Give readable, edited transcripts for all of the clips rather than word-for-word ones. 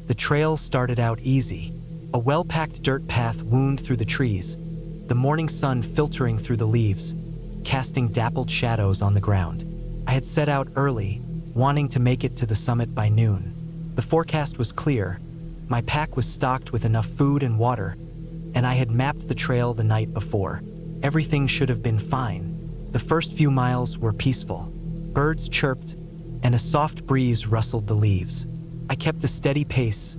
The trail started out easy. A well-packed dirt path wound through the trees, the morning sun filtering through the leaves, casting dappled shadows on the ground. I had set out early, wanting to make it to the summit by noon. The forecast was clear, my pack was stocked with enough food and water, and I had mapped the trail the night before. Everything should have been fine. The first few miles were peaceful. Birds chirped, and a soft breeze rustled the leaves. I kept a steady pace,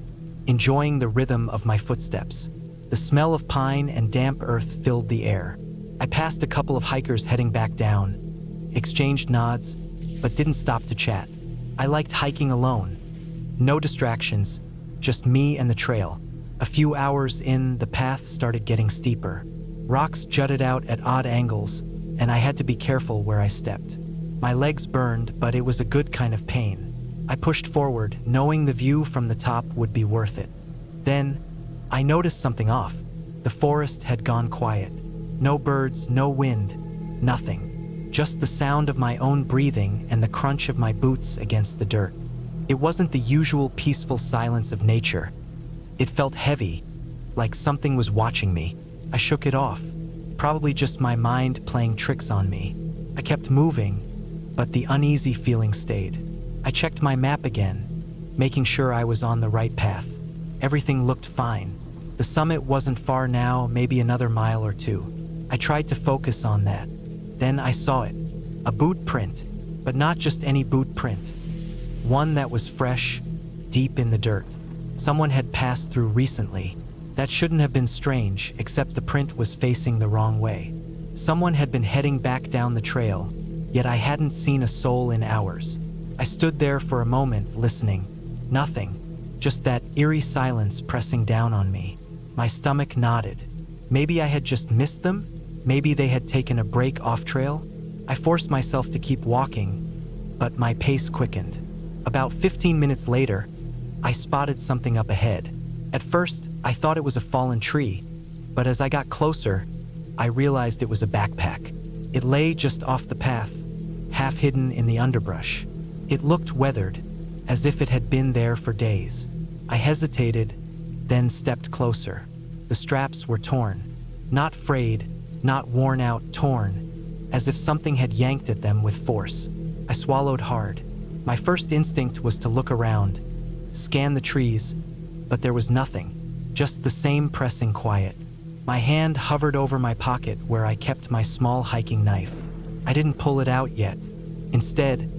enjoying the rhythm of my footsteps. The smell of pine and damp earth filled the air. I passed a couple of hikers heading back down, exchanged nods, but didn't stop to chat. I liked hiking alone. No distractions, just me and the trail. A few hours in, the path started getting steeper. Rocks jutted out at odd angles, and I had to be careful where I stepped. My legs burned, but it was a good kind of pain. I pushed forward, knowing the view from the top would be worth it. Then, I noticed something off. The forest had gone quiet. No birds, no wind, nothing. Just the sound of my own breathing and the crunch of my boots against the dirt. It wasn't the usual peaceful silence of nature. It felt heavy, like something was watching me. I shook it off, probably just my mind playing tricks on me. I kept moving, but the uneasy feeling stayed. I checked my map again, making sure I was on the right path. Everything looked fine. The summit wasn't far now, maybe another mile or two. I tried to focus on that. Then I saw it. A boot print, but not just any boot print. One that was fresh, deep in the dirt. Someone had passed through recently. That shouldn't have been strange, except the print was facing the wrong way. Someone had been heading back down the trail, yet I hadn't seen a soul in hours. I stood there for a moment, listening. Nothing, just that eerie silence pressing down on me. My stomach knotted. Maybe I had just missed them? Maybe they had taken a break off trail? I forced myself to keep walking, but my pace quickened. About 15 minutes later, I spotted something up ahead. At first, I thought it was a fallen tree, but as I got closer, I realized it was a backpack. It lay just off the path, half hidden in the underbrush. It looked weathered, as if it had been there for days. I hesitated, then stepped closer. The straps were torn. Not frayed, not worn out, torn, as if something had yanked at them with force. I swallowed hard. My first instinct was to look around, scan the trees, but there was nothing, just the same pressing quiet. My hand hovered over my pocket where I kept my small hiking knife. I didn't pull it out yet. Instead,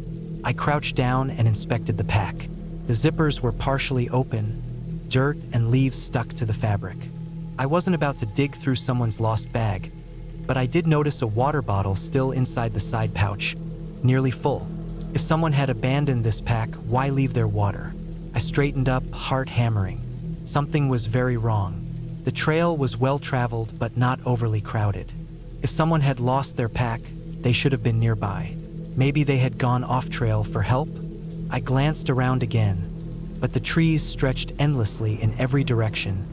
I crouched down and inspected the pack. The zippers were partially open, dirt and leaves stuck to the fabric. I wasn't about to dig through someone's lost bag, but I did notice a water bottle still inside the side pouch, nearly full. If someone had abandoned this pack, why leave their water? I straightened up, heart hammering. Something was very wrong. The trail was well-traveled but not overly crowded. If someone had lost their pack, they should have been nearby. Maybe they had gone off-trail for help? I glanced around again, but the trees stretched endlessly in every direction,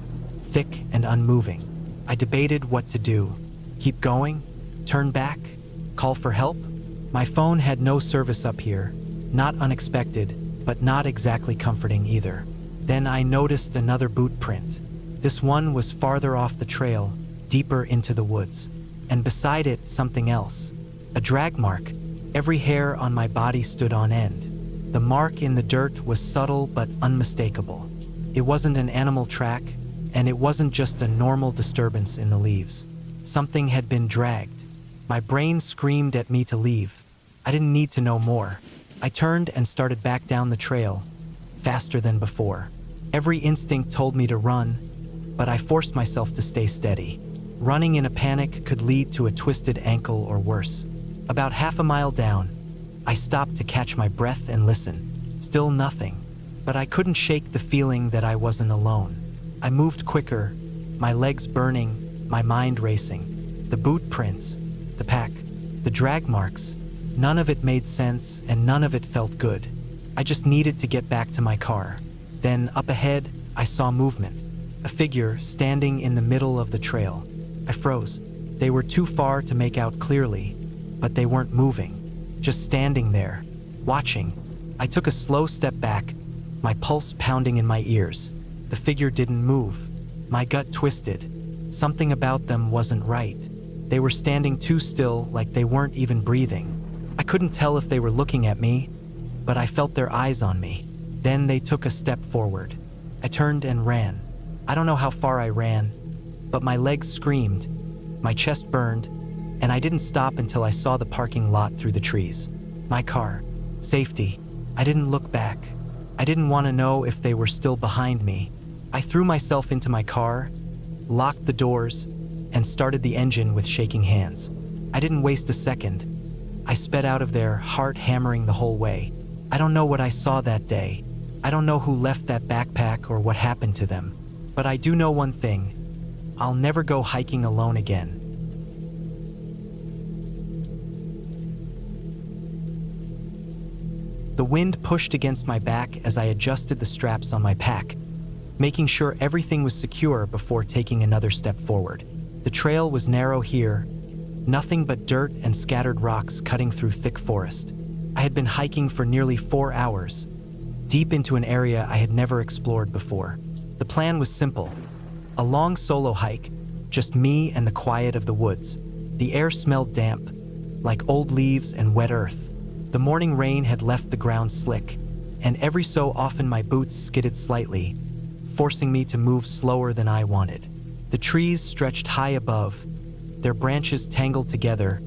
thick and unmoving. I debated what to do. Keep going? Turn back? Call for help? My phone had no service up here. Not unexpected, but not exactly comforting either. Then I noticed another boot print. This one was farther off the trail, deeper into the woods. And beside it, something else. A drag mark. Every hair on my body stood on end. The mark in the dirt was subtle but unmistakable. It wasn't an animal track, and it wasn't just a normal disturbance in the leaves. Something had been dragged. My brain screamed at me to leave. I didn't need to know more. I turned and started back down the trail, faster than before. Every instinct told me to run, but I forced myself to stay steady. Running in a panic could lead to a twisted ankle or worse. About half a mile down, I stopped to catch my breath and listen. Still nothing, but I couldn't shake the feeling that I wasn't alone. I moved quicker, my legs burning, my mind racing. The boot prints, the pack, the drag marks, none of it made sense and none of it felt good. I just needed to get back to my car. Then up ahead, I saw movement. A figure standing in the middle of the trail. I froze. They were too far to make out clearly, but they weren't moving, just standing there, watching. I took a slow step back, my pulse pounding in my ears. The figure didn't move. My gut twisted. Something about them wasn't right. They were standing too still, like they weren't even breathing. I couldn't tell if they were looking at me, but I felt their eyes on me. Then they took a step forward. I turned and ran. I don't know how far I ran, but my legs screamed, my chest burned, and I didn't stop until I saw the parking lot through the trees. My car. Safety. I didn't look back. I didn't want to know if they were still behind me. I threw myself into my car, locked the doors, and started the engine with shaking hands. I didn't waste a second. I sped out of there, heart hammering the whole way. I don't know what I saw that day. I don't know who left that backpack or what happened to them. But I do know one thing. I'll never go hiking alone again. The wind pushed against my back as I adjusted the straps on my pack, making sure everything was secure before taking another step forward. The trail was narrow here, nothing but dirt and scattered rocks cutting through thick forest. I had been hiking for nearly 4 hours, deep into an area I had never explored before. The plan was simple. A long solo hike, just me and the quiet of the woods. The air smelled damp, like old leaves and wet earth. The morning rain had left the ground slick, and every so often my boots skidded slightly, forcing me to move slower than I wanted. The trees stretched high above, their branches tangled together,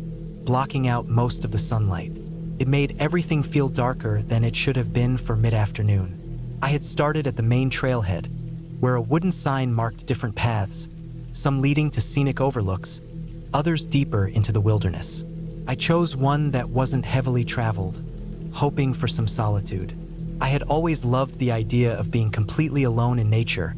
blocking out most of the sunlight. It made everything feel darker than it should have been for mid-afternoon. I had started at the main trailhead, where a wooden sign marked different paths, some leading to scenic overlooks, others deeper into the wilderness. I chose one that wasn't heavily traveled, hoping for some solitude. I had always loved the idea of being completely alone in nature.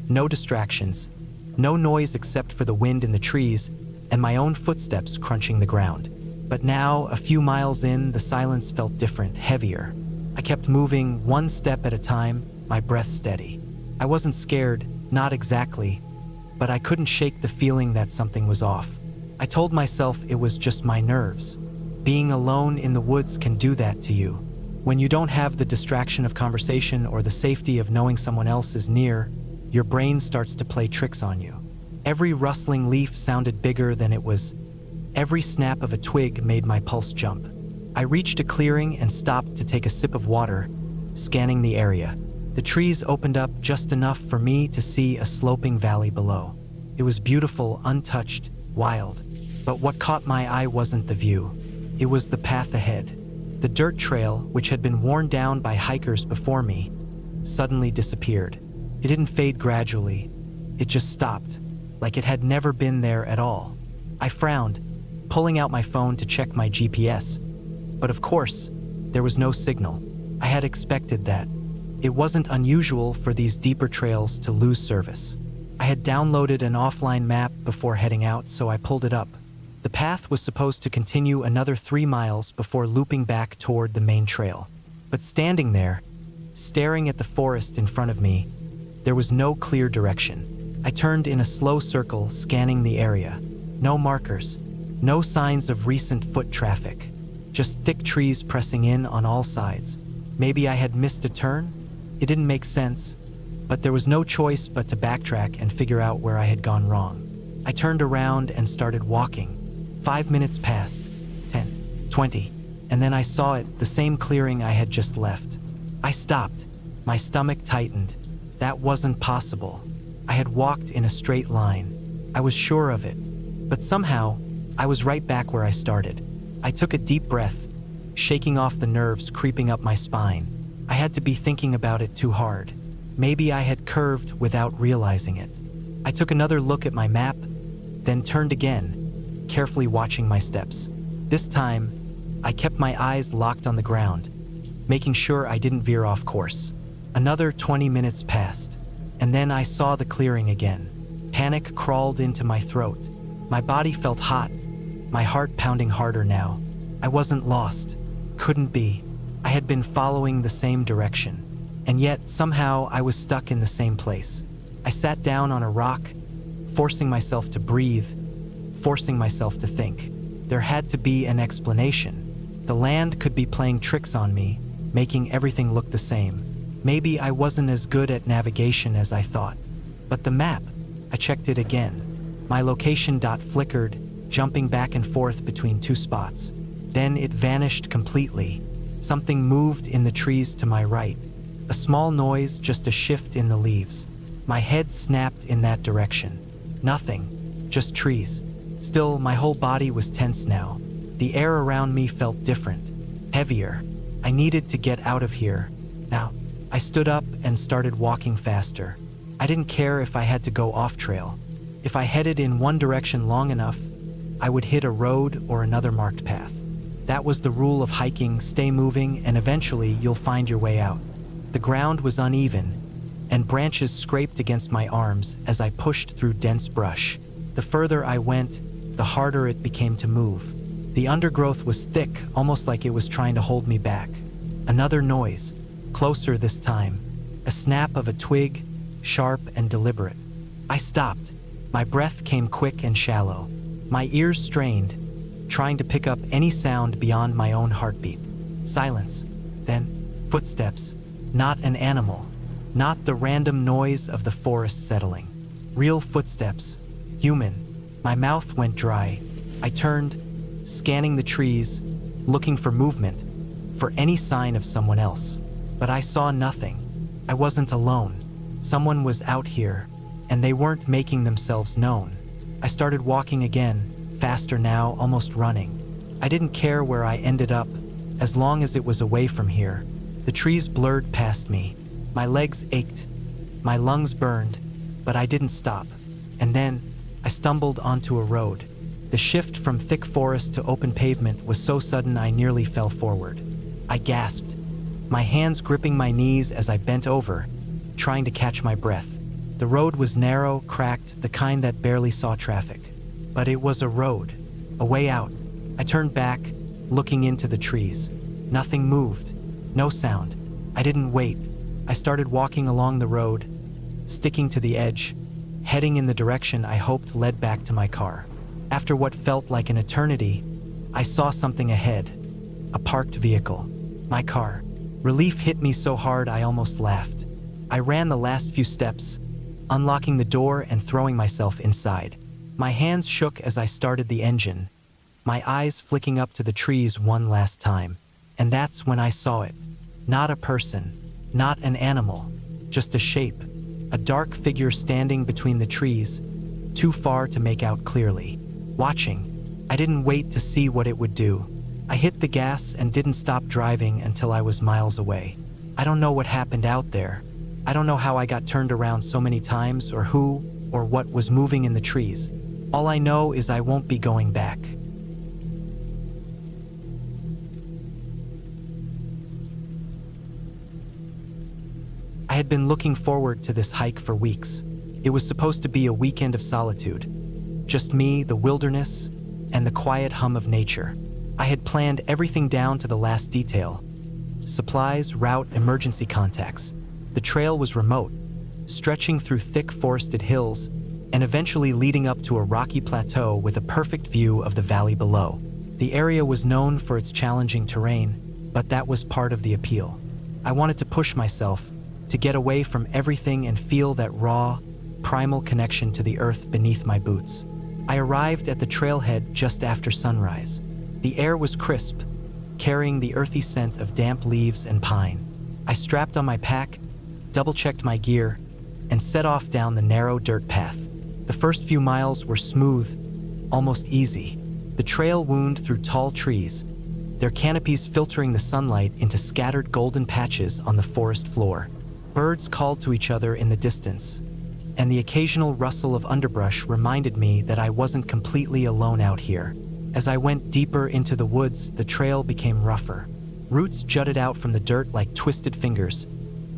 No distractions, no noise except for the wind in the trees and my own footsteps crunching the ground. But now, a few miles in, the silence felt different, heavier. I kept moving, one step at a time, my breath steady. I wasn't scared, not exactly, but I couldn't shake the feeling that something was off. I told myself it was just my nerves. Being alone in the woods can do that to you. When you don't have the distraction of conversation or the safety of knowing someone else is near, your brain starts to play tricks on you. Every rustling leaf sounded bigger than it was. Every snap of a twig made my pulse jump. I reached a clearing and stopped to take a sip of water, scanning the area. The trees opened up just enough for me to see a sloping valley below. It was beautiful, untouched, wild. But what caught my eye wasn't the view. It was the path ahead. The dirt trail, which had been worn down by hikers before me, suddenly disappeared. It didn't fade gradually. It just stopped, like it had never been there at all. I frowned, pulling out my phone to check my GPS. But of course, there was no signal. I had expected that. It wasn't unusual for these deeper trails to lose service. I had downloaded an offline map before heading out, so I pulled it up. The path was supposed to continue another 3 miles before looping back toward the main trail. But standing there, staring at the forest in front of me, there was no clear direction. I turned in a slow circle, scanning the area. No markers, no signs of recent foot traffic, just thick trees pressing in on all sides. Maybe I had missed a turn? It didn't make sense, but there was no choice but to backtrack and figure out where I had gone wrong. I turned around and started walking. 5 minutes passed, 10, 20, and then I saw it, the same clearing I had just left. I stopped. My stomach tightened. That wasn't possible. I had walked in a straight line. I was sure of it. But somehow, I was right back where I started. I took a deep breath, shaking off the nerves creeping up my spine. I had to be thinking about it too hard. Maybe I had curved without realizing it. I took another look at my map, then turned again, carefully watching my steps. This time, I kept my eyes locked on the ground, making sure I didn't veer off course. Another 20 minutes passed, and then I saw the clearing again. Panic crawled into my throat. My body felt hot, my heart pounding harder now. I wasn't lost. Couldn't be. I had been following the same direction, and yet somehow I was stuck in the same place. I sat down on a rock, forcing myself to breathe, forcing myself to think. There had to be an explanation. The land could be playing tricks on me, making everything look the same. Maybe I wasn't as good at navigation as I thought. But the map, I checked it again. My location dot flickered, jumping back and forth between two spots. Then it vanished completely. Something moved in the trees to my right. A small noise, just a shift in the leaves. My head snapped in that direction. Nothing, just trees. Still, my whole body was tense now. The air around me felt different, heavier. I needed to get out of here. Now, I stood up and started walking faster. I didn't care if I had to go off trail. If I headed in one direction long enough, I would hit a road or another marked path. That was the rule of hiking: stay moving and eventually you'll find your way out. The ground was uneven, and branches scraped against my arms as I pushed through dense brush. The further I went, the harder it became to move. The undergrowth was thick, almost like it was trying to hold me back. Another noise, closer this time, a snap of a twig, sharp and deliberate. I stopped. My breath came quick and shallow. My ears strained, trying to pick up any sound beyond my own heartbeat. Silence. Then, footsteps. Not an animal. Not the random noise of the forest settling. Real footsteps. Human. My mouth went dry. I turned, scanning the trees, looking for movement, for any sign of someone else. But I saw nothing. I wasn't alone. Someone was out here, and they weren't making themselves known. I started walking again, faster now, almost running. I didn't care where I ended up, as long as it was away from here. The trees blurred past me. My legs ached. My lungs burned, but I didn't stop. And then, I stumbled onto a road. The shift from thick forest to open pavement was so sudden I nearly fell forward. I gasped, my hands gripping my knees as I bent over, trying to catch my breath. The road was narrow, cracked, the kind that barely saw traffic. But it was a road, a way out. I turned back, looking into the trees. Nothing moved, no sound. I didn't wait. I started walking along the road, sticking to the edge, heading in the direction I hoped led back to my car. After what felt like an eternity, I saw something ahead, a parked vehicle, my car. Relief hit me so hard I almost laughed. I ran the last few steps, unlocking the door and throwing myself inside. My hands shook as I started the engine, my eyes flicking up to the trees one last time. And that's when I saw it. Not a person, not an animal, just a shape, a dark figure standing between the trees, too far to make out clearly. Watching, I didn't wait to see what it would do. I hit the gas and didn't stop driving until I was miles away. I don't know what happened out there. I don't know how I got turned around so many times or who or what was moving in the trees. All I know is I won't be going back. I had been looking forward to this hike for weeks. It was supposed to be a weekend of solitude. Just me, the wilderness, and the quiet hum of nature. I had planned everything down to the last detail. Supplies, route, emergency contacts. The trail was remote, stretching through thick forested hills, and eventually leading up to a rocky plateau with a perfect view of the valley below. The area was known for its challenging terrain, but that was part of the appeal. I wanted to push myself, to get away from everything and feel that raw, primal connection to the earth beneath my boots. I arrived at the trailhead just after sunrise. The air was crisp, carrying the earthy scent of damp leaves and pine. I strapped on my pack, double-checked my gear, and set off down the narrow dirt path. The first few miles were smooth, almost easy. The trail wound through tall trees, their canopies filtering the sunlight into scattered golden patches on the forest floor. Birds called to each other in the distance, and the occasional rustle of underbrush reminded me that I wasn't completely alone out here. As I went deeper into the woods, the trail became rougher. Roots jutted out from the dirt like twisted fingers,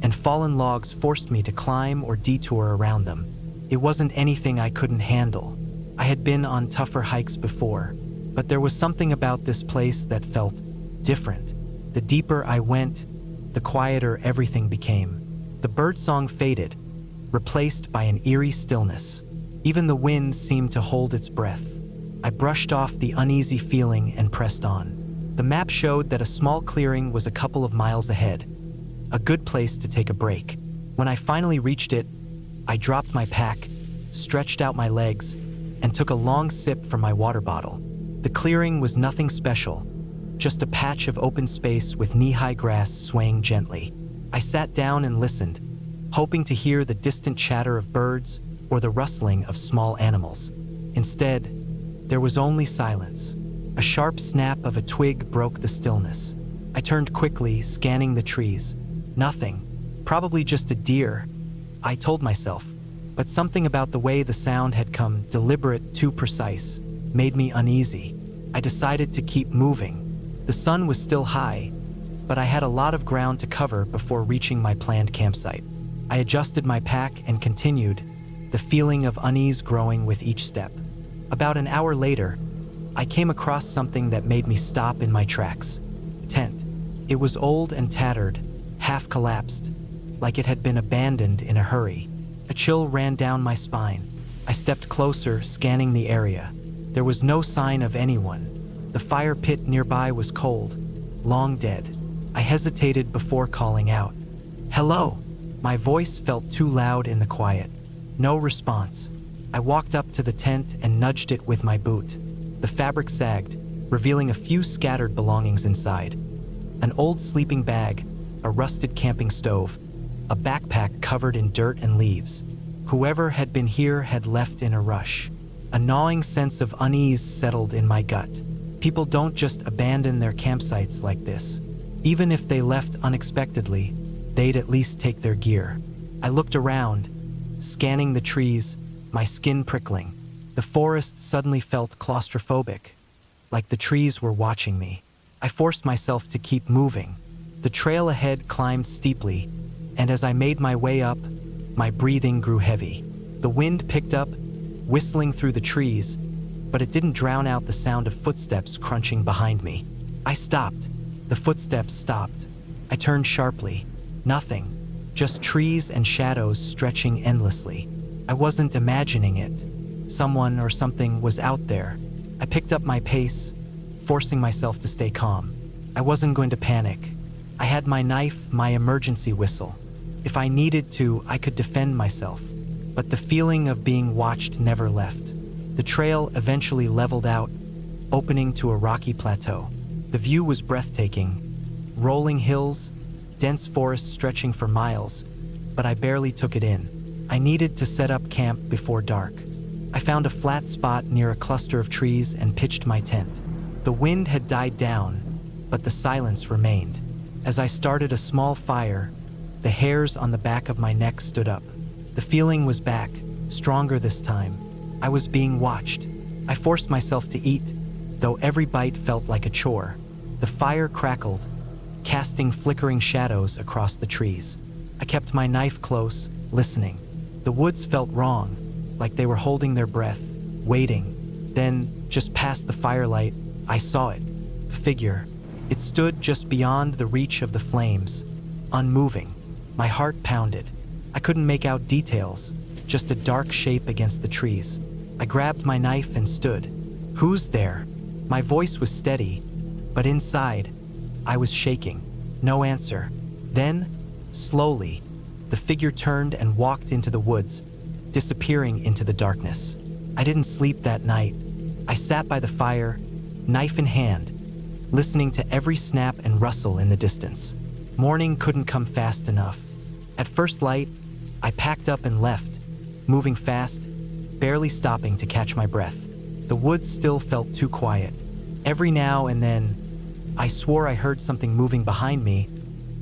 and fallen logs forced me to climb or detour around them. It wasn't anything I couldn't handle. I had been on tougher hikes before, but there was something about this place that felt different. The deeper I went, the quieter everything became. The birdsong faded, replaced by an eerie stillness. Even the wind seemed to hold its breath. I brushed off the uneasy feeling and pressed on. The map showed that a small clearing was a couple of miles ahead. a good place to take a break. When I finally reached it, I dropped my pack, stretched out my legs, and took a long sip from my water bottle. The clearing was nothing special, just a patch of open space with knee-high grass swaying gently. I sat down and listened, hoping to hear the distant chatter of birds or the rustling of small animals. Instead, there was only silence. A sharp snap of a twig broke the stillness. I turned quickly, scanning the trees. Nothing. Probably just a deer, I told myself. But something about the way the sound had come, deliberate, too precise, made me uneasy. I decided to keep moving. The sun was still high, but I had a lot of ground to cover before reaching my planned campsite. I adjusted my pack and continued, the feeling of unease growing with each step. About an hour later, I came across something that made me stop in my tracks. A tent. It was old and tattered, half collapsed, like it had been abandoned in a hurry. A chill ran down my spine. I stepped closer, scanning the area. There was no sign of anyone. The fire pit nearby was cold, long dead. I hesitated before calling out. "Hello!" My voice felt too loud in the quiet. No response. I walked up to the tent and nudged it with my boot. The fabric sagged, revealing a few scattered belongings inside. An old sleeping bag, a rusted camping stove, a backpack covered in dirt and leaves. Whoever had been here had left in a rush. A gnawing sense of unease settled in my gut. People don't just abandon their campsites like this. Even if they left unexpectedly, they'd at least take their gear. I looked around, scanning the trees, my skin prickling. The forest suddenly felt claustrophobic, like the trees were watching me. I forced myself to keep moving. The trail ahead climbed steeply, and as I made my way up, my breathing grew heavy. The wind picked up, whistling through the trees, but it didn't drown out the sound of footsteps crunching behind me. I stopped. The footsteps stopped. I turned sharply. Nothing. Just trees and shadows stretching endlessly. I wasn't imagining it. Someone or something was out there. I picked up my pace, forcing myself to stay calm. I wasn't going to panic. I had my knife, my emergency whistle. If I needed to, I could defend myself. But the feeling of being watched never left. The trail eventually leveled out, opening to a rocky plateau. The view was breathtaking. Rolling hills, dense forest stretching for miles, but I barely took it in. I needed to set up camp before dark. I found a flat spot near a cluster of trees and pitched my tent. The wind had died down, but the silence remained. As I started a small fire, the hairs on the back of my neck stood up. The feeling was back, stronger this time. I was being watched. I forced myself to eat, though every bite felt like a chore. The fire crackled, casting flickering shadows across the trees. I kept my knife close, listening. The woods felt wrong, like they were holding their breath, waiting. Then, just past the firelight, I saw it. A figure. It stood just beyond the reach of the flames, unmoving. My heart pounded. I couldn't make out details, just a dark shape against the trees. I grabbed my knife and stood. "Who's there?" My voice was steady, but inside, I was shaking. No answer. Then, slowly, the figure turned and walked into the woods, disappearing into the darkness. I didn't sleep that night. I sat by the fire, knife in hand, listening to every snap and rustle in the distance. Morning couldn't come fast enough. At first light, I packed up and left, moving fast, barely stopping to catch my breath. The woods still felt too quiet. Every now and then, I swore I heard something moving behind me,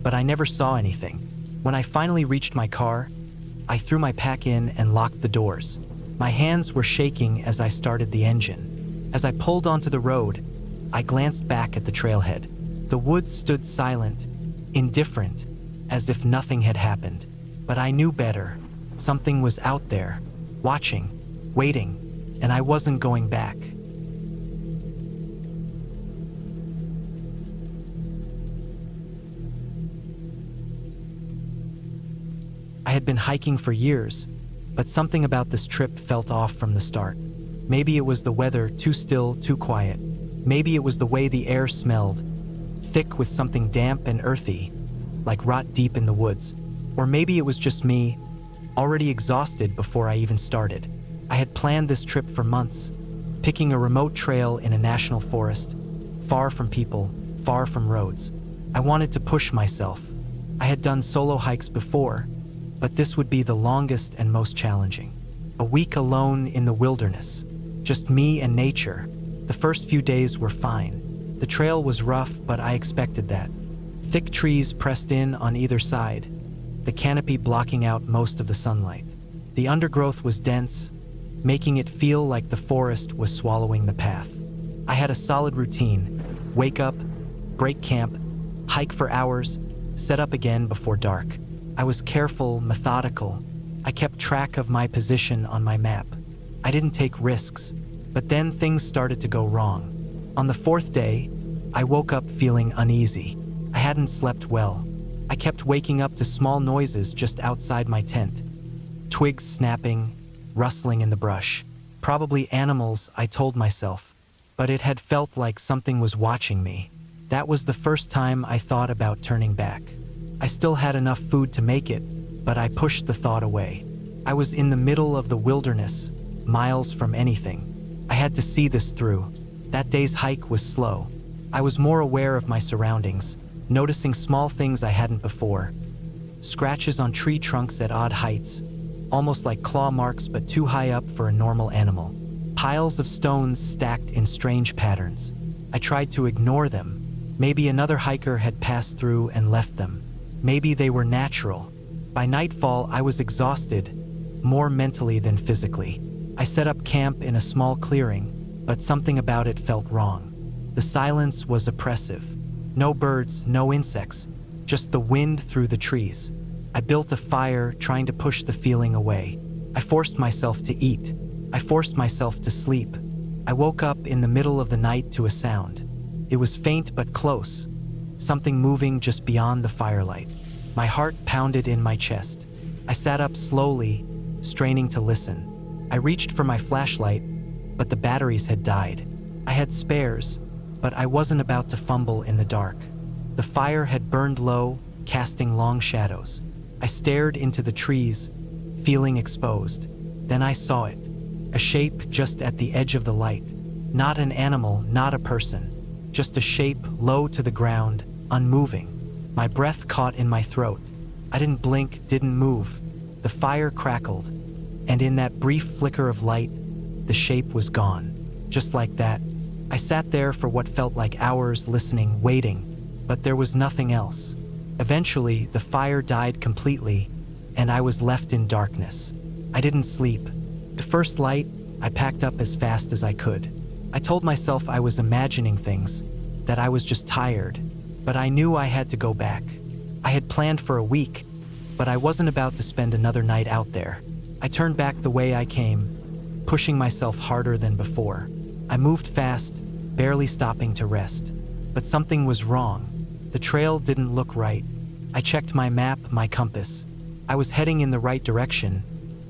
but I never saw anything. When I finally reached my car, I threw my pack in and locked the doors. My hands were shaking as I started the engine. As I pulled onto the road, I glanced back at the trailhead. The woods stood silent, indifferent, as if nothing had happened. But I knew better. Something was out there, watching, waiting, and I wasn't going back. I had been hiking for years, but something about this trip felt off from the start. Maybe it was the weather, too still, too quiet. Maybe it was the way the air smelled, thick with something damp and earthy. like rot deep in the woods. Or maybe it was just me, already exhausted before I even started. I had planned this trip for months, picking a remote trail in a national forest, far from people, far from roads. I wanted to push myself. I had done solo hikes before, but this would be the longest and most challenging. A week alone in the wilderness, just me and nature. The first few days were fine. The trail was rough, but I expected that. Thick trees pressed in on either side, the canopy blocking out most of the sunlight. The undergrowth was dense, making it feel like the forest was swallowing the path. I had a solid routine: wake up, break camp, hike for hours, set up again before dark. I was careful, methodical. I kept track of my position on my map. I didn't take risks, but then things started to go wrong. On the fourth day, I woke up feeling uneasy. I hadn't slept well. I kept waking up to small noises just outside my tent. Twigs snapping, rustling in the brush. Probably animals, I told myself, but it had felt like something was watching me. That was the first time I thought about turning back. I still had enough food to make it, but I pushed the thought away. I was in the middle of the wilderness, miles from anything. I had to see this through. That day's hike was slow. I was more aware of my surroundings, noticing small things I hadn't before. Scratches on tree trunks at odd heights, almost like claw marks but too high up for a normal animal. Piles of stones stacked in strange patterns. I tried to ignore them. Maybe another hiker had passed through and left them. Maybe they were natural. By nightfall, I was exhausted, more mentally than physically. I set up camp in a small clearing, but something about it felt wrong. The silence was oppressive. No birds, no insects, just the wind through the trees. I built a fire, trying to push the feeling away. I forced myself to eat. I forced myself to sleep. I woke up in the middle of the night to a sound. It was faint but close, something moving just beyond the firelight. My heart pounded in my chest. I sat up slowly, straining to listen. I reached for my flashlight, but the batteries had died. I had spares, but I wasn't about to fumble in the dark. The fire had burned low, casting long shadows. I stared into the trees, feeling exposed. Then I saw it, a shape just at the edge of the light. Not an animal, not a person, just a shape low to the ground, unmoving. My breath caught in my throat. I didn't blink, didn't move. The fire crackled, and in that brief flicker of light, the shape was gone. Just like that, I sat there for what felt like hours, listening, waiting, but there was nothing else. Eventually, the fire died completely, and I was left in darkness. I didn't sleep. The first light, I packed up as fast as I could. I told myself I was imagining things, that I was just tired, but I knew I had to go back. I had planned for a week, but I wasn't about to spend another night out there. I turned back the way I came, pushing myself harder than before. I moved fast, barely stopping to rest. But something was wrong. The trail didn't look right. I checked my map, my compass. I was heading in the right direction,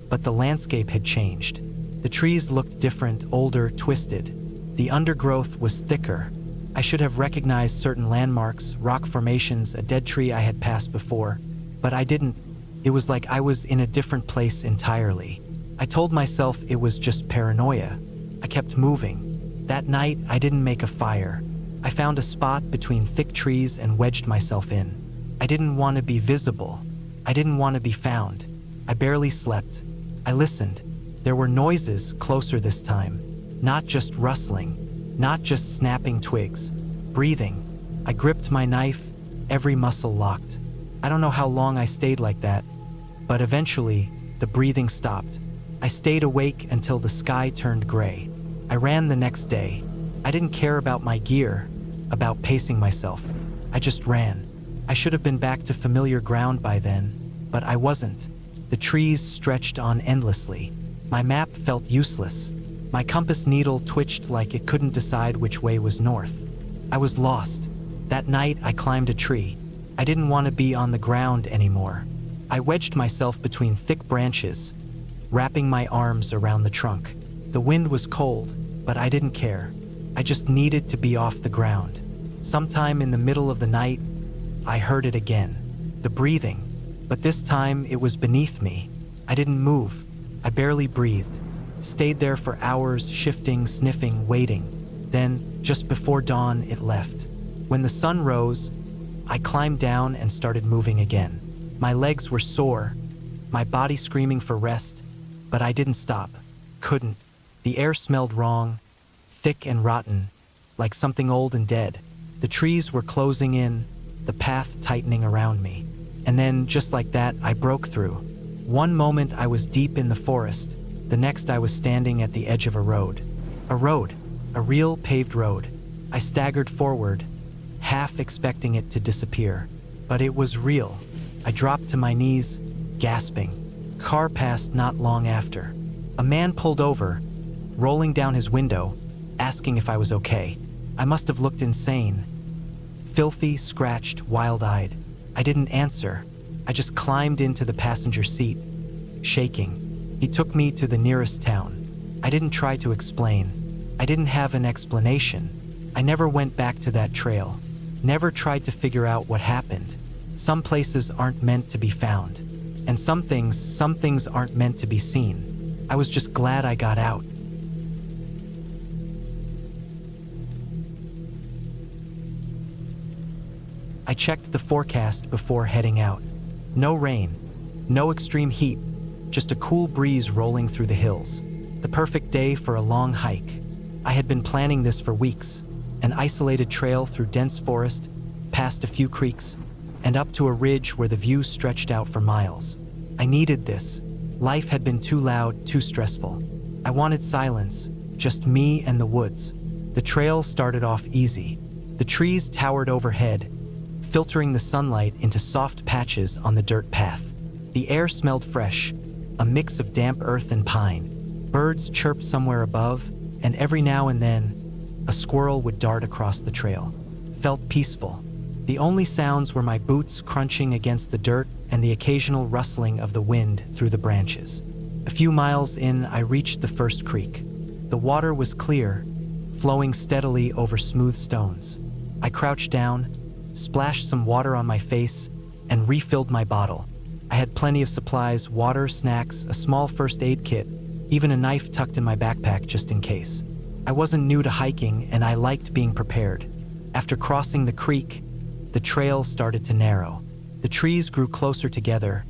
but the landscape had changed. The trees looked different, older, twisted. The undergrowth was thicker. I should have recognized certain landmarks, rock formations, a dead tree I had passed before, but I didn't. It was like I was in a different place entirely. I told myself it was just paranoia. I kept moving. That night, I didn't make a fire. I found a spot between thick trees and wedged myself in. I didn't want to be visible. I didn't want to be found. I barely slept. I listened. There were noises closer this time. Not just rustling. Not just snapping twigs. Breathing. I gripped my knife, every muscle locked. I don't know how long I stayed like that, but eventually, the breathing stopped. I stayed awake until the sky turned gray. I ran the next day. I didn't care about my gear, about pacing myself. I just ran. I should have been back to familiar ground by then, but I wasn't. The trees stretched on endlessly. My map felt useless. My compass needle twitched like it couldn't decide which way was north. I was lost. That night, I climbed a tree. I didn't want to be on the ground anymore. I wedged myself between thick branches, wrapping my arms around the trunk. The wind was cold, but I didn't care. I just needed to be off the ground. Sometime in the middle of the night, I heard it again. the breathing. But this time it was beneath me. I didn't move. I barely breathed. Stayed there for hours, shifting, sniffing, waiting. Then, just before dawn, it left. When the sun rose, I climbed down and started moving again. My legs were sore, my body screaming for rest, but I didn't stop. Couldn't. The air smelled wrong, thick and rotten, like something old and dead. The trees were closing in, the path tightening around me. And then, just like that, I broke through. One moment I was deep in the forest, the next I was standing at the edge of a road. A real paved road. I staggered forward, half expecting it to disappear. But it was real. I dropped to my knees, gasping. Car passed not long after. A man pulled over, rolling down his window, asking if I was okay. I must have looked insane. Filthy, scratched, wild-eyed. I didn't answer. I just climbed into the passenger seat, shaking. He took me to the nearest town. I didn't try to explain. I didn't have an explanation. I never went back to that trail. Never tried to figure out what happened. Some places aren't meant to be found. And some things aren't meant to be seen. I was just glad I got out. I checked the forecast before heading out. No rain, no extreme heat, just a cool breeze rolling through the hills. The perfect day for a long hike. I had been planning this for weeks. An isolated trail through dense forest, past a few creeks, and up to a ridge where the view stretched out for miles. I needed this. Life had been too loud, too stressful. I wanted silence, just me and the woods. The trail started off easy. The trees towered overhead, filtering the sunlight into soft patches on the dirt path. The air smelled fresh, a mix of damp earth and pine. Birds chirped somewhere above, and every now and then, a squirrel would dart across the trail. Felt peaceful. The only sounds were my boots crunching against the dirt and the occasional rustling of the wind through the branches. A few miles in, I reached the first creek. The water was clear, flowing steadily over smooth stones. I crouched down, splashed some water on my face, and refilled my bottle. I had plenty of supplies, water, snacks, a small first aid kit, even a knife tucked in my backpack just in case. I wasn't new to hiking, and I liked being prepared. After crossing the creek, the trail started to narrow. The trees grew closer together,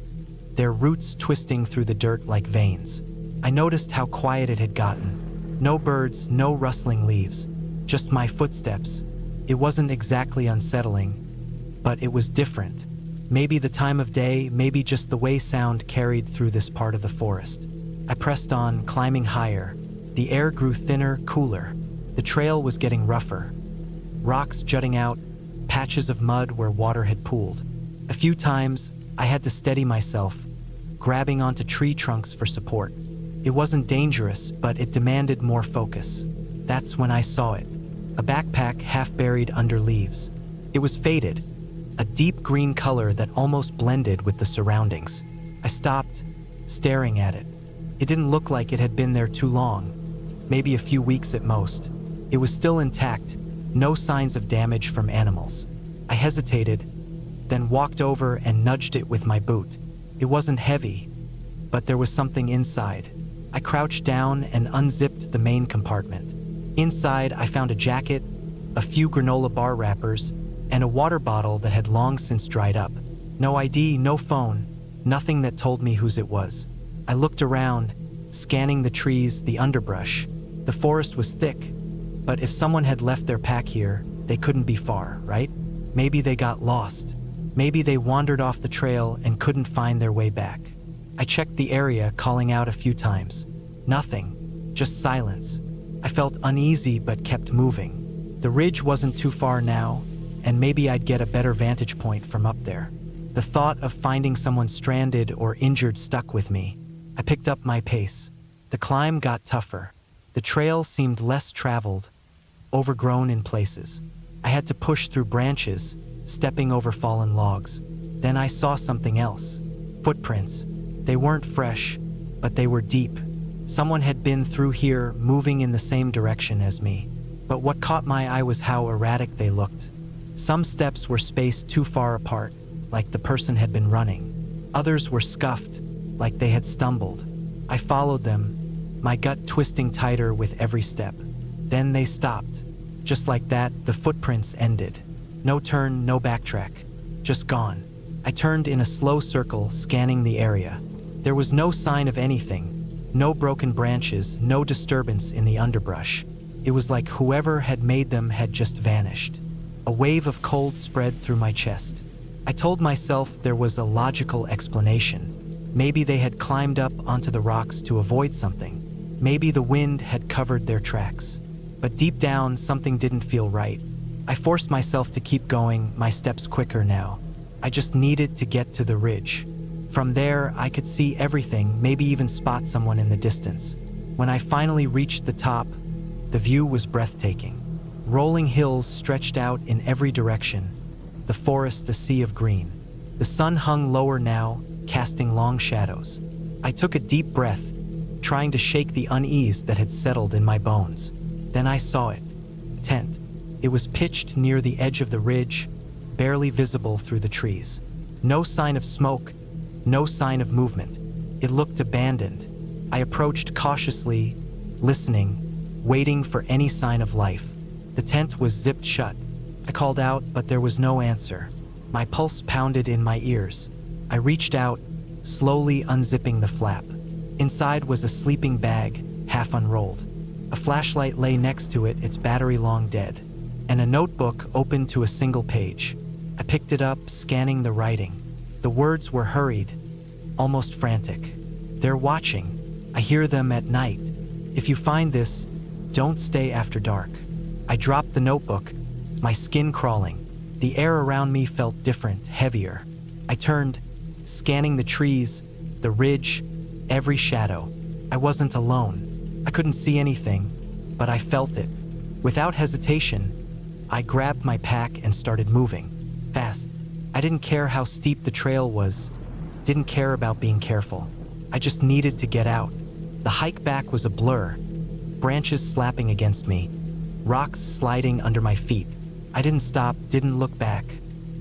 their roots twisting through the dirt like veins. I noticed how quiet it had gotten. No birds, no rustling leaves, just my footsteps. It wasn't exactly unsettling, but it was different. Maybe the time of day, maybe just the way sound carried through this part of the forest. I pressed on, climbing higher. The air grew thinner, cooler. The trail was getting rougher. Rocks jutting out, patches of mud where water had pooled. A few times, I had to steady myself, grabbing onto tree trunks for support. It wasn't dangerous, but it demanded more focus. That's when I saw it. A backpack half buried under leaves. It was faded, a deep green color that almost blended with the surroundings. I stopped, staring at it. It didn't look like it had been there too long, maybe a few weeks at most. It was still intact, no signs of damage from animals. I hesitated, then walked over and nudged it with my boot. It wasn't heavy, but there was something inside. I crouched down and unzipped the main compartment. Inside, I found a jacket, a few granola bar wrappers, and a water bottle that had long since dried up. No ID, no phone, nothing that told me whose it was. I looked around, scanning the trees, the underbrush. The forest was thick, but if someone had left their pack here, they couldn't be far, right? Maybe they got lost. Maybe they wandered off the trail and couldn't find their way back. I checked the area, calling out a few times. Nothing, just silence. I felt uneasy but kept moving. The ridge wasn't too far now, and maybe I'd get a better vantage point from up there. The thought of finding someone stranded or injured stuck with me. I picked up my pace. The climb got tougher. The trail seemed less traveled, overgrown in places. I had to push through branches, stepping over fallen logs. Then I saw something else. Footprints. They weren't fresh, but they were deep. Someone had been through here, moving in the same direction as me. But what caught my eye was how erratic they looked. Some steps were spaced too far apart. like the person had been running. Others were scuffed, like they had stumbled. I followed them, my gut twisting tighter with every step. Then they stopped. Just like that, the footprints ended. No turn, no backtrack. Just gone. I turned in a slow circle, scanning the area. There was no sign of anything. No broken branches, no disturbance in the underbrush. It was like whoever had made them had just vanished. A wave of cold spread through my chest. I told myself there was a logical explanation. Maybe they had climbed up onto the rocks to avoid something. Maybe the wind had covered their tracks. But deep down, something didn't feel right. I forced myself to keep going, my steps quicker now. I just needed to get to the ridge. From there, I could see everything, maybe even spot someone in the distance. When I finally reached the top, the view was breathtaking. Rolling hills stretched out in every direction, the forest a sea of green. The sun hung lower now, casting long shadows. I took a deep breath, trying to shake the unease that had settled in my bones. Then I saw it. A tent. It was pitched near the edge of the ridge, barely visible through the trees. No sign of smoke, no sign of movement. It looked abandoned. I approached cautiously, listening, waiting for any sign of life. The tent was zipped shut. I called out, but there was no answer. My pulse pounded in my ears. I reached out, slowly unzipping the flap. Inside was a sleeping bag, half unrolled. A flashlight lay next to it, its battery long dead, and a notebook open to a single page. I picked it up, scanning the writing. The words were hurried, almost frantic. They're watching. I hear them at night. If you find this, don't stay after dark. I dropped the notebook, my skin crawling. The air around me felt different, heavier. I turned, scanning the trees, the ridge, every shadow. I wasn't alone. I couldn't see anything, but I felt it. Without hesitation, I grabbed my pack and started moving, fast. I didn't care how steep the trail was, didn't care about being careful. I just needed to get out. The hike back was a blur, branches slapping against me, rocks sliding under my feet. I didn't stop, didn't look back.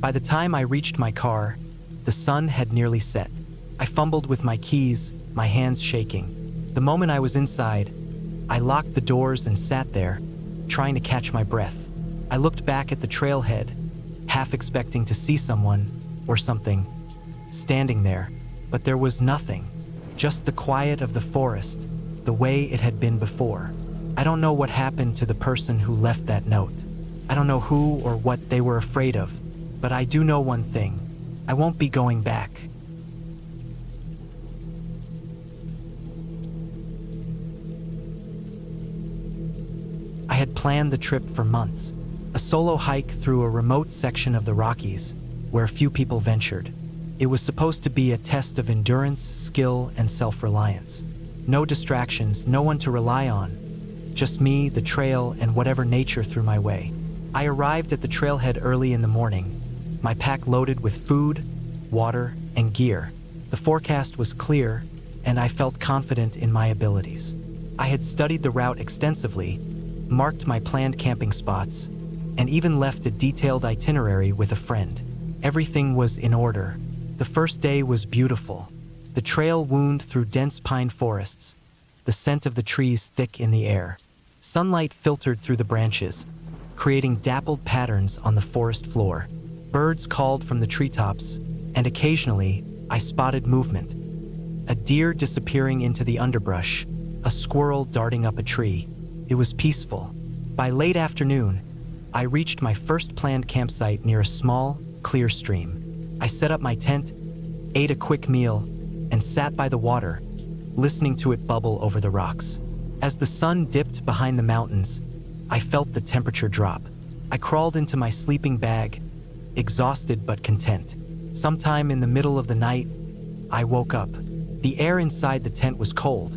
By the time I reached my car, the sun had nearly set. I fumbled with my keys, my hands shaking. The moment I was inside, I locked the doors and sat there, trying to catch my breath. I looked back at the trailhead, half expecting to see someone, or something, standing there, but there was nothing. Just the quiet of the forest, the way it had been before. I don't know what happened to the person who left that note. I don't know who or what they were afraid of, but I do know one thing. I won't be going back. I had planned the trip for months, a solo hike through a remote section of the Rockies where few people ventured. It was supposed to be a test of endurance, skill, and self-reliance. No distractions, no one to rely on. Just me, the trail, and whatever nature threw my way. I arrived at the trailhead early in the morning, my pack loaded with food, water, and gear. The forecast was clear, and I felt confident in my abilities. I had studied the route extensively, marked my planned camping spots, and even left a detailed itinerary with a friend. Everything was in order. The first day was beautiful. The trail wound through dense pine forests, the scent of the trees thick in the air. Sunlight filtered through the branches, creating dappled patterns on the forest floor. Birds called from the treetops, and occasionally, I spotted movement. A deer disappearing into the underbrush, a squirrel darting up a tree. It was peaceful. By late afternoon, I reached my first planned campsite near a small, clear stream. I set up my tent, ate a quick meal, and sat by the water, listening to it bubble over the rocks. As the sun dipped behind the mountains, I felt the temperature drop. I crawled into my sleeping bag, exhausted but content. Sometime in the middle of the night, I woke up. The air inside the tent was cold,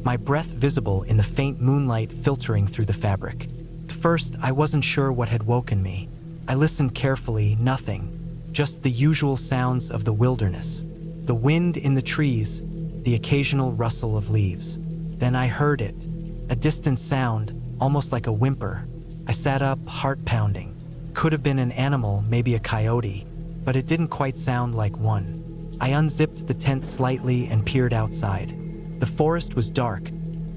my breath visible in the faint moonlight filtering through the fabric. At first, I wasn't sure what had woken me. I listened carefully, nothing, just the usual sounds of the wilderness. The wind in the trees, the occasional rustle of leaves. Then I heard it, a distant sound, almost like a whimper. I sat up, heart pounding. Could have been an animal, maybe a coyote. but it didn't quite sound like one. I unzipped the tent slightly and peered outside. The forest was dark,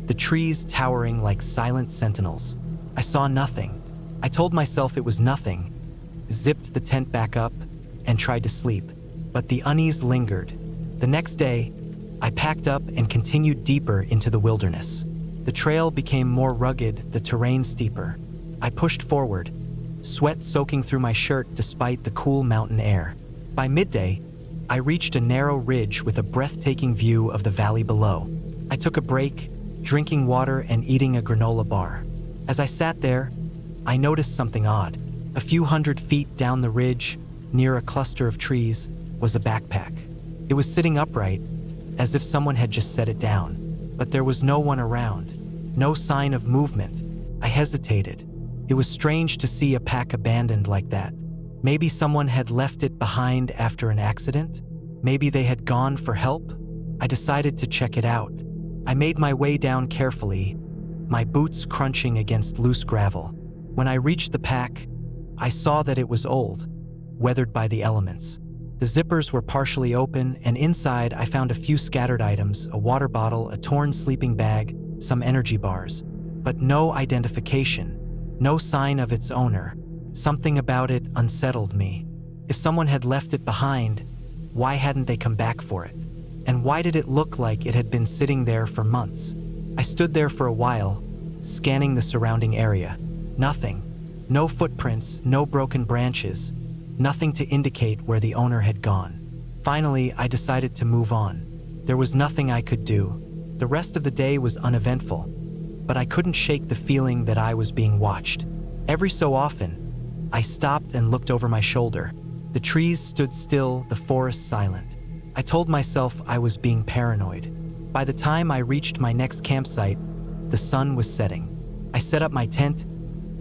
the trees towering like silent sentinels. I saw nothing. I told myself it was nothing, zipped the tent back up, and tried to sleep. But the unease lingered. The next day, I packed up and continued deeper into the wilderness. The trail became more rugged, the terrain steeper. I pushed forward, sweat soaking through my shirt despite the cool mountain air. By midday, I reached a narrow ridge with a breathtaking view of the valley below. I took a break, drinking water and eating a granola bar. As I sat there, I noticed something odd. A few hundred feet down the ridge, near a cluster of trees, was a backpack. It was sitting upright, as if someone had just set it down. But there was no one around, no sign of movement. I hesitated. It was strange to see a pack abandoned like that. Maybe someone had left it behind after an accident? Maybe they had gone for help? I decided to check it out. I made my way down carefully, my boots crunching against loose gravel. When I reached the pack, I saw that it was old, weathered by the elements. The zippers were partially open, and inside I found a few scattered items, a water bottle, a torn sleeping bag, some energy bars. But no identification, no sign of its owner. Something about it unsettled me. If someone had left it behind, why hadn't they come back for it? And why did it look like it had been sitting there for months? I stood there for a while, scanning the surrounding area. Nothing. No footprints, no broken branches, nothing to indicate where the owner had gone. Finally, I decided to move on. There was nothing I could do. The rest of the day was uneventful, but I couldn't shake the feeling that I was being watched. Every so often, I stopped and looked over my shoulder. The trees stood still, the forest silent. I told myself I was being paranoid. By the time I reached my next campsite, the sun was setting. I set up my tent,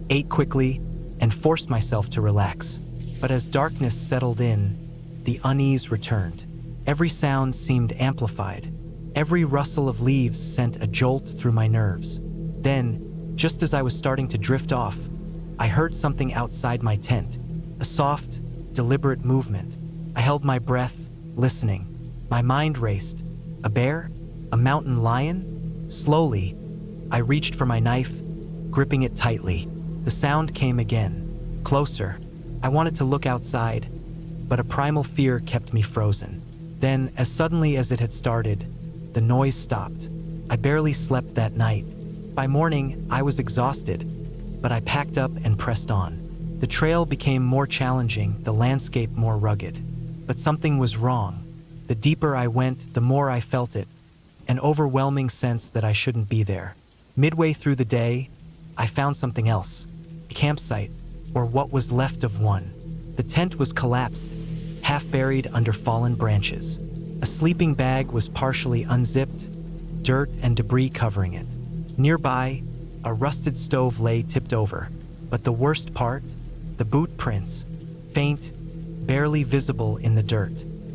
ate quickly, and forced myself to relax. But as darkness settled in, the unease returned. Every sound seemed amplified. Every rustle of leaves sent a jolt through my nerves. Then, just as I was starting to drift off, I heard something outside my tent, a soft, deliberate movement. I held my breath, listening. My mind raced. A bear? A mountain lion? Slowly, I reached for my knife, gripping it tightly. The sound came again, closer. I wanted to look outside, but a primal fear kept me frozen. Then, as suddenly as it had started, the noise stopped. I barely slept that night. By morning, I was exhausted, but I packed up and pressed on. The trail became more challenging, the landscape more rugged. But something was wrong. The deeper I went, the more I felt it, an overwhelming sense that I shouldn't be there. Midway through the day, I found something else, a campsite, or what was left of one. The tent was collapsed, half buried under fallen branches. A sleeping bag was partially unzipped, dirt and debris covering it. Nearby, a rusted stove lay tipped over. But the worst part? The boot prints, faint, barely visible in the dirt.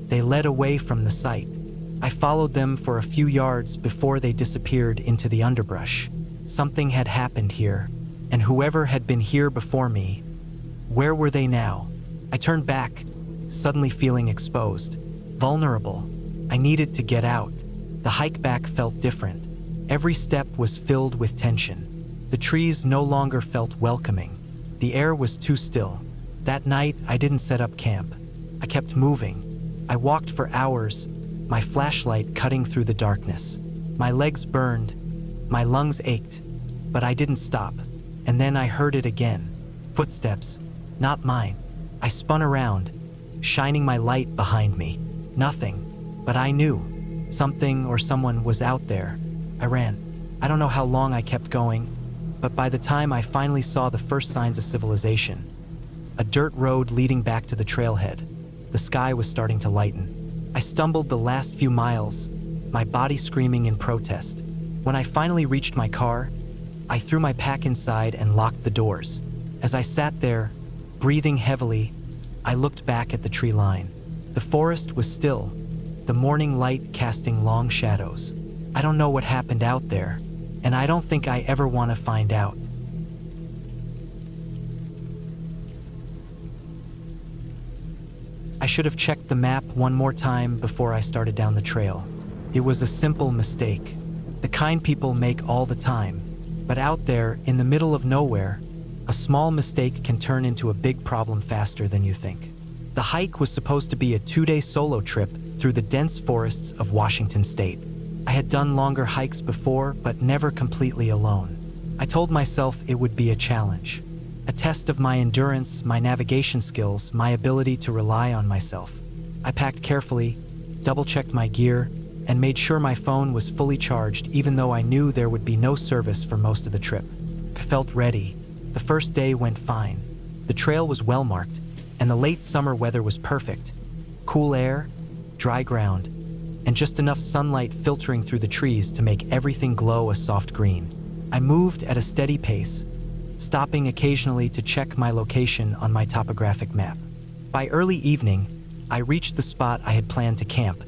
They led away from the site. I followed them for a few yards before they disappeared into the underbrush. Something had happened here, and whoever had been here before me, where were they now? I turned back, suddenly feeling exposed, vulnerable. I needed to get out. The hike back felt different. Every step was filled with tension. The trees no longer felt welcoming. The air was too still. That night, I didn't set up camp. I kept moving. I walked for hours, my flashlight cutting through the darkness. My legs burned, my lungs ached, but I didn't stop. And then I heard it again. Footsteps, not mine. I spun around, shining my light behind me. Nothing, but I knew something or someone was out there. I ran. I don't know how long I kept going, but by the time I finally saw the first signs of civilization, a dirt road leading back to the trailhead, the sky was starting to lighten. I stumbled the last few miles, my body screaming in protest. When I finally reached my car, I threw my pack inside and locked the doors. As I sat there, breathing heavily, I looked back at the tree line. The forest was still, the morning light casting long shadows. I don't know what happened out there, and I don't think I ever want to find out. I should have checked the map one more time before I started down the trail. It was a simple mistake. The kind people make all the time. But out there, in the middle of nowhere, a small mistake can turn into a big problem faster than you think. The hike was supposed to be a 2-day solo trip through the dense forests of Washington state. I had done longer hikes before, but never completely alone. I told myself it would be a challenge. A test of my endurance, my navigation skills, my ability to rely on myself. I packed carefully, double-checked my gear, and made sure my phone was fully charged even though I knew there would be no service for most of the trip. I felt ready. The first day went fine. The trail was well marked, and the late summer weather was perfect. Cool air, dry ground, and just enough sunlight filtering through the trees to make everything glow a soft green. I moved at a steady pace, stopping occasionally to check my location on my topographic map. By early evening, I reached the spot I had planned to camp,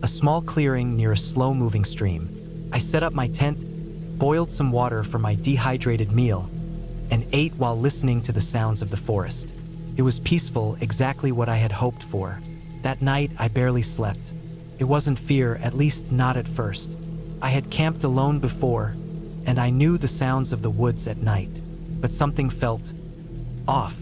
a small clearing near a slow-moving stream. I set up my tent, boiled some water for my dehydrated meal, and ate while listening to the sounds of the forest. It was peaceful, exactly what I had hoped for. That night, I barely slept. It wasn't fear, at least not at first. I had camped alone before, and I knew the sounds of the woods at night. But something felt off.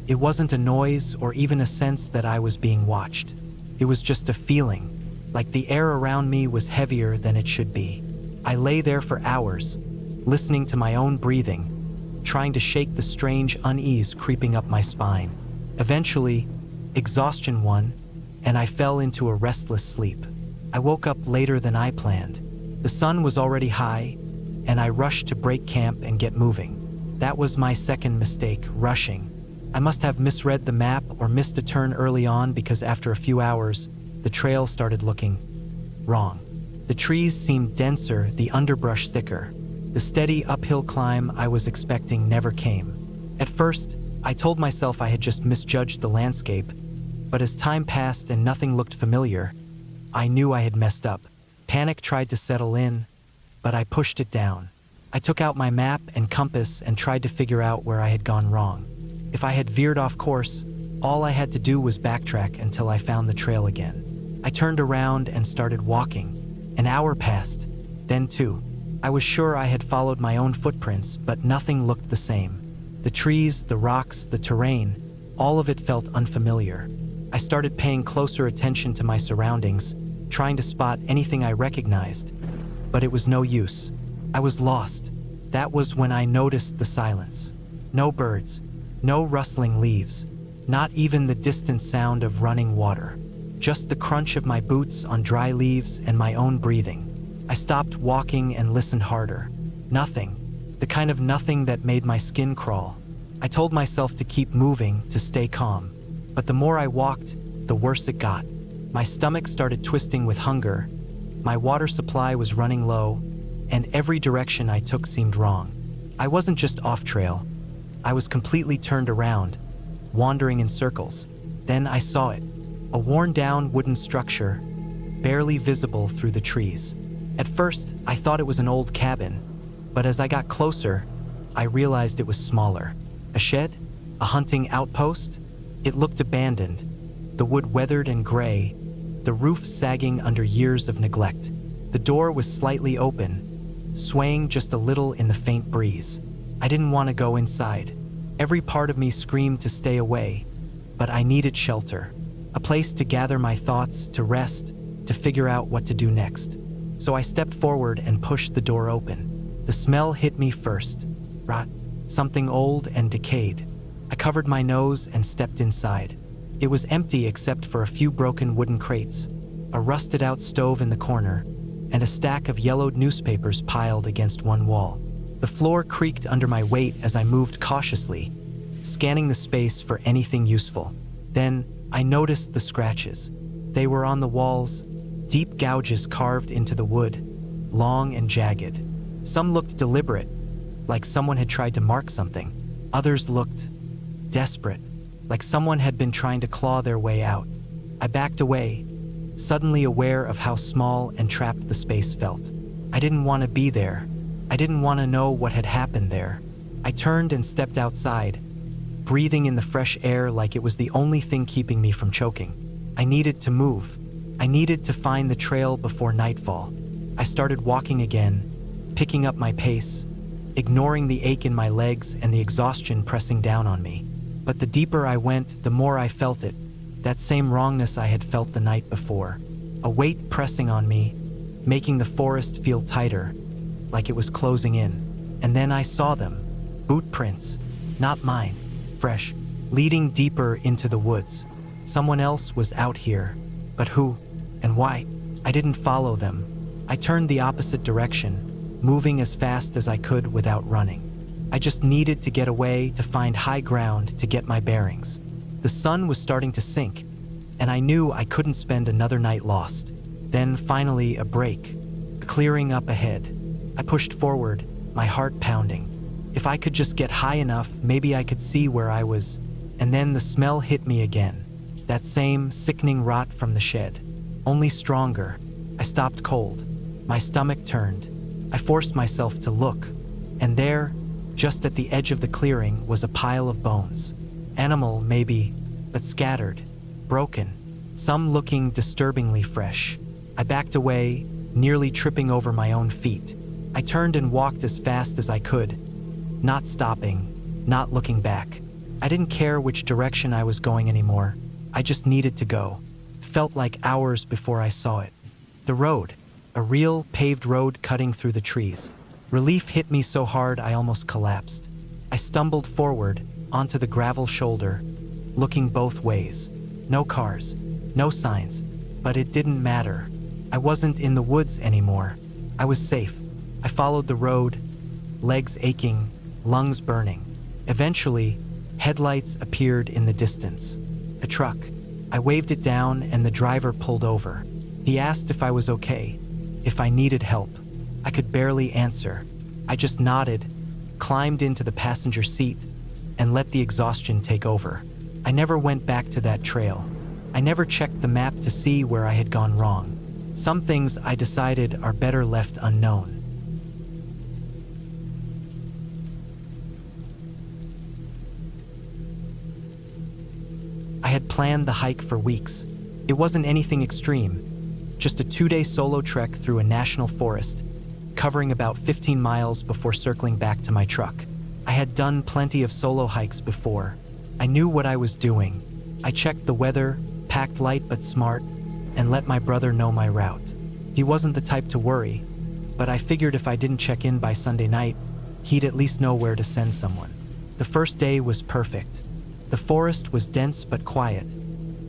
It wasn't a noise or even a sense that I was being watched. It was just a feeling, like the air around me was heavier than it should be. I lay there for hours, listening to my own breathing, trying to shake the strange unease creeping up my spine. Eventually, exhaustion won, and I fell into a restless sleep. I woke up later than I planned. The sun was already high, and I rushed to break camp and get moving. That was my second mistake, rushing. I must have misread the map or missed a turn early on because after a few hours, the trail started looking wrong. The trees seemed denser, the underbrush thicker. The steady uphill climb I was expecting never came. At first, I told myself I had just misjudged the landscape, but as time passed and nothing looked familiar, I knew I had messed up. Panic tried to settle in, but I pushed it down. I took out my map and compass and tried to figure out where I had gone wrong. If I had veered off course, all I had to do was backtrack until I found the trail again. I turned around and started walking. An hour passed, then 2. I was sure I had followed my own footprints, but nothing looked the same. The trees, the rocks, the terrain, all of it felt unfamiliar. I started paying closer attention to my surroundings, trying to spot anything I recognized, but it was no use. I was lost. That was when I noticed the silence. No birds, no rustling leaves, not even the distant sound of running water. Just the crunch of my boots on dry leaves and my own breathing. I stopped walking and listened harder. Nothing. The kind of nothing that made my skin crawl. I told myself to keep moving, to stay calm. But the more I walked, the worse it got. My stomach started twisting with hunger. My water supply was running low, and every direction I took seemed wrong. I wasn't just off trail. I was completely turned around, wandering in circles. Then I saw it. A worn-down wooden structure, barely visible through the trees. At first, I thought it was an old cabin, but as I got closer, I realized it was smaller. A shed? A hunting outpost? It looked abandoned, the wood weathered and gray, the roof sagging under years of neglect. The door was slightly open, swaying just a little in the faint breeze. I didn't want to go inside. Every part of me screamed to stay away, but I needed shelter. A place to gather my thoughts, to rest, to figure out what to do next. So I stepped forward and pushed the door open. The smell hit me first. Rot. Something old and decayed. I covered my nose and stepped inside. It was empty except for a few broken wooden crates, a rusted-out stove in the corner, and a stack of yellowed newspapers piled against one wall. The floor creaked under my weight as I moved cautiously, scanning the space for anything useful. Then, I noticed the scratches. They were on the walls, deep gouges carved into the wood, long and jagged. Some looked deliberate, like someone had tried to mark something. Others looked desperate, like someone had been trying to claw their way out. I backed away, suddenly aware of how small and trapped the space felt. I didn't want to be there. I didn't want to know what had happened there. I turned and stepped outside, breathing in the fresh air like it was the only thing keeping me from choking. I needed to move. I needed to find the trail before nightfall. I started walking again, picking up my pace, ignoring the ache in my legs and the exhaustion pressing down on me. But the deeper I went, the more I felt it, that same wrongness I had felt the night before. A weight pressing on me, making the forest feel tighter, like it was closing in. And then I saw them, boot prints, not mine, fresh, leading deeper into the woods. Someone else was out here, but who and why? I didn't follow them. I turned the opposite direction, moving as fast as I could without running. I just needed to get away, to find high ground, to get my bearings. The sun was starting to sink, and I knew I couldn't spend another night lost. Then finally a break, a clearing up ahead. I pushed forward, my heart pounding. If I could just get high enough, maybe I could see where I was. And then the smell hit me again. That same sickening rot from the shed, only stronger. I stopped cold. My stomach turned. I forced myself to look, and there, just at the edge of the clearing, was a pile of bones. Animal, maybe, but scattered, broken, some looking disturbingly fresh. I backed away, nearly tripping over my own feet. I turned and walked as fast as I could, not stopping, not looking back. I didn't care which direction I was going anymore. I just needed to go. Felt like hours before I saw it. The road, a real paved road cutting through the trees. Relief hit me so hard I almost collapsed. I stumbled forward, onto the gravel shoulder, looking both ways. No cars, no signs, but it didn't matter. I wasn't in the woods anymore. I was safe. I followed the road, legs aching, lungs burning. Eventually, headlights appeared in the distance. A truck. I waved it down and the driver pulled over. He asked if I was okay, if I needed help. I could barely answer. I just nodded, climbed into the passenger seat, and let the exhaustion take over. I never went back to that trail. I never checked the map to see where I had gone wrong. Some things I decided are better left unknown. I had planned the hike for weeks. It wasn't anything extreme, just a 2-day solo trek through a national forest, covering about 15 miles before circling back to my truck. I had done plenty of solo hikes before. I knew what I was doing. I checked the weather, packed light but smart, and let my brother know my route. He wasn't the type to worry, but I figured if I didn't check in by Sunday night, he'd at least know where to send someone. The first day was perfect. The forest was dense but quiet,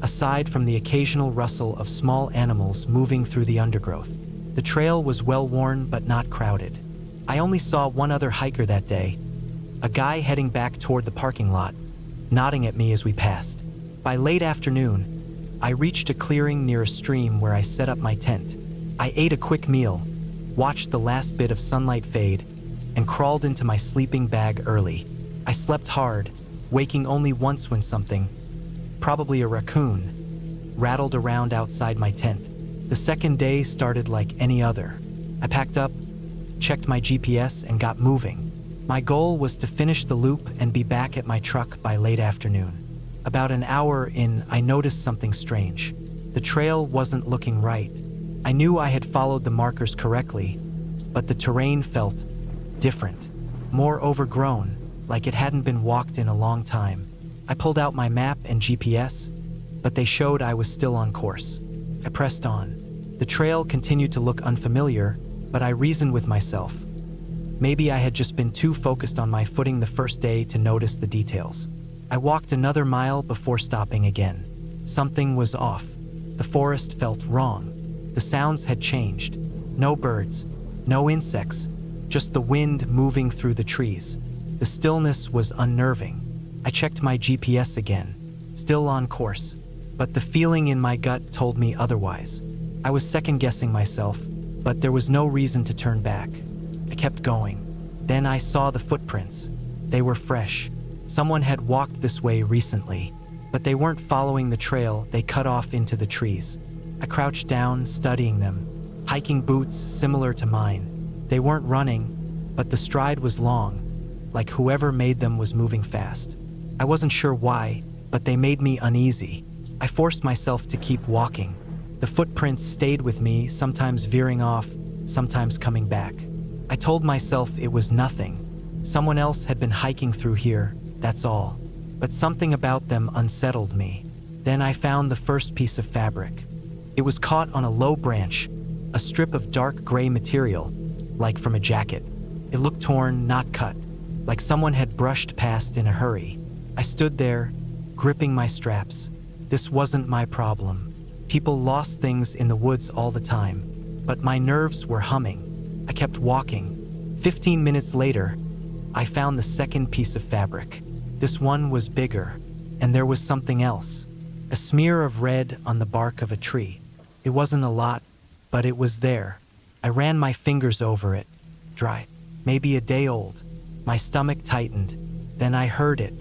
aside from the occasional rustle of small animals moving through the undergrowth. The trail was well-worn but not crowded. I only saw one other hiker that day, a guy heading back toward the parking lot, nodding at me as we passed. By late afternoon, I reached a clearing near a stream where I set up my tent. I ate a quick meal, watched the last bit of sunlight fade, and crawled into my sleeping bag early. I slept hard, waking only once when something, probably a raccoon, rattled around outside my tent. The second day started like any other. I packed up, checked my GPS, and got moving. My goal was to finish the loop and be back at my truck by late afternoon. About an hour in, I noticed something strange. The trail wasn't looking right. I knew I had followed the markers correctly, but the terrain felt different, more overgrown, like it hadn't been walked in a long time. I pulled out my map and GPS, but they showed I was still on course. I pressed on. The trail continued to look unfamiliar, but I reasoned with myself. Maybe I had just been too focused on my footing the first day to notice the details. I walked another mile before stopping again. Something was off. The forest felt wrong. The sounds had changed. No birds, no insects, just the wind moving through the trees. The stillness was unnerving. I checked my GPS again, still on course, but the feeling in my gut told me otherwise. I was second-guessing myself, but there was no reason to turn back. I kept going. Then I saw the footprints. They were fresh. Someone had walked this way recently, but they weren't following the trail they cut off into the trees. I crouched down, studying them. Hiking boots similar to mine. They weren't running, but the stride was long, like whoever made them was moving fast. I wasn't sure why, but they made me uneasy. I forced myself to keep walking. The footprints stayed with me, sometimes veering off, sometimes coming back. I told myself it was nothing. Someone else had been hiking through here, that's all. But something about them unsettled me. Then I found the first piece of fabric. It was caught on a low branch, a strip of dark gray material, like from a jacket. It looked torn, not cut, like someone had brushed past in a hurry. I stood there, gripping my straps. This wasn't my problem. People lost things in the woods all the time, but my nerves were humming. I kept walking. 15 minutes later, I found the second piece of fabric. This one was bigger, and there was something else. A smear of red on the bark of a tree. It wasn't a lot, but it was there. I ran my fingers over it. Dry, maybe a day old. My stomach tightened. Then I heard it.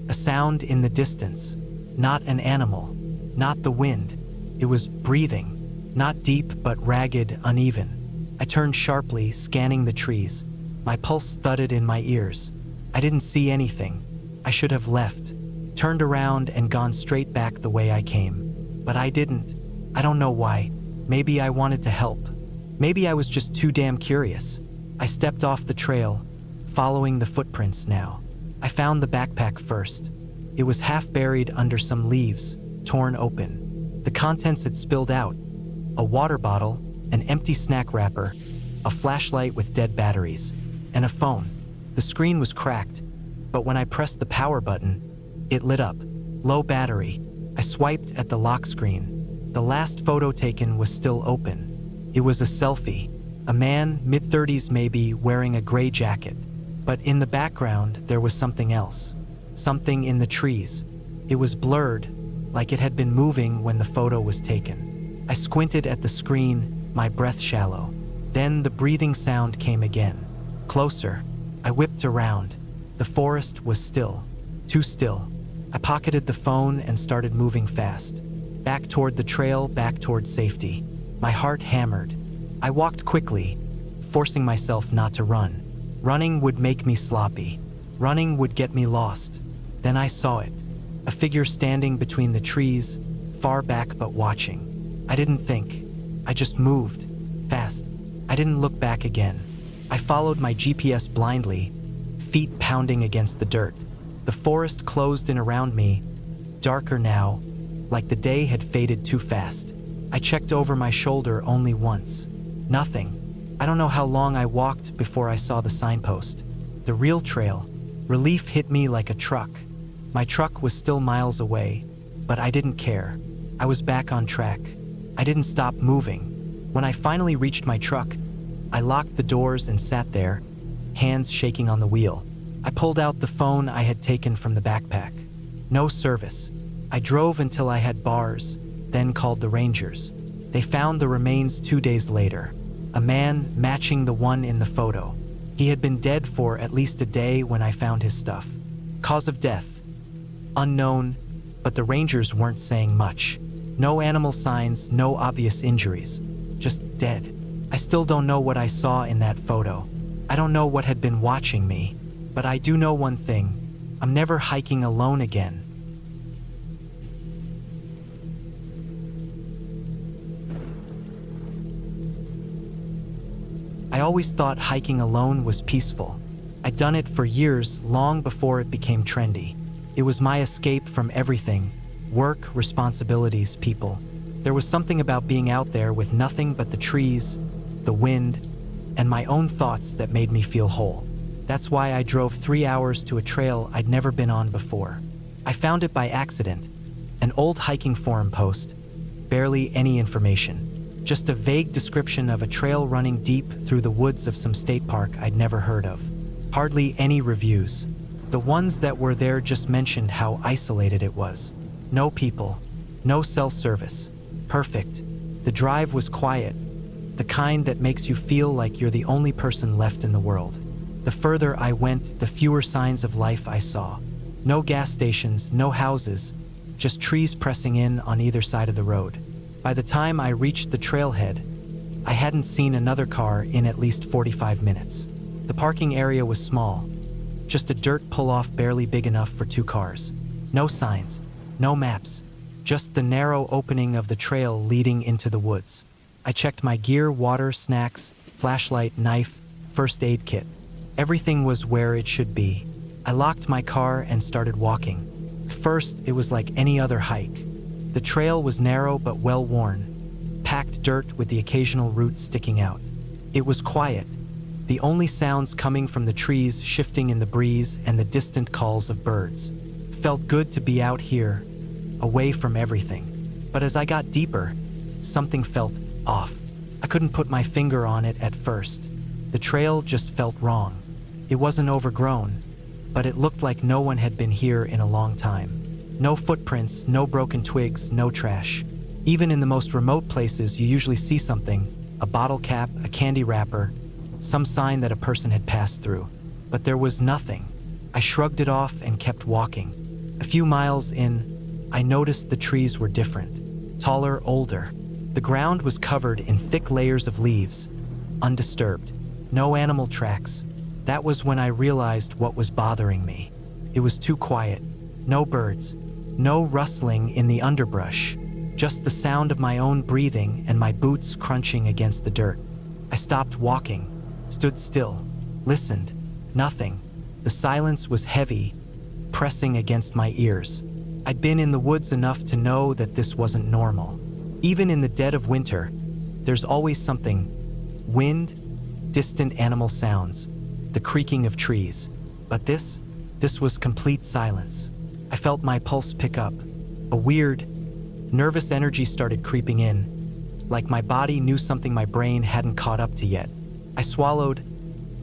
A sound in the distance. Not an animal, not the wind. It was breathing, not deep but ragged, uneven. I turned sharply, scanning the trees. My pulse thudded in my ears. I didn't see anything. I should have left, turned around and gone straight back the way I came. But I didn't. I don't know why. Maybe I wanted to help. Maybe I was just too damn curious. I stepped off the trail, following the footprints now. I found the backpack first. It was half buried under some leaves, torn open. The contents had spilled out. A water bottle, an empty snack wrapper, a flashlight with dead batteries, and a phone. The screen was cracked, but when I pressed the power button, it lit up. Low battery. I swiped at the lock screen. The last photo taken was still open. It was a selfie. A man, mid-30s maybe, wearing a gray jacket. But in the background, there was something else. Something in the trees. It was blurred, like it had been moving when the photo was taken. I squinted at the screen, my breath shallow. Then the breathing sound came again. Closer. I whipped around. The forest was still. Too still. I pocketed the phone and started moving fast. Back toward the trail, back toward safety. My heart hammered. I walked quickly, forcing myself not to run. Running would make me sloppy. Running would get me lost. Then I saw it. A figure standing between the trees, far back but watching. I didn't think. I just moved. Fast. I didn't look back again. I followed my GPS blindly, feet pounding against the dirt. The forest closed in around me, darker now, like the day had faded too fast. I checked over my shoulder only once. Nothing. I don't know how long I walked before I saw the signpost. The real trail. Relief hit me like a truck. My truck was still miles away, but I didn't care. I was back on track. I didn't stop moving. When I finally reached my truck, I locked the doors and sat there, hands shaking on the wheel. I pulled out the phone I had taken from the backpack. No service. I drove until I had bars, then called the rangers. They found the remains 2 days later. A man matching the one in the photo. He had been dead for at least a day when I found his stuff. Cause of death. Unknown, but the rangers weren't saying much. No animal signs, no obvious injuries. Just dead. I still don't know what I saw in that photo. I don't know what had been watching me, but I do know one thing. I'm never hiking alone again. I always thought hiking alone was peaceful. I'd done it for years, long before it became trendy. It was my escape from everything. Work, responsibilities, people. There was something about being out there with nothing but the trees, the wind, and my own thoughts that made me feel whole. That's why I drove 3 hours to a trail I'd never been on before. I found it by accident. An old hiking forum post. Barely any information. Just a vague description of a trail running deep through the woods of some state park I'd never heard of. Hardly any reviews. The ones that were there just mentioned how isolated it was. No people. No cell service. Perfect. The drive was quiet. The kind that makes you feel like you're the only person left in the world. The further I went, the fewer signs of life I saw. No gas stations, no houses, just trees pressing in on either side of the road. By the time I reached the trailhead, I hadn't seen another car in at least 45 minutes. The parking area was small, just a dirt pull-off barely big enough for 2 cars. No signs, no maps, just the narrow opening of the trail leading into the woods. I checked my gear, water, snacks, flashlight, knife, first aid kit. Everything was where it should be. I locked my car and started walking. First, it was like any other hike. The trail was narrow but well-worn, packed dirt with the occasional root sticking out. It was quiet, the only sounds coming from the trees shifting in the breeze and the distant calls of birds. Felt good to be out here, away from everything. But as I got deeper, something felt off. I couldn't put my finger on it at first. The trail just felt wrong. It wasn't overgrown, but it looked like no one had been here in a long time. No footprints, no broken twigs, no trash. Even in the most remote places, you usually see something, a bottle cap, a candy wrapper, some sign that a person had passed through. But there was nothing. I shrugged it off and kept walking. A few miles in, I noticed the trees were different, taller, older. The ground was covered in thick layers of leaves, undisturbed. No animal tracks. That was when I realized what was bothering me. It was too quiet. No birds. No rustling in the underbrush. Just the sound of my own breathing and my boots crunching against the dirt. I stopped walking, stood still, listened. Nothing. The silence was heavy, pressing against my ears. I'd been in the woods enough to know that this wasn't normal. Even in the dead of winter, there's always something. Wind, distant animal sounds, the creaking of trees. But this was complete silence. I felt my pulse pick up. A weird, nervous energy started creeping in, like my body knew something my brain hadn't caught up to yet. I swallowed,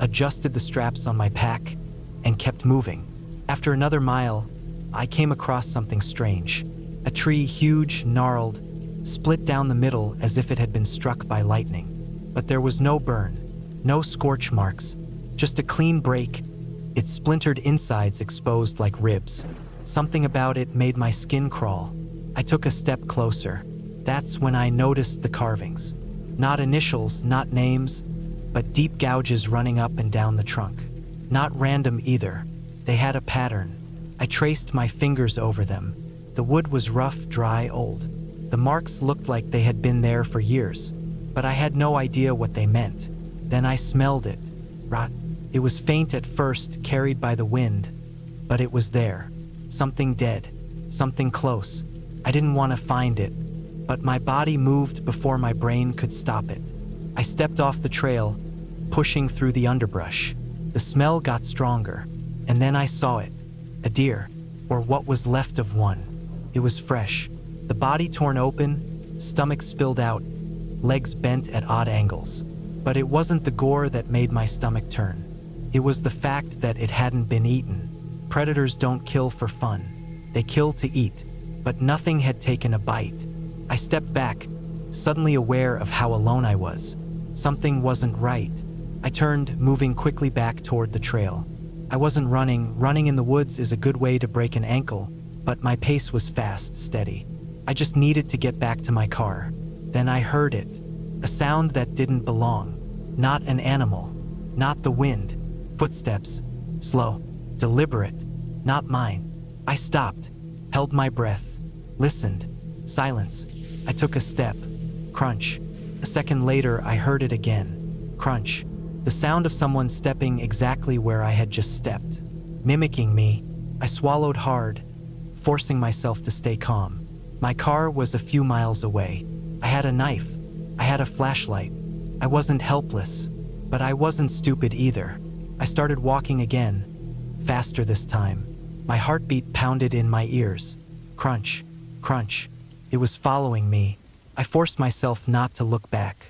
adjusted the straps on my pack, and kept moving. After another mile, I came across something strange. A tree, huge, gnarled, split down the middle as if it had been struck by lightning. But there was no burn, no scorch marks, just a clean break, its splintered insides exposed like ribs. Something about it made my skin crawl. I took a step closer. That's when I noticed the carvings. Not initials, not names, but deep gouges running up and down the trunk. Not random either. They had a pattern. I traced my fingers over them. The wood was rough, dry, old. The marks looked like they had been there for years, but I had no idea what they meant. Then I smelled it. Rot. It was faint at first, carried by the wind, but it was there. Something dead, something close. I didn't want to find it, but my body moved before my brain could stop it. I stepped off the trail, pushing through the underbrush. The smell got stronger, and then I saw it. A deer, or what was left of one. It was fresh. The body torn open, stomach spilled out, legs bent at odd angles. But it wasn't the gore that made my stomach turn. It was the fact that it hadn't been eaten. Predators don't kill for fun. They kill to eat, but nothing had taken a bite. I stepped back, suddenly aware of how alone I was. Something wasn't right. I turned, moving quickly back toward the trail. I wasn't running. Running in the woods is a good way to break an ankle, but my pace was fast, steady. I just needed to get back to my car. Then I heard it. A sound that didn't belong. Not an animal. Not the wind. Footsteps. Slow. Deliberate. Not mine. I stopped. Held my breath. Listened. Silence. I took a step. Crunch. A second later, I heard it again. Crunch. The sound of someone stepping exactly where I had just stepped. Mimicking me. I swallowed hard, forcing myself to stay calm. My car was a few miles away. I had a knife. I had a flashlight. I wasn't helpless, but I wasn't stupid either. I started walking again, faster this time. My heartbeat pounded in my ears. Crunch, crunch. It was following me. I forced myself not to look back.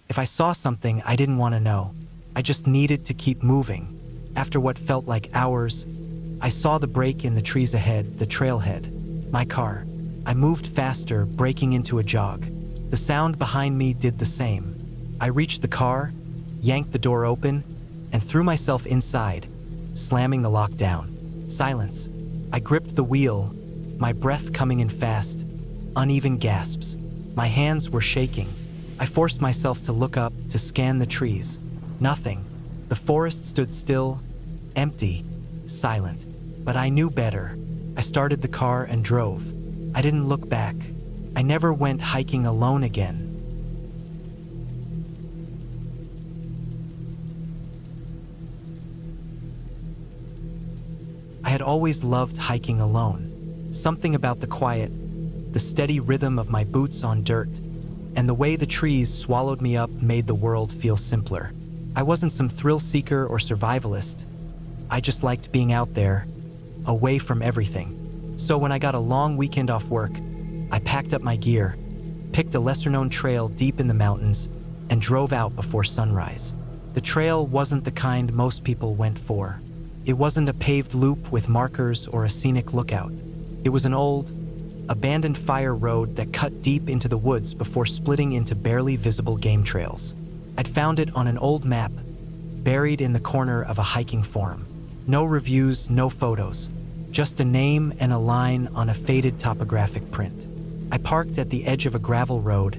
If I saw something, I didn't want to know. I just needed to keep moving. After what felt like hours, I saw the break in the trees ahead, the trailhead. My car. I moved faster, breaking into a jog. The sound behind me did the same. I reached the car, yanked the door open, and threw myself inside, slamming the lock down. Silence. I gripped the wheel, my breath coming in fast, uneven gasps. My hands were shaking. I forced myself to look up, to scan the trees. Nothing. The forest stood still, empty, silent. But I knew better. I started the car and drove. I didn't look back. I never went hiking alone again. I had always loved hiking alone. Something about the quiet, the steady rhythm of my boots on dirt, and the way the trees swallowed me up made the world feel simpler. I wasn't some thrill seeker or survivalist. I just liked being out there, away from everything. So when I got a long weekend off work, I packed up my gear, picked a lesser-known trail deep in the mountains, and drove out before sunrise. The trail wasn't the kind most people went for. It wasn't a paved loop with markers or a scenic lookout. It was an old, abandoned fire road that cut deep into the woods before splitting into barely visible game trails. I'd found it on an old map, buried in the corner of a hiking forum. No reviews, no photos, just a name and a line on a faded topographic print. I parked at the edge of a gravel road,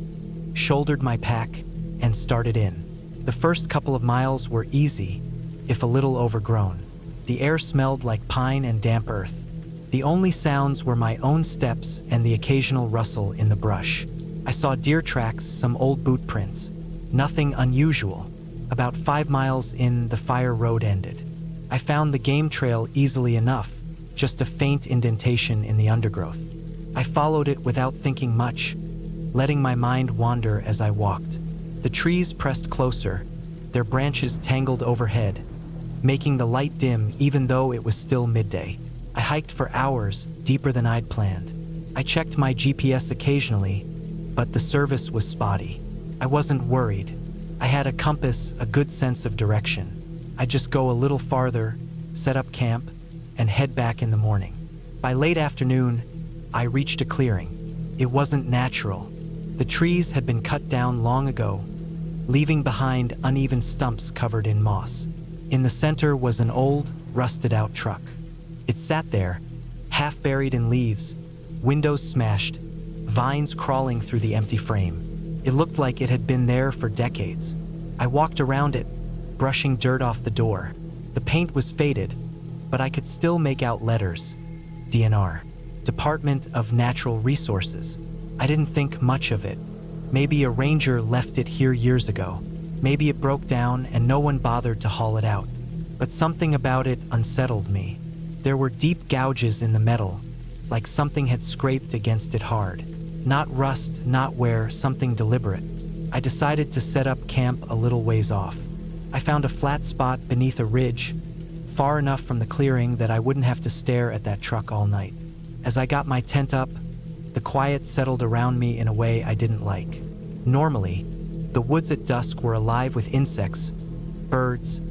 shouldered my pack, and started in. The first couple of miles were easy, if a little overgrown. The air smelled like pine and damp earth. The only sounds were my own steps and the occasional rustle in the brush. I saw deer tracks, some old boot prints. Nothing unusual. About 5 miles in, the fire road ended. I found the game trail easily enough, just a faint indentation in the undergrowth. I followed it without thinking much, letting my mind wander as I walked. The trees pressed closer, their branches tangled overhead, making the light dim even though it was still midday. I hiked for hours, deeper than I'd planned. I checked my GPS occasionally, but the service was spotty. I wasn't worried. I had a compass, a good sense of direction. I'd just go a little farther, set up camp, and head back in the morning. By late afternoon, I reached a clearing. It wasn't natural. The trees had been cut down long ago, leaving behind uneven stumps covered in moss. In the center was an old, rusted-out truck. It sat there, half buried in leaves, windows smashed, vines crawling through the empty frame. It looked like it had been there for decades. I walked around it, brushing dirt off the door. The paint was faded, but I could still make out letters. DNR, Department of Natural Resources. I didn't think much of it. Maybe a ranger left it here years ago. Maybe it broke down and no one bothered to haul it out. But something about it unsettled me. There were deep gouges in the metal, like something had scraped against it hard. Not rust, not wear, something deliberate. I decided to set up camp a little ways off. I found a flat spot beneath a ridge, far enough from the clearing that I wouldn't have to stare at that truck all night. As I got my tent up, the quiet settled around me in a way I didn't like. Normally, the woods at dusk were alive with insects, birds,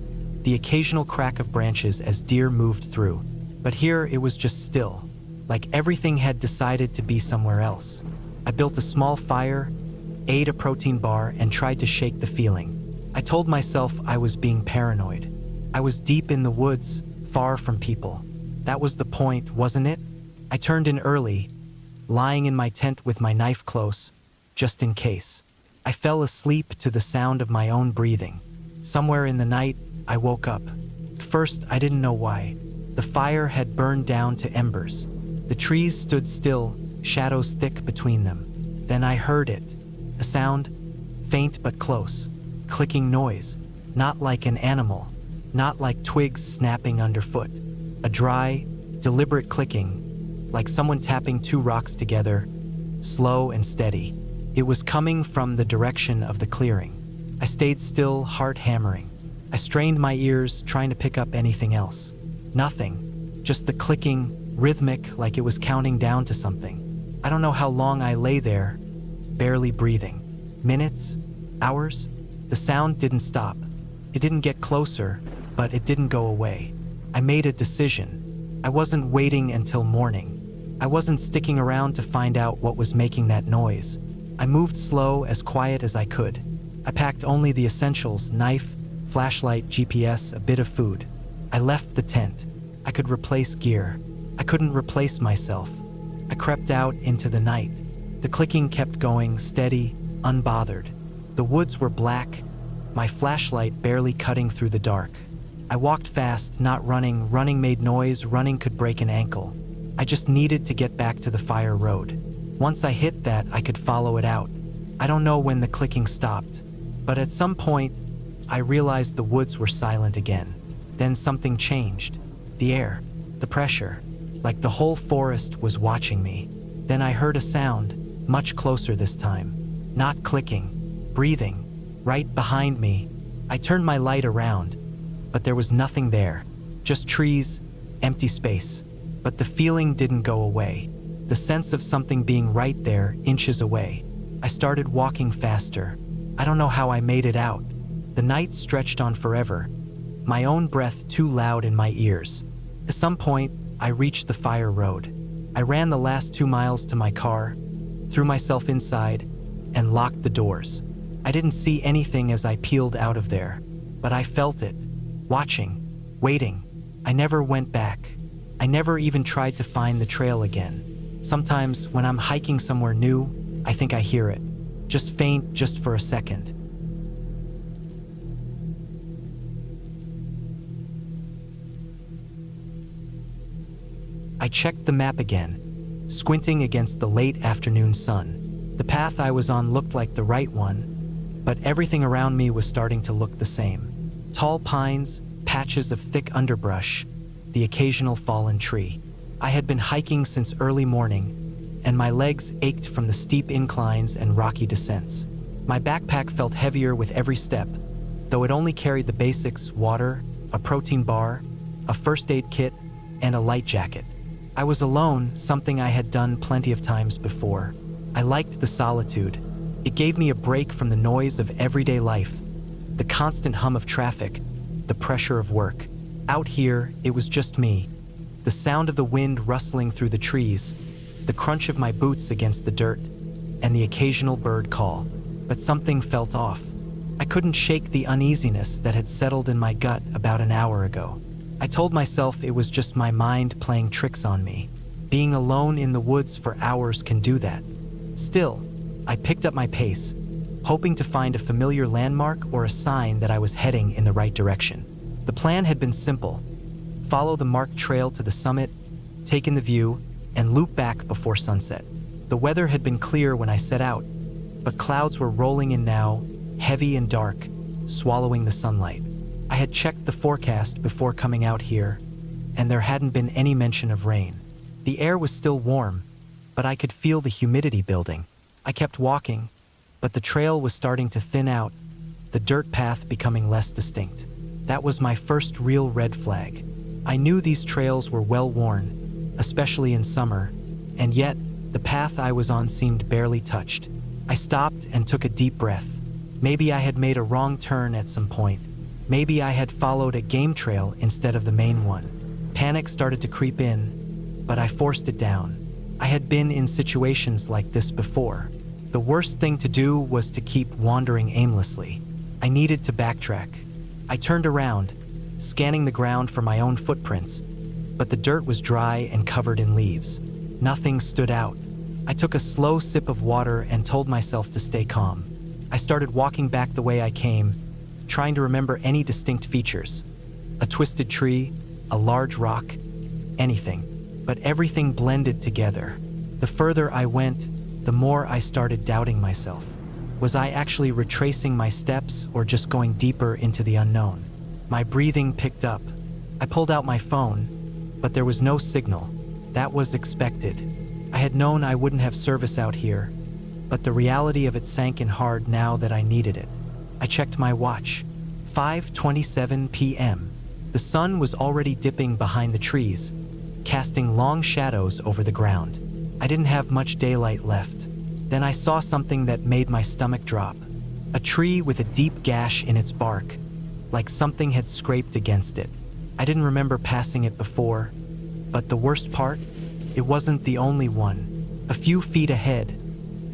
the occasional crack of branches as deer moved through. But here it was just still, like everything had decided to be somewhere else. I built a small fire, ate a protein bar, and tried to shake the feeling. I told myself I was being paranoid. I was deep in the woods, far from people. That was the point, wasn't it? I turned in early, lying in my tent with my knife close, just in case. I fell asleep to the sound of my own breathing. Somewhere in the night, I woke up. At first, I didn't know why. The fire had burned down to embers. The trees stood still, shadows thick between them. Then I heard it. A sound, faint but close. Clicking noise. Not like an animal. Not like twigs snapping underfoot. A dry, deliberate clicking, like someone tapping two rocks together, slow and steady. It was coming from the direction of the clearing. I stayed still, heart hammering. I strained my ears, trying to pick up anything else. Nothing. Just the clicking, rhythmic, like it was counting down to something. I don't know how long I lay there, barely breathing. Minutes? Hours? The sound didn't stop. It didn't get closer, but it didn't go away. I made a decision. I wasn't waiting until morning. I wasn't sticking around to find out what was making that noise. I moved slow, as quiet as I could. I packed only the essentials: knife, flashlight, GPS, a bit of food. I left the tent. I could replace gear. I couldn't replace myself. I crept out into the night. The clicking kept going, steady, unbothered. The woods were black, my flashlight barely cutting through the dark. I walked fast, not running. Running made noise, running could break an ankle. I just needed to get back to the fire road. Once I hit that, I could follow it out. I don't know when the clicking stopped, but at some point, I realized the woods were silent again. Then something changed. The air, the pressure, like the whole forest was watching me. Then I heard a sound, much closer this time. Not clicking, breathing, right behind me. I turned my light around, but there was nothing there. Just trees, empty space. But the feeling didn't go away. The sense of something being right there, inches away. I started walking faster. I don't know how I made it out. The night stretched on forever, my own breath too loud in my ears. At some point, I reached the fire road. I ran the last 2 miles to my car, threw myself inside, and locked the doors. I didn't see anything as I peeled out of there, but I felt it, watching, waiting. I never went back. I never even tried to find the trail again. Sometimes, when I'm hiking somewhere new, I think I hear it. Just faint, just for a second. I checked the map again, squinting against the late afternoon sun. The path I was on looked like the right one, but everything around me was starting to look the same. Tall pines, patches of thick underbrush, the occasional fallen tree. I had been hiking since early morning, and my legs ached from the steep inclines and rocky descents. My backpack felt heavier with every step, though it only carried the basics: water, a protein bar, a first aid kit, and a light jacket. I was alone, something I had done plenty of times before. I liked the solitude. It gave me a break from the noise of everyday life, the constant hum of traffic, the pressure of work. Out here, it was just me. The sound of the wind rustling through the trees, the crunch of my boots against the dirt, and the occasional bird call. But something felt off. I couldn't shake the uneasiness that had settled in my gut about an hour ago. I told myself it was just my mind playing tricks on me. Being alone in the woods for hours can do that. Still, I picked up my pace, hoping to find a familiar landmark or a sign that I was heading in the right direction. The plan had been simple: follow the marked trail to the summit, take in the view, and loop back before sunset. The weather had been clear when I set out, but clouds were rolling in now, heavy and dark, swallowing the sunlight. I had checked the forecast before coming out here, and there hadn't been any mention of rain. The air was still warm, but I could feel the humidity building. I kept walking, but the trail was starting to thin out, the dirt path becoming less distinct. That was my first real red flag. I knew these trails were well worn, especially in summer, and yet the path I was on seemed barely touched. I stopped and took a deep breath. Maybe I had made a wrong turn at some point. Maybe I had followed a game trail instead of the main one. Panic started to creep in, but I forced it down. I had been in situations like this before. The worst thing to do was to keep wandering aimlessly. I needed to backtrack. I turned around, scanning the ground for my own footprints, but the dirt was dry and covered in leaves. Nothing stood out. I took a slow sip of water and told myself to stay calm. I started walking back the way I came, trying to remember any distinct features. A twisted tree, a large rock, anything. But everything blended together. The further I went, the more I started doubting myself. Was I actually retracing my steps or just going deeper into the unknown? My breathing picked up. I pulled out my phone, but there was no signal. That was expected. I had known I wouldn't have service out here, but the reality of it sank in hard now that I needed it. I checked my watch. 5:27 p.m. The sun was already dipping behind the trees, casting long shadows over the ground. I didn't have much daylight left. Then I saw something that made my stomach drop. A tree with a deep gash in its bark, like something had scraped against it. I didn't remember passing it before, but the worst part? It wasn't the only one. A few feet ahead,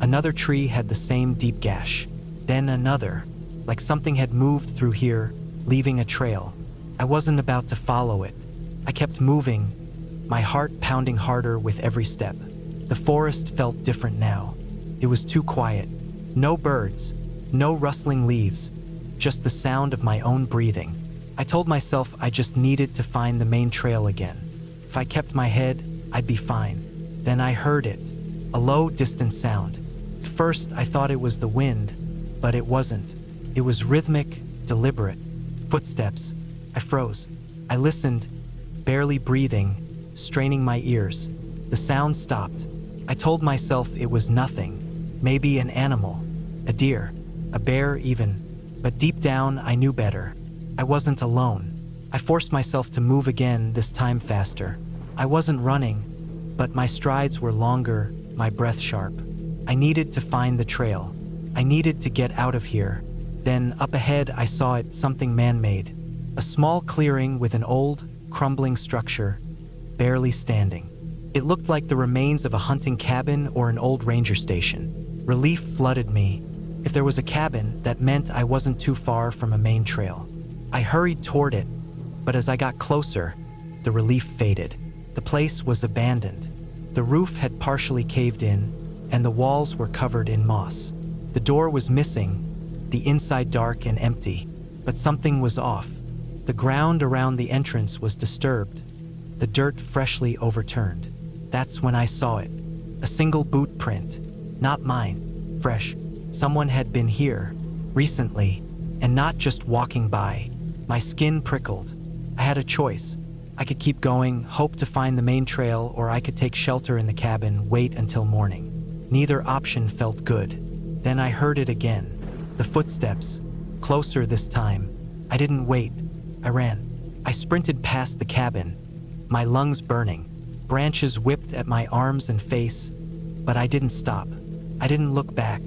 another tree had the same deep gash. Then another, like something had moved through here, leaving a trail. I wasn't about to follow it. I kept moving, my heart pounding harder with every step. The forest felt different now. It was too quiet. No birds, no rustling leaves, just the sound of my own breathing. I told myself I just needed to find the main trail again. If I kept my head, I'd be fine. Then I heard it, a low, distant sound. At first, I thought it was the wind, but it wasn't. It was rhythmic, deliberate. Footsteps. I froze. I listened, barely breathing, straining my ears. The sound stopped. I told myself it was nothing. Maybe an animal, a deer, a bear even. But deep down, I knew better. I wasn't alone. I forced myself to move again, this time faster. I wasn't running, but my strides were longer, my breath sharp. I needed to find the trail. I needed to get out of here. Then, up ahead, I saw it, something man-made. A small clearing with an old, crumbling structure, barely standing. It looked like the remains of a hunting cabin or an old ranger station. Relief flooded me. If there was a cabin, that meant I wasn't too far from a main trail. I hurried toward it, but as I got closer, the relief faded. The place was abandoned. The roof had partially caved in, and the walls were covered in moss. The door was missing, the inside dark and empty, but something was off. The ground around the entrance was disturbed, the dirt freshly overturned. That's when I saw it. A single boot print, not mine, fresh. Someone had been here, recently, and not just walking by. My skin prickled. I had a choice. I could keep going, hope to find the main trail, or I could take shelter in the cabin, wait until morning. Neither option felt good. Then I heard it again. The footsteps, closer this time. I didn't wait. I ran. I sprinted past the cabin, my lungs burning. Branches whipped at my arms and face, but I didn't stop. I didn't look back.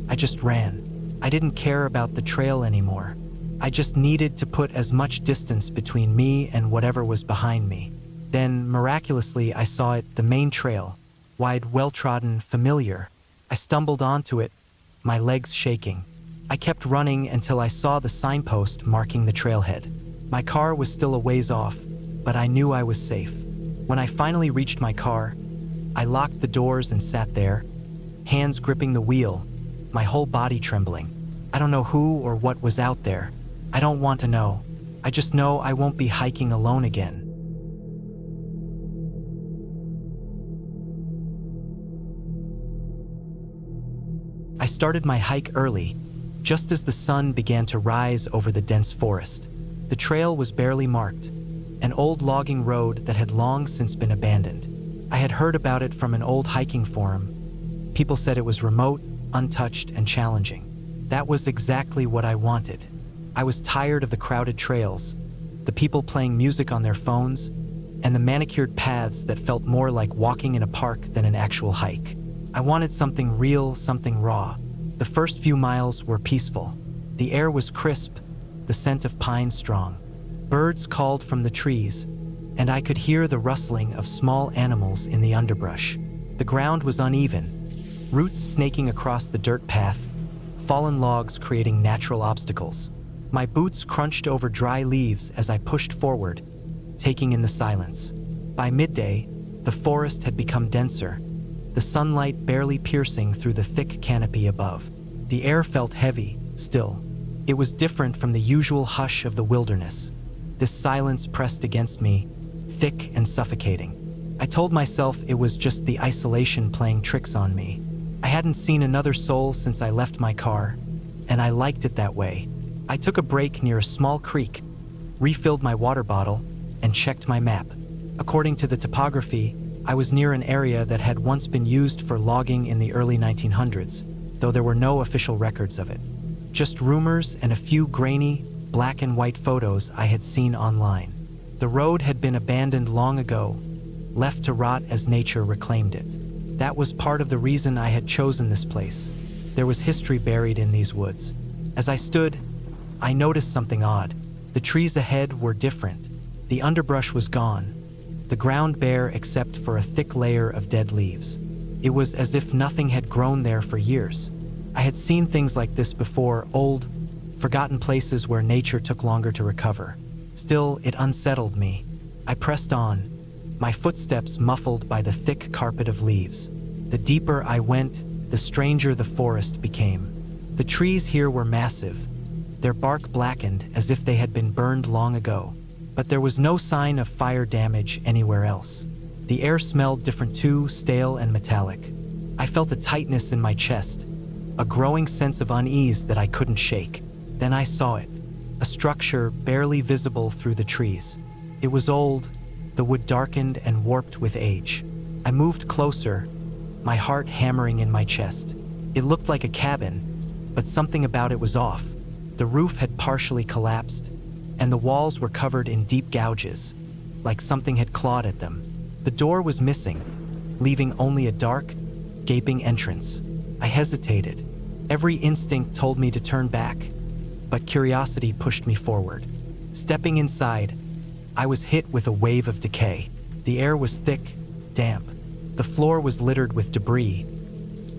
I just ran. I didn't care about the trail anymore. I just needed to put as much distance between me and whatever was behind me. Then, miraculously, I saw it, the main trail, wide, well-trodden, familiar. I stumbled onto it, my legs shaking. I kept running until I saw the signpost marking the trailhead. My car was still a ways off, but I knew I was safe. When I finally reached my car, I locked the doors and sat there, hands gripping the wheel, my whole body trembling. I don't know who or what was out there. I don't want to know. I just know I won't be hiking alone again. I started my hike early, just as the sun began to rise over the dense forest. The trail was barely marked, an old logging road that had long since been abandoned. I had heard about it from an old hiking forum. People said it was remote, untouched, and challenging. That was exactly what I wanted. I was tired of the crowded trails, the people playing music on their phones, and the manicured paths that felt more like walking in a park than an actual hike. I wanted something real, something raw. The first few miles were peaceful. The air was crisp, the scent of pine strong. Birds called from the trees, and I could hear the rustling of small animals in the underbrush. The ground was uneven, roots snaking across the dirt path, fallen logs creating natural obstacles. My boots crunched over dry leaves as I pushed forward, taking in the silence. By midday, the forest had become denser, the sunlight barely piercing through the thick canopy above. The air felt heavy, still. It was different from the usual hush of the wilderness. This silence pressed against me, thick and suffocating. I told myself it was just the isolation playing tricks on me. I hadn't seen another soul since I left my car, and I liked it that way. I took a break near a small creek, refilled my water bottle, and checked my map. According to the topography, I was near an area that had once been used for logging in the early 1900s, though there were no official records of it. Just rumors and a few grainy, black and white photos I had seen online. The road had been abandoned long ago, left to rot as nature reclaimed it. That was part of the reason I had chosen this place. There was history buried in these woods. As I stood, I noticed something odd. The trees ahead were different. The underbrush was gone, the ground bare except for a thick layer of dead leaves. It was as if nothing had grown there for years. I had seen things like this before, old, forgotten places where nature took longer to recover. Still, it unsettled me. I pressed on, my footsteps muffled by the thick carpet of leaves. The deeper I went, the stranger the forest became. The trees here were massive, their bark blackened as if they had been burned long ago, but there was no sign of fire damage anywhere else. The air smelled different too, stale and metallic. I felt a tightness in my chest, a growing sense of unease that I couldn't shake. Then I saw it, a structure barely visible through the trees. It was old, the wood darkened and warped with age. I moved closer, my heart hammering in my chest. It looked like a cabin, but something about it was off. The roof had partially collapsed, and the walls were covered in deep gouges, like something had clawed at them. The door was missing, leaving only a dark, gaping entrance. I hesitated. Every instinct told me to turn back, but curiosity pushed me forward. Stepping inside, I was hit with a wave of decay. The air was thick, damp. The floor was littered with debris,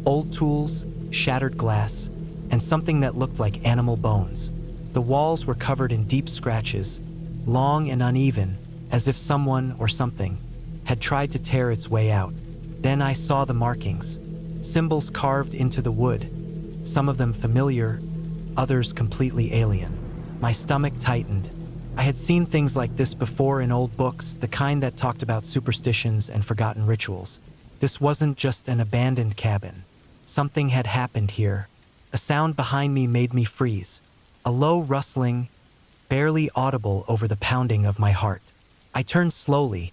old tools, shattered glass, and something that looked like animal bones. The walls were covered in deep scratches, long and uneven, as if someone or something had tried to tear its way out. Then I saw the markings, symbols carved into the wood, some of them familiar, others completely alien. My stomach tightened. I had seen things like this before in old books, the kind that talked about superstitions and forgotten rituals. This wasn't just an abandoned cabin. Something had happened here. A sound behind me made me freeze, a low rustling, barely audible over the pounding of my heart. I turned slowly,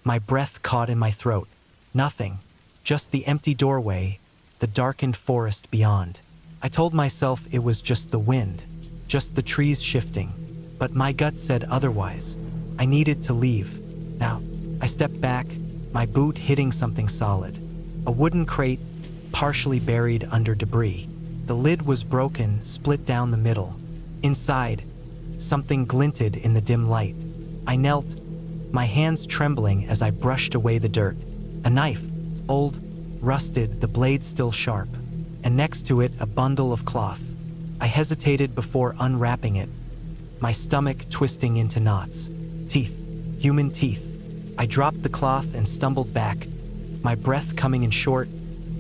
my breath caught in my throat. Nothing, just the empty doorway, the darkened forest beyond. I told myself it was just the wind, just the trees shifting, but my gut said otherwise. I needed to leave. Now, I stepped back, my boot hitting something solid. A wooden crate, partially buried under debris. The lid was broken, split down the middle. Inside, something glinted in the dim light. I knelt, my hands trembling as I brushed away the dirt. A knife, old, rusted, the blade still sharp, and next to it a bundle of cloth. I hesitated before unwrapping it, my stomach twisting into knots. Teeth, human teeth. I dropped the cloth and stumbled back, my breath coming in short,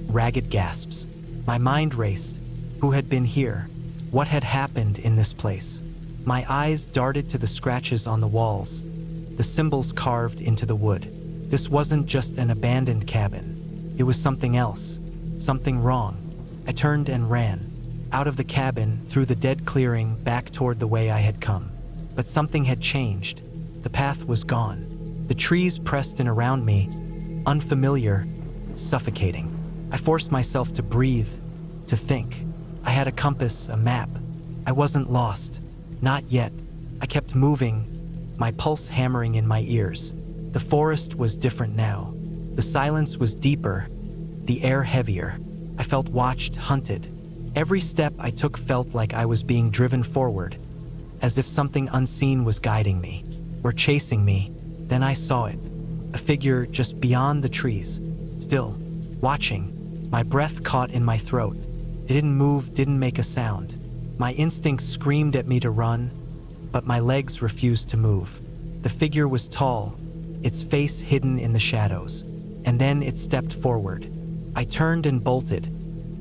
ragged gasps. My mind raced. Who had been here? What had happened in this place? My eyes darted to the scratches on the walls, the symbols carved into the wood. This wasn't just an abandoned cabin. It was something else, something wrong. I turned and ran, out of the cabin, through the dead clearing, back toward the way I had come. But something had changed. The path was gone. The trees pressed in around me, unfamiliar, suffocating. I forced myself to breathe, to think. I had a compass, a map. I wasn't lost. Not yet. I kept moving, my pulse hammering in my ears. The forest was different now. The silence was deeper, the air heavier. I felt watched, hunted. Every step I took felt like I was being driven forward, as if something unseen was guiding me, or chasing me. Then I saw it, a figure just beyond the trees, still, watching. My breath caught in my throat. It didn't move, didn't make a sound. My instincts screamed at me to run, but my legs refused to move. The figure was tall, its face hidden in the shadows, and then it stepped forward. I turned and bolted,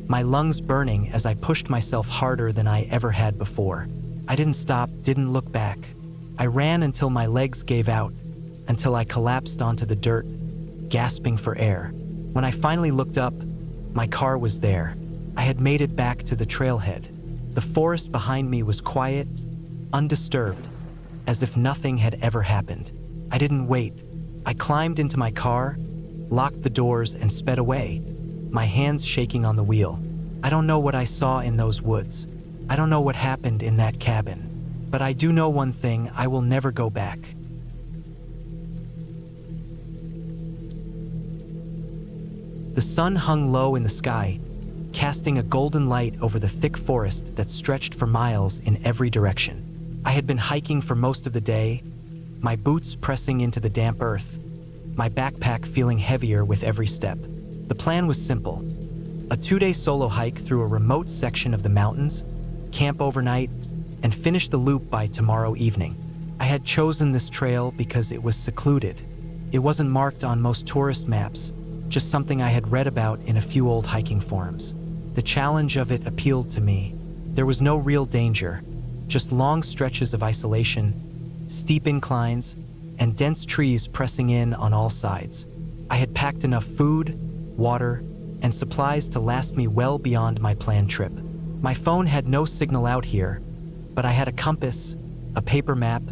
my lungs burning as I pushed myself harder than I ever had before. I didn't stop, didn't look back. I ran until my legs gave out, until I collapsed onto the dirt, gasping for air. When I finally looked up, my car was there. I had made it back to the trailhead. The forest behind me was quiet, undisturbed, as if nothing had ever happened. I didn't wait. I climbed into my car, locked the doors, and sped away, my hands shaking on the wheel. I don't know what I saw in those woods. I don't know what happened in that cabin. But I do know one thing: I will never go back. The sun hung low in the sky, casting a golden light over the thick forest that stretched for miles in every direction. I had been hiking for most of the day, my boots pressing into the damp earth, my backpack feeling heavier with every step. The plan was simple: a 2-day solo hike through a remote section of the mountains, camp overnight, and finish the loop by tomorrow evening. I had chosen this trail because it was secluded. It wasn't marked on most tourist maps, just something I had read about in a few old hiking forums. The challenge of it appealed to me. There was no real danger, just long stretches of isolation, steep inclines, and dense trees pressing in on all sides. packed enough food, water, and supplies to last me well beyond my planned trip. My phone had no signal out here, but I had a compass, a paper map,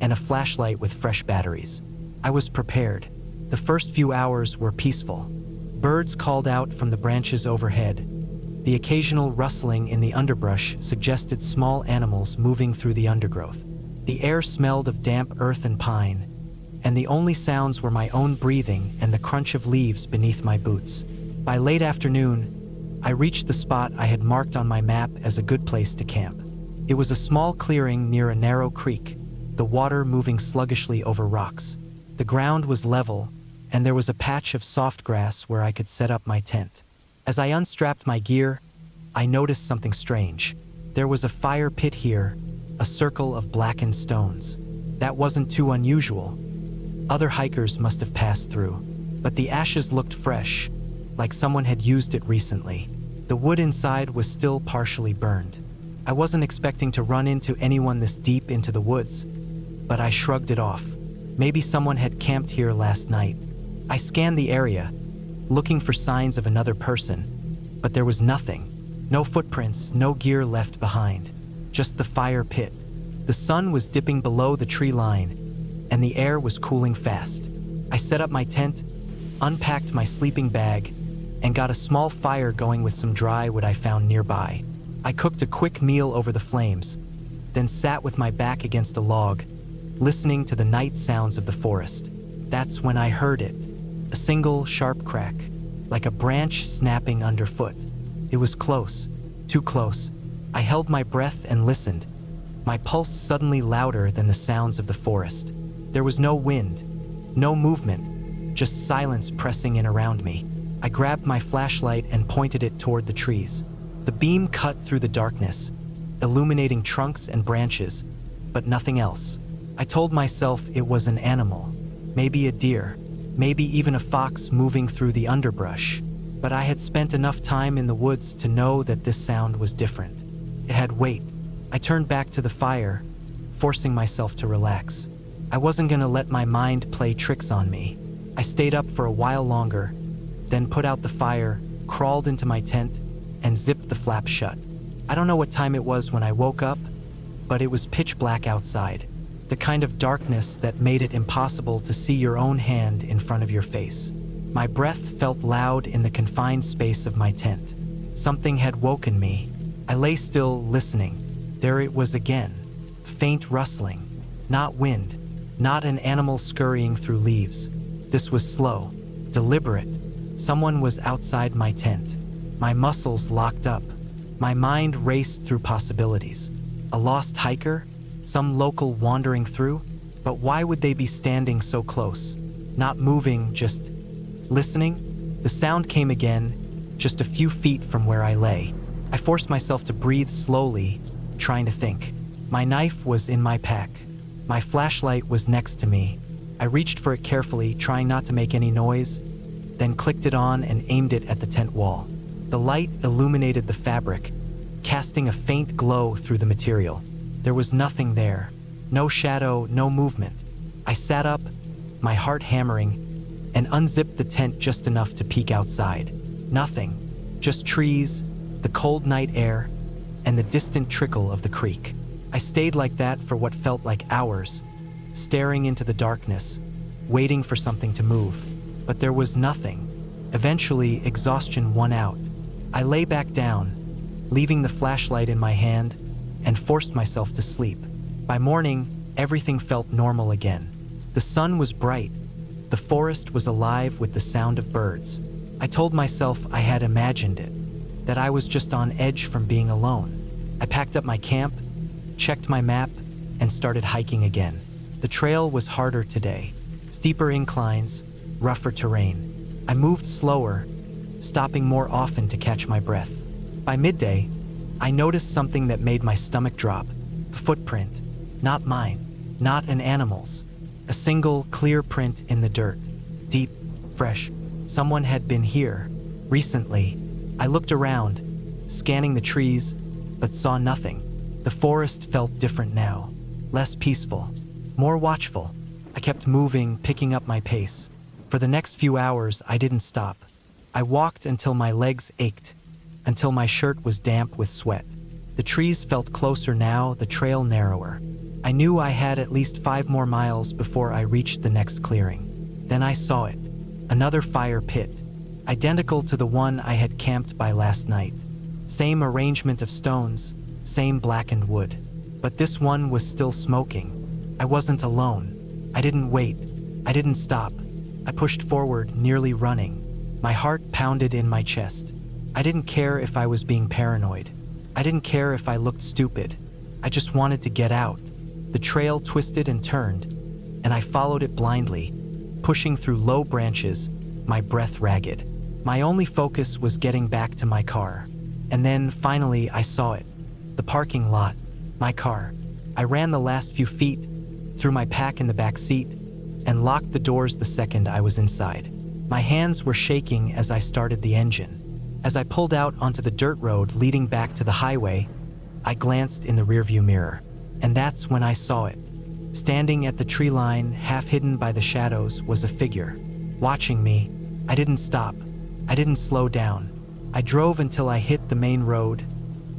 and a flashlight with fresh batteries. I was prepared. The first few hours were peaceful. Birds called out from the branches overhead. The occasional rustling in the underbrush suggested small animals moving through the undergrowth. The air smelled of damp earth and pine, and the only sounds were my own breathing and the crunch of leaves beneath my boots. By late afternoon, I reached the spot I had marked on my map as a good place to camp. It was a small clearing near a narrow creek, the water moving sluggishly over rocks. The ground was level, and there was a patch of soft grass where I could set up my tent. As I unstrapped my gear, I noticed something strange. There was a fire pit here, a circle of blackened stones. That wasn't too unusual. Other hikers must have passed through, but the ashes looked fresh, like someone had used it recently. The wood inside was still partially burned. I wasn't expecting to run into anyone this deep into the woods, but I shrugged it off. Maybe someone had camped here last night. I scanned the area, looking for signs of another person, but there was nothing. No footprints, no gear left behind, just the fire pit. The sun was dipping below the tree line, and the air was cooling fast. I set up my tent, unpacked my sleeping bag, and got a small fire going with some dry wood I found nearby. I cooked a quick meal over the flames, then sat with my back against a log, listening to the night sounds of the forest. That's when I heard it, a single sharp crack, like a branch snapping underfoot. It was close, too close. I held my breath and listened, my pulse suddenly louder than the sounds of the forest. There was no wind, no movement, just silence pressing in around me. I grabbed my flashlight and pointed it toward the trees. The beam cut through the darkness, illuminating trunks and branches, but nothing else. I told myself it was an animal, maybe a deer, maybe even a fox moving through the underbrush. But I had spent enough time in the woods to know that this sound was different. It had weight. I turned back to the fire, forcing myself to relax. I wasn't gonna let my mind play tricks on me. I stayed up for a while longer, then put out the fire, crawled into my tent, and zipped the flap shut. I don't know what time it was when I woke up, but it was pitch black outside, the kind of darkness that made it impossible to see your own hand in front of your face. My breath felt loud in the confined space of my tent. Something had woken me. I lay still, listening. There it was again, faint rustling. Not wind, not an animal scurrying through leaves. This was slow, deliberate. Someone was outside my tent. My muscles locked up. My mind raced through possibilities. A lost hiker? Some local wandering through? But why would they be standing so close? Not moving, just listening? The sound came again, just a few feet from where I lay. I forced myself to breathe slowly, trying to think. My knife was in my pack. My flashlight was next to me. I reached for it carefully, trying not to make any noise, then clicked it on and aimed it at the tent wall. The light illuminated the fabric, casting a faint glow through the material. There was nothing there. No shadow, no movement. I sat up, my heart hammering, and unzipped the tent just enough to peek outside. Nothing. Just trees, the cold night air, and the distant trickle of the creek. I stayed like that for what felt like hours, staring into the darkness, waiting for something to move. But there was nothing. Eventually, exhaustion won out. I lay back down, leaving the flashlight in my hand, and forced myself to sleep. By morning, everything felt normal again. The sun was bright. The forest was alive with the sound of birds. I told myself I had imagined it, that I was just on edge from being alone. I packed up my camp, checked my map, and started hiking again. The trail was harder today. Steeper inclines, rougher terrain. I moved slower, stopping more often to catch my breath. By midday, I noticed something that made my stomach drop. A footprint. Not mine. Not an animal's. A single, clear print in the dirt. Deep, fresh. Someone had been here. Recently. I looked around, scanning the trees, but saw nothing. The forest felt different now. Less peaceful. More watchful. I kept moving, picking up my pace. For the next few hours, I didn't stop. I walked until my legs ached, until my shirt was damp with sweat. The trees felt closer now, the trail narrower. I knew I had at least 5 more miles before I reached the next clearing. Then I saw it. Another fire pit, identical to the one I had camped by last night. Same arrangement of stones, same blackened wood. But this one was still smoking. I wasn't alone. I didn't wait. I didn't stop. I pushed forward, nearly running. My heart pounded in my chest. I didn't care if I was being paranoid. I didn't care if I looked stupid. I just wanted to get out. The trail twisted and turned, and I followed it blindly, pushing through low branches, my breath ragged. My only focus was getting back to my car. And then, finally, I saw it. The parking lot. My car. I ran the last few feet, threw my pack in the back seat, and locked the doors the second I was inside. My hands were shaking as I started the engine. As I pulled out onto the dirt road leading back to the highway, I glanced in the rearview mirror. And that's when I saw it. Standing at the tree line, half hidden by the shadows, was a figure. Watching me. I didn't stop. I didn't slow down. I drove until I hit the main road,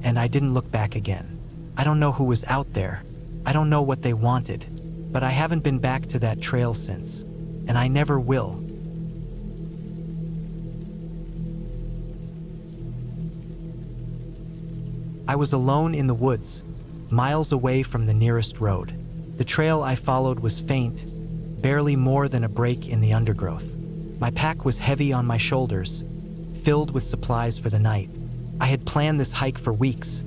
and I didn't look back again. I don't know who was out there. I don't know what they wanted. But I haven't been back to that trail since. And I never will. I was alone in the woods, miles away from the nearest road. The trail I followed was faint, barely more than a break in the undergrowth. My pack was heavy on my shoulders, filled with supplies for the night. I had planned this hike for weeks,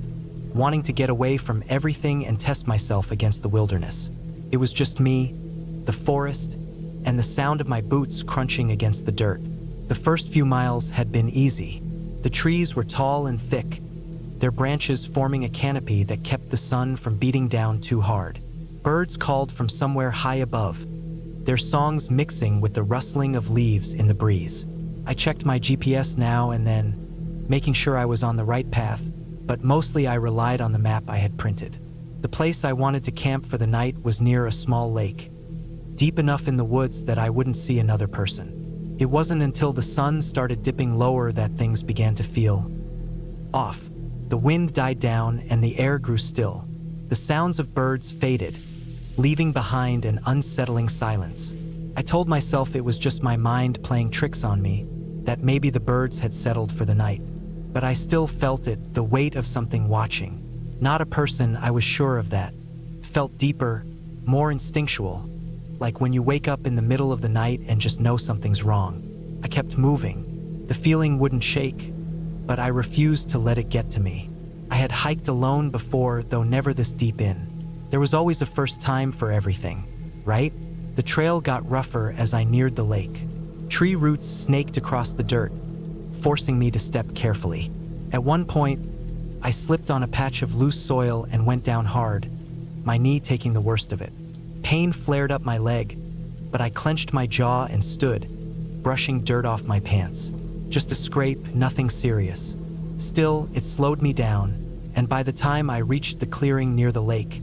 wanting to get away from everything and test myself against the wilderness. It was just me, the forest, and the sound of my boots crunching against the dirt. The first few miles had been easy. The trees were tall and thick, their branches forming a canopy that kept the sun from beating down too hard. Birds called from somewhere high above, their songs mixing with the rustling of leaves in the breeze. I checked my GPS now and then, making sure I was on the right path, but mostly I relied on the map I had printed. The place I wanted to camp for the night was near a small lake, deep enough in the woods that I wouldn't see another person. It wasn't until the sun started dipping lower that things began to feel off. The wind died down and the air grew still. The sounds of birds faded, leaving behind an unsettling silence. I told myself it was just my mind playing tricks on me, that maybe the birds had settled for the night. But I still felt it, the weight of something watching. Not a person, I was sure of that. Felt deeper, more instinctual, like when you wake up in the middle of the night and just know something's wrong. I kept moving. The feeling wouldn't shake, but I refused to let it get to me. I had hiked alone before, though never this deep in. There was always a first time for everything, right? The trail got rougher as I neared the lake. Tree roots snaked across the dirt, forcing me to step carefully. At one point, I slipped on a patch of loose soil and went down hard, my knee taking the worst of it. Pain flared up my leg, but I clenched my jaw and stood, brushing dirt off my pants. Just a scrape, nothing serious. Still, it slowed me down, and by the time I reached the clearing near the lake,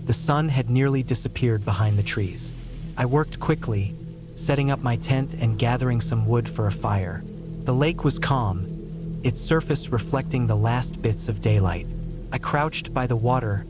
the sun had nearly disappeared behind the trees. I worked quickly, setting up my tent and gathering some wood for a fire. The lake was calm, its surface reflecting the last bits of daylight. I crouched by the water,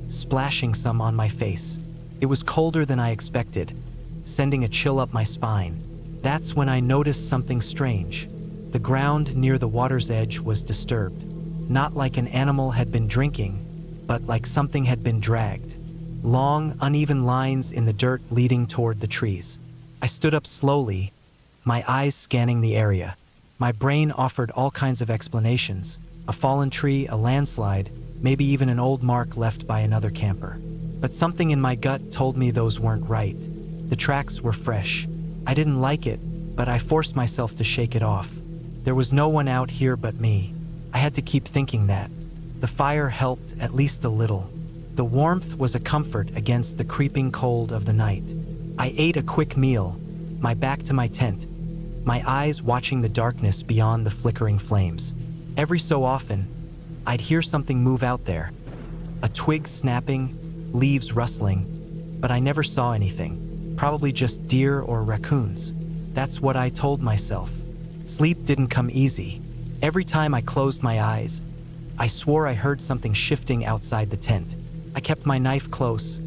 splashing some on my face. It was colder than I expected, sending a chill up my spine. That's when I noticed something strange. The ground near the water's edge was disturbed. Not like an animal had been drinking, but like something had been dragged. Long, uneven lines in the dirt leading toward the trees. I stood up slowly, my eyes scanning the area. My brain offered all kinds of explanations. A fallen tree, a landslide, maybe even an old mark left by another camper. But something in my gut told me those weren't right. The tracks were fresh. I didn't like it, but I forced myself to shake it off. There was no one out here but me. I had to keep thinking that. The fire helped at least a little. The warmth was a comfort against the creeping cold of the night. I ate a quick meal, my back to my tent, my eyes watching the darkness beyond the flickering flames. Every so often, I'd hear something move out there. A twig snapping, leaves rustling, but I never saw anything. Probably just deer or raccoons. That's what I told myself. Sleep didn't come easy. Every time I closed my eyes, I swore I heard something shifting outside the tent. I kept my knife close,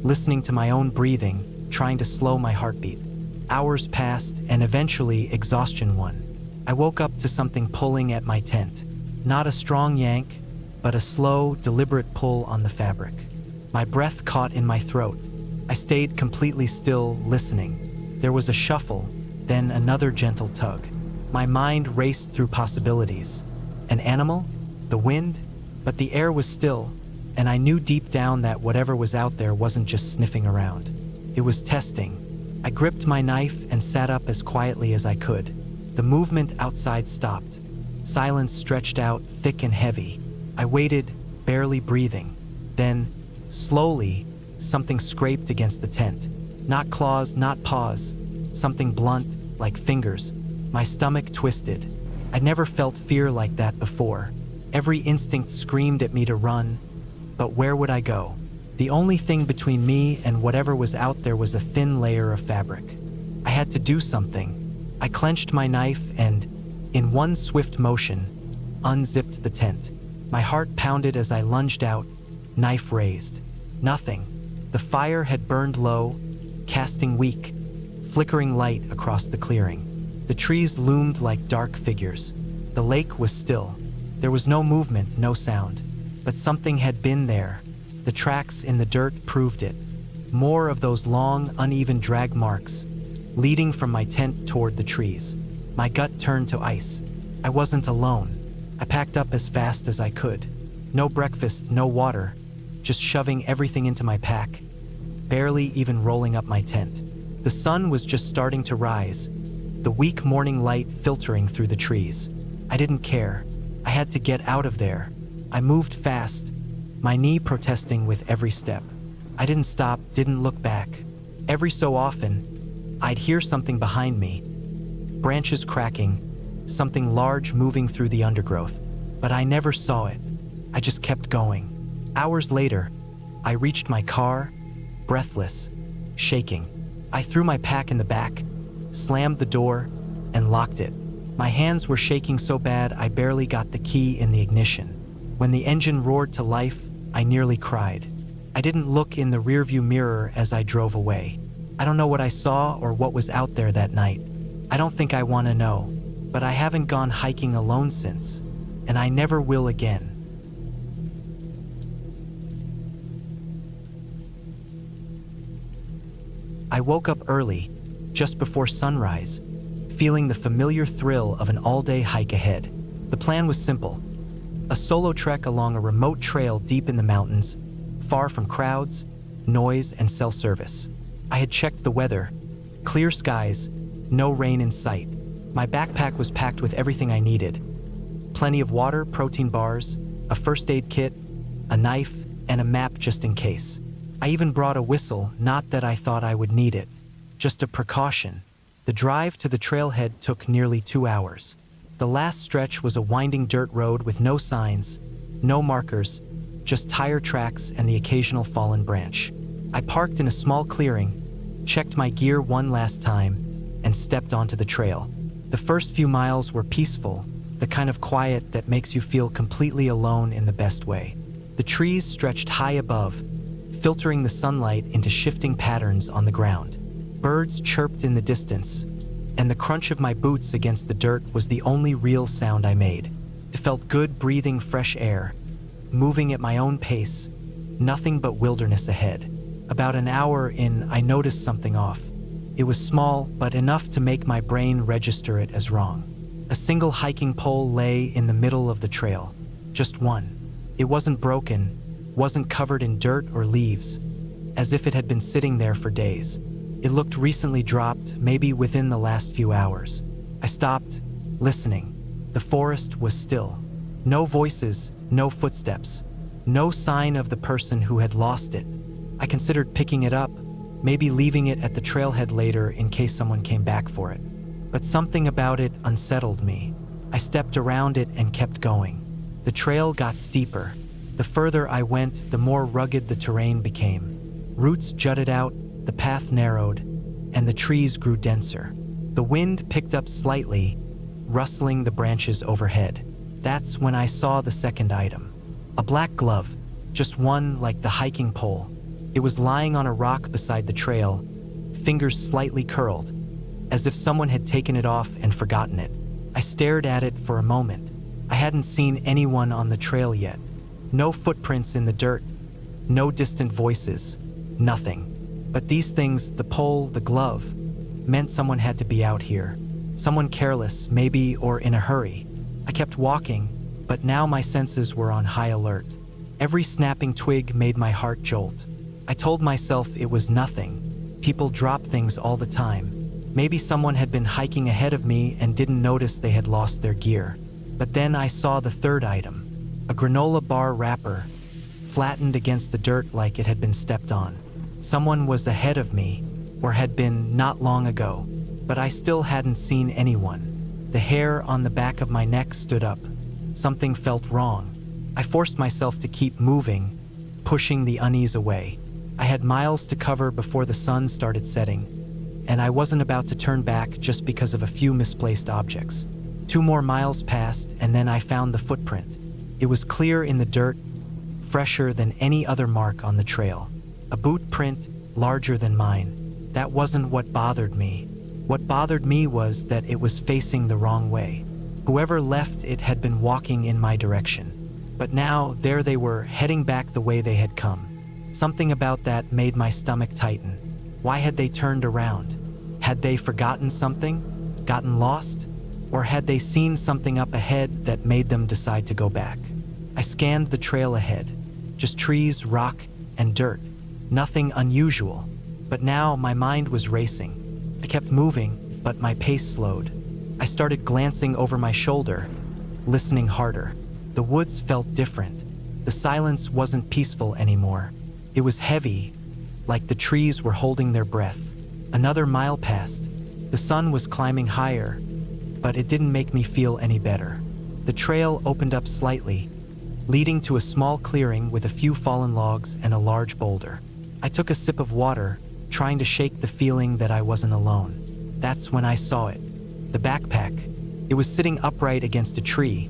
listening to my own breathing, trying to slow my heartbeat. Hours passed, and eventually exhaustion won. I woke up to something pulling at my tent. Not a strong yank, but a slow, deliberate pull on the fabric. My breath caught in my throat. I stayed completely still, listening. There was a shuffle, then another gentle tug. My mind raced through possibilities. An animal? The wind? But the air was still, and I knew deep down that whatever was out there wasn't just sniffing around. It was testing. I gripped my knife and sat up as quietly as I could. The movement outside stopped. Silence stretched out, thick and heavy. I waited, barely breathing. Then, slowly, something scraped against the tent. Not claws, not paws. Something blunt, like fingers. My stomach twisted. I'd never felt fear like that before. Every instinct screamed at me to run, but where would I go? The only thing between me and whatever was out there was a thin layer of fabric. I had to do something. I clenched my knife and, in one swift motion, unzipped the tent. My heart pounded as I lunged out, knife raised. Nothing. The fire had burned low, casting weak, flickering light across the clearing. The trees loomed like dark figures. The lake was still. There was no movement, no sound. But something had been there. The tracks in the dirt proved it. More of those long, uneven drag marks, leading from my tent toward the trees. My gut turned to ice. I wasn't alone. I packed up as fast as I could. No breakfast, no water, just shoving everything into my pack, barely even rolling up my tent. The sun was just starting to rise, the weak morning light filtering through the trees. I didn't care. I had to get out of there. I moved fast, my knee protesting with every step. I didn't stop, didn't look back. Every so often, I'd hear something behind me, branches cracking, something large moving through the undergrowth. But I never saw it. I just kept going. Hours later, I reached my car, breathless, shaking. I threw my pack in the back, slammed the door, and locked it. My hands were shaking so bad I barely got the key in the ignition. When the engine roared to life, I nearly cried. I didn't look in the rearview mirror as I drove away. I don't know what I saw or what was out there that night. I don't think I want to know, but I haven't gone hiking alone since, and I never will again. I woke up early, just before sunrise, feeling the familiar thrill of an all-day hike ahead. The plan was simple. A solo trek along a remote trail deep in the mountains, far from crowds, noise, and cell service. I had checked the weather. Clear skies, no rain in sight. My backpack was packed with everything I needed. Plenty of water, protein bars, a first aid kit, a knife, and a map just in case. I even brought a whistle, not that I thought I would need it, just a precaution. The drive to the trailhead took nearly 2 hours. The last stretch was a winding dirt road with no signs, no markers, just tire tracks and the occasional fallen branch. I parked in a small clearing, checked my gear one last time, and stepped onto the trail. The first few miles were peaceful, the kind of quiet that makes you feel completely alone in the best way. The trees stretched high above, filtering the sunlight into shifting patterns on the ground. Birds chirped in the distance, and the crunch of my boots against the dirt was the only real sound I made. It felt good breathing fresh air, moving at my own pace, nothing but wilderness ahead. About an hour in, I noticed something off. It was small, but enough to make my brain register it as wrong. A single hiking pole lay in the middle of the trail, just one. It wasn't broken, wasn't covered in dirt or leaves, as if it had been sitting there for days. It looked recently dropped, maybe within the last few hours. I stopped, listening. The forest was still. No voices, no footsteps, no sign of the person who had lost it. I considered picking it up, maybe leaving it at the trailhead later in case someone came back for it. But something about it unsettled me. I stepped around it and kept going. The trail got steeper. The further I went, the more rugged the terrain became. Roots jutted out, the path narrowed, and the trees grew denser. The wind picked up slightly, rustling the branches overhead. That's when I saw the second item. A black glove, just one like the hiking pole. It was lying on a rock beside the trail, fingers slightly curled, as if someone had taken it off and forgotten it. I stared at it for a moment. I hadn't seen anyone on the trail yet. No footprints in the dirt, no distant voices, nothing. But these things, the pole, the glove, meant someone had to be out here. Someone careless, maybe, or in a hurry. I kept walking, but now my senses were on high alert. Every snapping twig made my heart jolt. I told myself it was nothing. People drop things all the time. Maybe someone had been hiking ahead of me and didn't notice they had lost their gear. But then I saw the third item, a granola bar wrapper, flattened against the dirt like it had been stepped on. Someone was ahead of me, or had been not long ago, but I still hadn't seen anyone. The hair on the back of my neck stood up. Something felt wrong. I forced myself to keep moving, pushing the unease away. I had miles to cover before the sun started setting, and I wasn't about to turn back just because of a few misplaced objects. 2 more miles passed, and then I found the footprint. It was clear in the dirt, fresher than any other mark on the trail. A boot print larger than mine. That wasn't what bothered me. What bothered me was that it was facing the wrong way. Whoever left it had been walking in my direction. But now, there they were, heading back the way they had come. Something about that made my stomach tighten. Why had they turned around? Had they forgotten something? Gotten lost? Or had they seen something up ahead that made them decide to go back? I scanned the trail ahead. Just trees, rock, and dirt. Nothing unusual. But now my mind was racing. I kept moving, but my pace slowed. I started glancing over my shoulder, listening harder. The woods felt different. The silence wasn't peaceful anymore. It was heavy, like the trees were holding their breath. Another mile passed. The sun was climbing higher, but it didn't make me feel any better. The trail opened up slightly, leading to a small clearing with a few fallen logs and a large boulder. I took a sip of water, trying to shake the feeling that I wasn't alone. That's when I saw it. The backpack. It was sitting upright against a tree,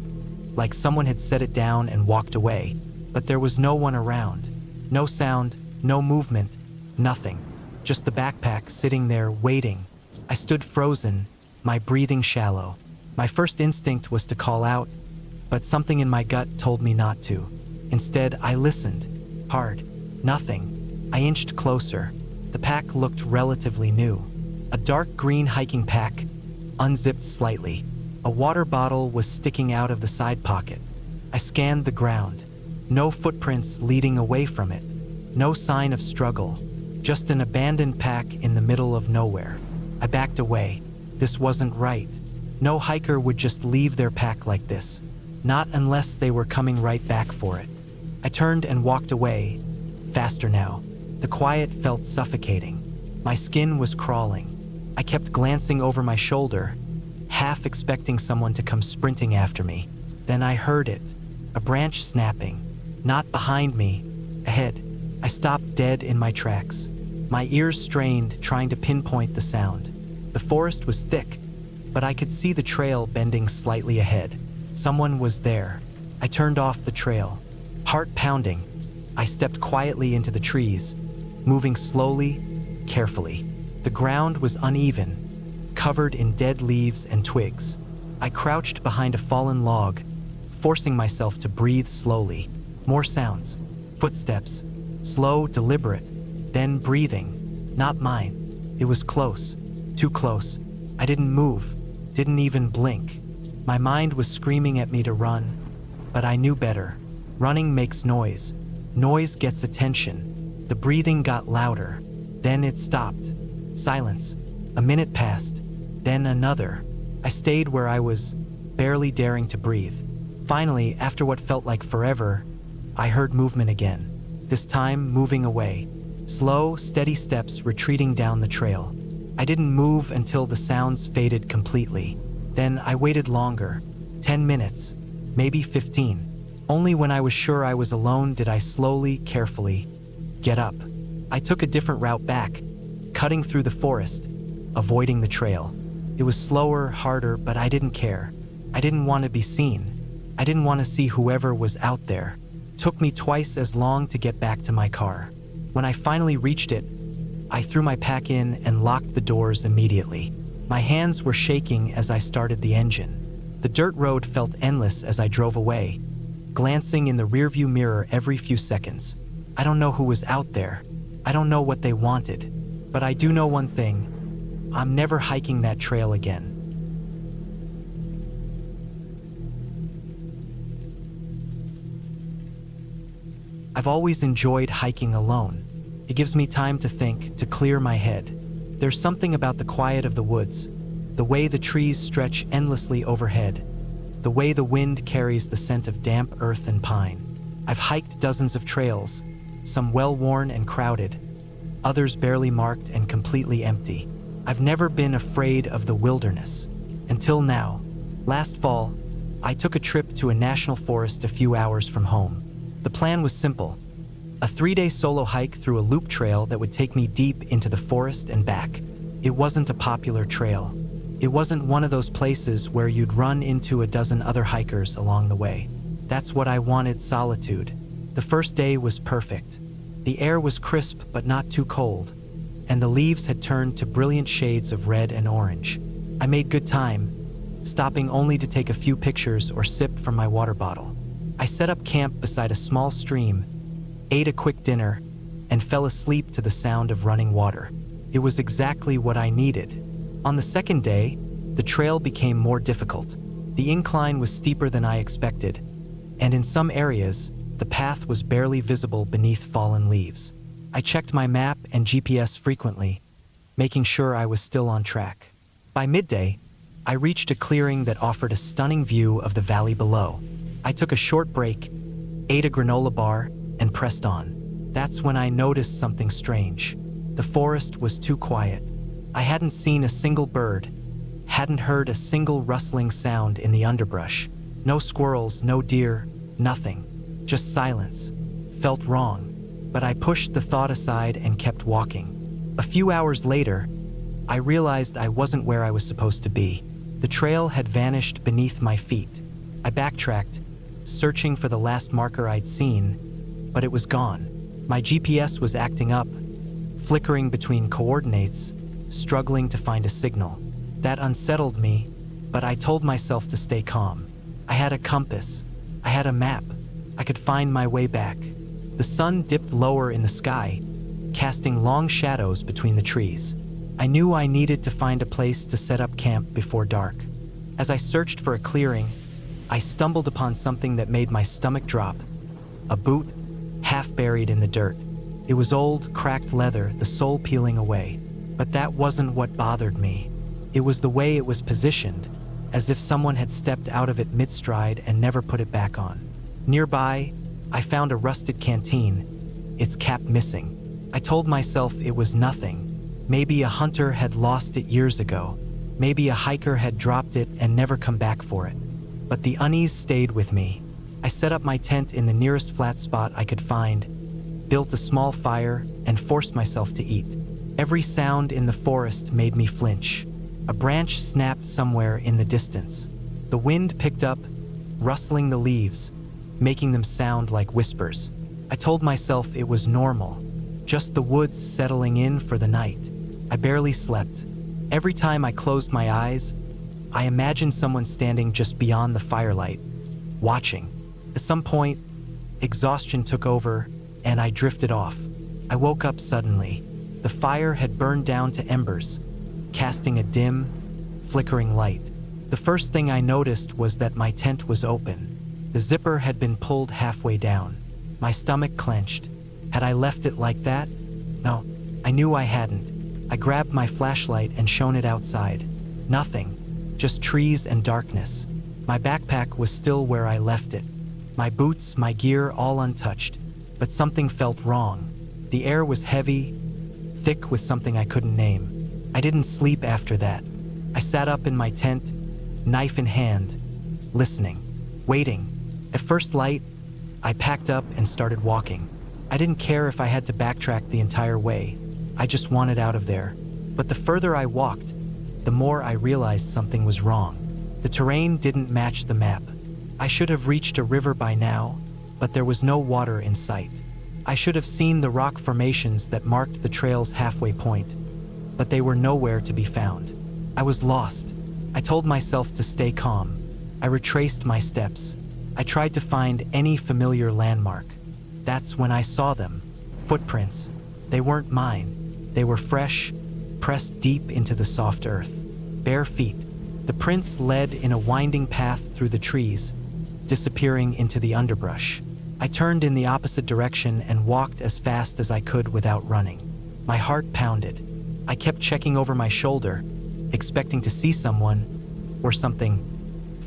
like someone had set it down and walked away, but there was no one around. No sound, no movement, nothing. Just the backpack sitting there waiting. I stood frozen, my breathing shallow. My first instinct was to call out, but something in my gut told me not to. Instead, I listened. Hard. Nothing. I inched closer. The pack looked relatively new. A dark green hiking pack, unzipped slightly. A water bottle was sticking out of the side pocket. I scanned the ground. No footprints leading away from it. No sign of struggle. Just an abandoned pack in the middle of nowhere. I backed away. This wasn't right. No hiker would just leave their pack like this. Not unless they were coming right back for it. I turned and walked away, faster now. The quiet felt suffocating. My skin was crawling. I kept glancing over my shoulder, half expecting someone to come sprinting after me. Then I heard it, a branch snapping, not behind me, ahead. I stopped dead in my tracks, my ears strained, trying to pinpoint the sound. The forest was thick, but I could see the trail bending slightly ahead. Someone was there. I turned off the trail, heart pounding. I stepped quietly into the trees, moving slowly, carefully. The ground was uneven, covered in dead leaves and twigs. I crouched behind a fallen log, forcing myself to breathe slowly. More sounds, footsteps, slow, deliberate, then breathing. Not mine. It was close, too close. I didn't move, didn't even blink. My mind was screaming at me to run, but I knew better. Running makes noise. Noise gets attention. The breathing got louder. Then it stopped. Silence. A minute passed. Then another. I stayed where I was, barely daring to breathe. Finally, after what felt like forever, I heard movement again. This time, moving away. Slow, steady steps retreating down the trail. I didn't move until the sounds faded completely. Then I waited longer. 10 minutes. Maybe 15. Only when I was sure I was alone did I slowly, carefully get up. I took a different route back, cutting through the forest, avoiding the trail. It was slower, harder, but I didn't care. I didn't want to be seen. I didn't want to see whoever was out there. It took me twice as long to get back to my car. When I finally reached it, I threw my pack in and locked the doors immediately. My hands were shaking as I started the engine. The dirt road felt endless as I drove away, glancing in the rearview mirror every few seconds. I don't know who was out there. I don't know what they wanted. But I do know one thing. I'm never hiking that trail again. I've always enjoyed hiking alone. It gives me time to think, to clear my head. There's something about the quiet of the woods, the way the trees stretch endlessly overhead, the way the wind carries the scent of damp earth and pine. I've hiked dozens of trails, some well-worn and crowded, others barely marked and completely empty. I've never been afraid of the wilderness. Until now. Last fall, I took a trip to a national forest a few hours from home. The plan was simple. A 3-day solo hike through a loop trail that would take me deep into the forest and back. It wasn't a popular trail. It wasn't one of those places where you'd run into a dozen other hikers along the way. That's what I wanted, solitude. The first day was perfect. The air was crisp but not too cold, and the leaves had turned to brilliant shades of red and orange. I made good time, stopping only to take a few pictures or sip from my water bottle. I set up camp beside a small stream, ate a quick dinner, and fell asleep to the sound of running water. It was exactly what I needed. On the second day, the trail became more difficult. The incline was steeper than I expected, and in some areas, the path was barely visible beneath fallen leaves. I checked my map and GPS frequently, making sure I was still on track. By midday, I reached a clearing that offered a stunning view of the valley below. I took a short break, ate a granola bar, and pressed on. That's when I noticed something strange. The forest was too quiet. I hadn't seen a single bird, hadn't heard a single rustling sound in the underbrush. No squirrels, no deer, nothing. Just silence. Felt wrong, but I pushed the thought aside and kept walking. A few hours later, I realized I wasn't where I was supposed to be. The trail had vanished beneath my feet. I backtracked, searching for the last marker I'd seen, but it was gone. My GPS was acting up, flickering between coordinates, struggling to find a signal. That unsettled me, but I told myself to stay calm. I had a compass. I had a map. I could find my way back. The sun dipped lower in the sky, casting long shadows between the trees. I knew I needed to find a place to set up camp before dark. As I searched for a clearing, I stumbled upon something that made my stomach drop. A boot, half buried in the dirt. It was old, cracked leather, the sole peeling away. But that wasn't what bothered me. It was the way it was positioned, as if someone had stepped out of it mid-stride and never put it back on. Nearby, I found a rusted canteen, its cap missing. I told myself it was nothing. Maybe a hunter had lost it years ago. Maybe a hiker had dropped it and never come back for it. But the unease stayed with me. I set up my tent in the nearest flat spot I could find, built a small fire, and forced myself to eat. Every sound in the forest made me flinch. A branch snapped somewhere in the distance. The wind picked up, rustling the leaves, making them sound like whispers. I told myself it was normal, just the woods settling in for the night. I barely slept. Every time I closed my eyes, I imagined someone standing just beyond the firelight, watching. At some point, exhaustion took over, and I drifted off. I woke up suddenly. The fire had burned down to embers, casting a dim, flickering light. The first thing I noticed was that my tent was open. The zipper had been pulled halfway down. My stomach clenched. Had I left it like that? No, I knew I hadn't. I grabbed my flashlight and shone it outside. Nothing, just trees and darkness. My backpack was still where I left it. My boots, my gear, all untouched. But something felt wrong. The air was heavy, thick with something I couldn't name. I didn't sleep after that. I sat up in my tent, knife in hand, listening, waiting. At first light, I packed up and started walking. I didn't care if I had to backtrack the entire way. I just wanted out of there. But the further I walked, the more I realized something was wrong. The terrain didn't match the map. I should have reached a river by now, but there was no water in sight. I should have seen the rock formations that marked the trail's halfway point, but they were nowhere to be found. I was lost. I told myself to stay calm. I retraced my steps. I tried to find any familiar landmark. That's when I saw them. Footprints. They weren't mine. They were fresh, pressed deep into the soft earth. Bare feet. The prints led in a winding path through the trees, disappearing into the underbrush. I turned in the opposite direction and walked as fast as I could without running. My heart pounded. I kept checking over my shoulder, expecting to see someone or something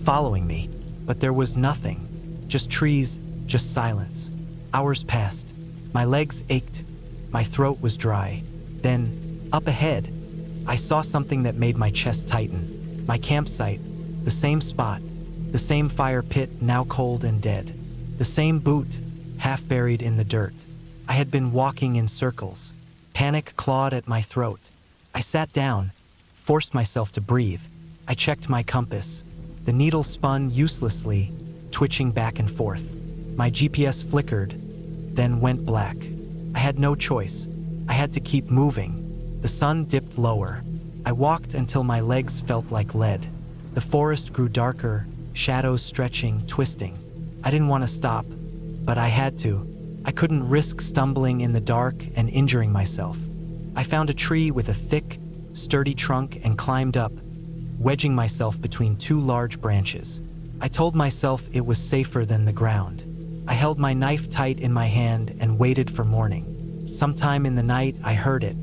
following me, but there was nothing. Just trees, just silence. Hours passed. My legs ached. My throat was dry. Then, up ahead, I saw something that made my chest tighten. My campsite, the same spot, the same fire pit now cold and dead, the same boot, half buried in the dirt. I had been walking in circles. Panic clawed at my throat. I sat down, forced myself to breathe. I checked my compass. The needle spun uselessly, twitching back and forth. My GPS flickered, then went black. I had no choice. I had to keep moving. The sun dipped lower. I walked until my legs felt like lead. The forest grew darker, shadows stretching, twisting. I didn't want to stop, but I had to. I couldn't risk stumbling in the dark and injuring myself. I found a tree with a thick, sturdy trunk and climbed up, wedging myself between two large branches. I told myself it was safer than the ground. I held my knife tight in my hand and waited for morning. Sometime in the night, I heard it.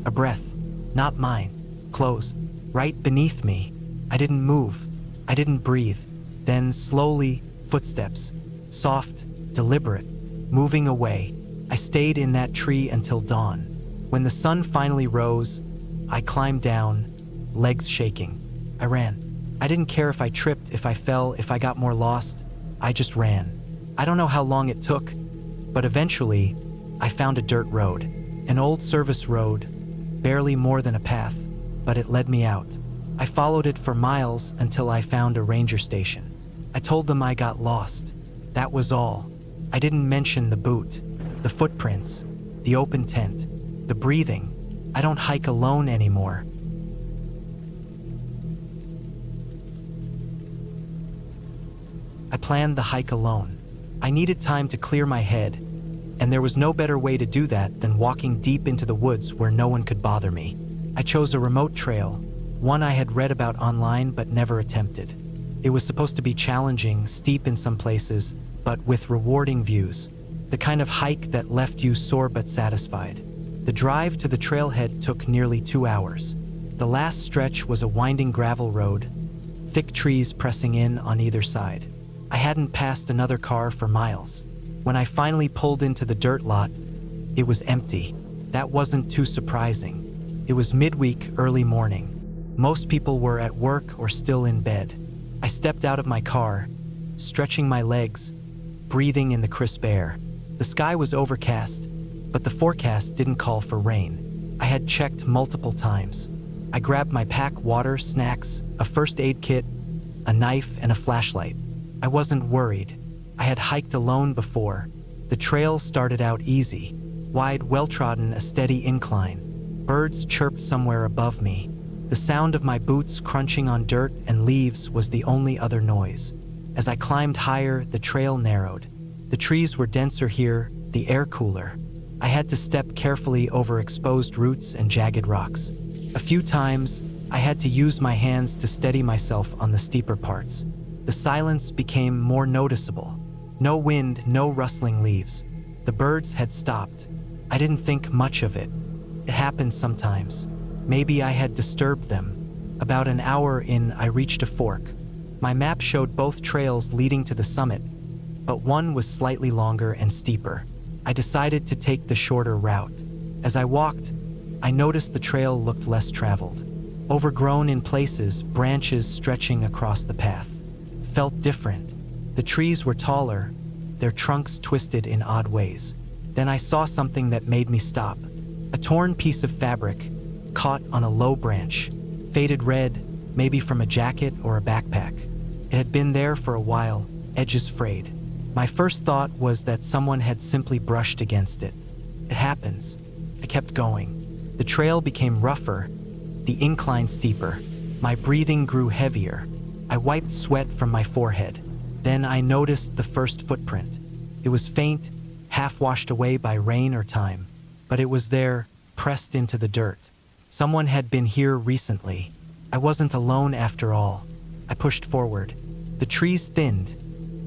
A breath, not mine, close, right beneath me. I didn't move. I didn't breathe. Then slowly, footsteps, soft, deliberate, moving away. I stayed in that tree until dawn. When the sun finally rose, I climbed down, legs shaking. I ran. I didn't care if I tripped, if I fell, if I got more lost. I just ran. I don't know how long it took, but eventually, I found a dirt road. An old service road, barely more than a path, but it led me out. I followed it for miles until I found a ranger station. I told them I got lost. That was all. I didn't mention the boot, the footprints, the open tent, the breathing. I don't hike alone anymore. I planned the hike alone. I needed time to clear my head, and there was no better way to do that than walking deep into the woods where no one could bother me. I chose a remote trail, one I had read about online but never attempted. It was supposed to be challenging, steep in some places, but with rewarding views. The kind of hike that left you sore but satisfied. The drive to the trailhead took nearly 2 hours. The last stretch was a winding gravel road, thick trees pressing in on either side. I hadn't passed another car for miles. When I finally pulled into the dirt lot, it was empty. That wasn't too surprising. It was midweek, early morning. Most people were at work or still in bed. I stepped out of my car, stretching my legs, breathing in the crisp air. The sky was overcast, but the forecast didn't call for rain. I had checked multiple times. I grabbed my pack, water, snacks, a first aid kit, a knife, and a flashlight. I wasn't worried. I had hiked alone before. The trail started out easy, wide, well-trodden, a steady incline. Birds chirped somewhere above me. The sound of my boots crunching on dirt and leaves was the only other noise. As I climbed higher, the trail narrowed. The trees were denser here, the air cooler. I had to step carefully over exposed roots and jagged rocks. A few times, I had to use my hands to steady myself on the steeper parts. The silence became more noticeable. No wind, no rustling leaves. The birds had stopped. I didn't think much of it. It happened sometimes. Maybe I had disturbed them. About an hour in, I reached a fork. My map showed both trails leading to the summit, but one was slightly longer and steeper. I decided to take the shorter route. As I walked, I noticed the trail looked less traveled. Overgrown in places, branches stretching across the path. Felt different. The trees were taller, their trunks twisted in odd ways. Then I saw something that made me stop. A torn piece of fabric, caught on a low branch. Faded red, maybe from a jacket or a backpack. It had been there for a while, edges frayed. My first thought was that someone had simply brushed against it. It happens. I kept going. The trail became rougher, the incline steeper. My breathing grew heavier. I wiped sweat from my forehead. Then I noticed the first footprint. It was faint, half washed away by rain or time, but it was there, pressed into the dirt. Someone had been here recently. I wasn't alone after all. I pushed forward. The trees thinned,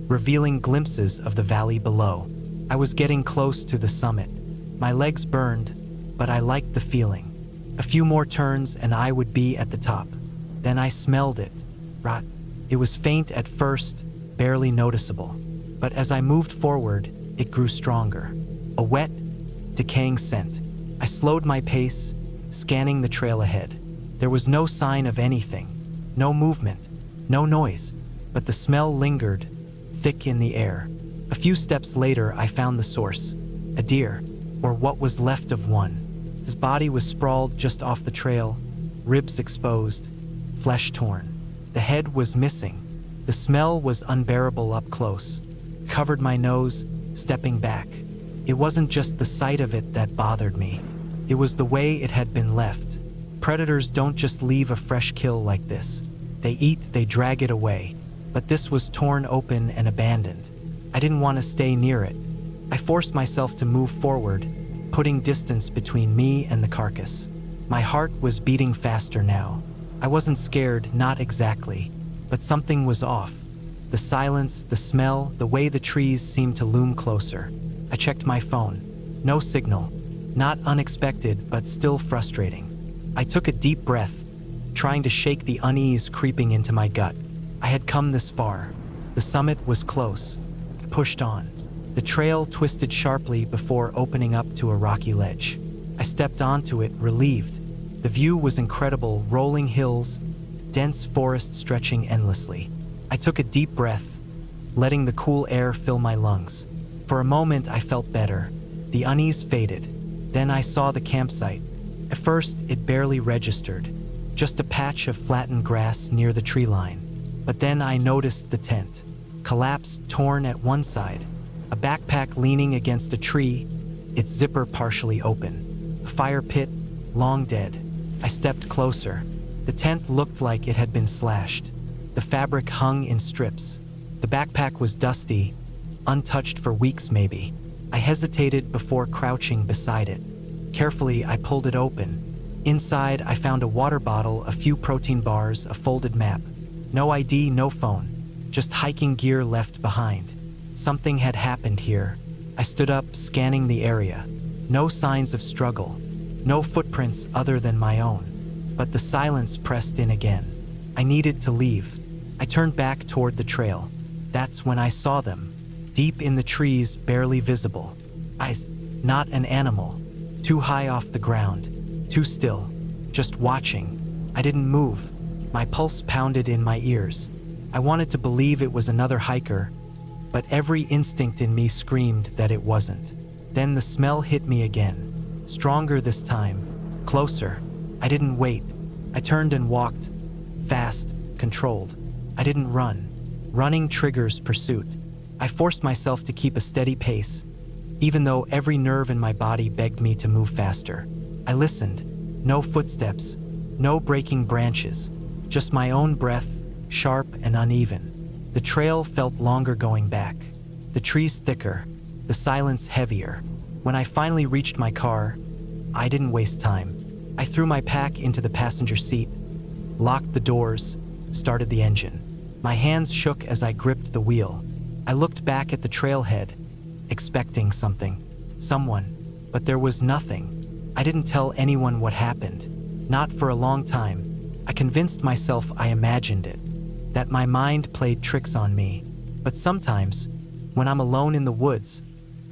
revealing glimpses of the valley below. I was getting close to the summit. My legs burned, but I liked the feeling. A few more turns and I would be at the top. Then I smelled it. Rot. It was faint at first, barely noticeable. But as I moved forward, it grew stronger. A wet, decaying scent. I slowed my pace, scanning the trail ahead. There was no sign of anything. No movement. No noise. But the smell lingered, thick in the air. A few steps later, I found the source. A deer, or what was left of one. His body was sprawled just off the trail, ribs exposed, flesh torn. The head was missing. The smell was unbearable up close. Covered my nose, stepping back. It wasn't just the sight of it that bothered me. It was the way it had been left. Predators don't just leave a fresh kill like this. They eat, they drag it away. But this was torn open and abandoned. I didn't want to stay near it. I forced myself to move forward, putting distance between me and the carcass. My heart was beating faster now. I wasn't scared, not exactly, but something was off. The silence, the smell, the way the trees seemed to loom closer. I checked my phone. No signal. Not unexpected, but still frustrating. I took a deep breath, trying to shake the unease creeping into my gut. I had come this far. The summit was close. I pushed on. The trail twisted sharply before opening up to a rocky ledge. I stepped onto it, relieved. The view was incredible, rolling hills, dense forest stretching endlessly. I took a deep breath, letting the cool air fill my lungs. For a moment, I felt better. The unease faded. Then I saw the campsite. At first, it barely registered, just a patch of flattened grass near the tree line. But then I noticed the tent, collapsed, torn at one side, a backpack leaning against a tree, its zipper partially open, a fire pit, long dead. I stepped closer. The tent looked like it had been slashed. The fabric hung in strips. The backpack was dusty, untouched for weeks maybe. I hesitated before crouching beside it. Carefully, I pulled it open. Inside, I found a water bottle, a few protein bars, a folded map. No ID, no phone, just hiking gear left behind. Something had happened here. I stood up, scanning the area. No signs of struggle, no footprints other than my own. But the silence pressed in again. I needed to leave. I turned back toward the trail. That's when I saw them, deep in the trees, barely visible. Eyes, not an animal. Too high off the ground, too still, just watching. I didn't move. My pulse pounded in my ears. I wanted to believe it was another hiker, but every instinct in me screamed that it wasn't. Then the smell hit me again, stronger this time, closer. I didn't wait. I turned and walked, fast, controlled. I didn't run. Running triggers pursuit. I forced myself to keep a steady pace, even though every nerve in my body begged me to move faster. I listened. No footsteps, no breaking branches. Just my own breath, sharp and uneven. The trail felt longer going back. The trees thicker, the silence heavier. When I finally reached my car, I didn't waste time. I threw my pack into the passenger seat, locked the doors, started the engine. My hands shook as I gripped the wheel. I looked back at the trailhead, expecting something, someone, but there was nothing. I didn't tell anyone what happened, not for a long time. I convinced myself I imagined it, that my mind played tricks on me. But sometimes, when I'm alone in the woods,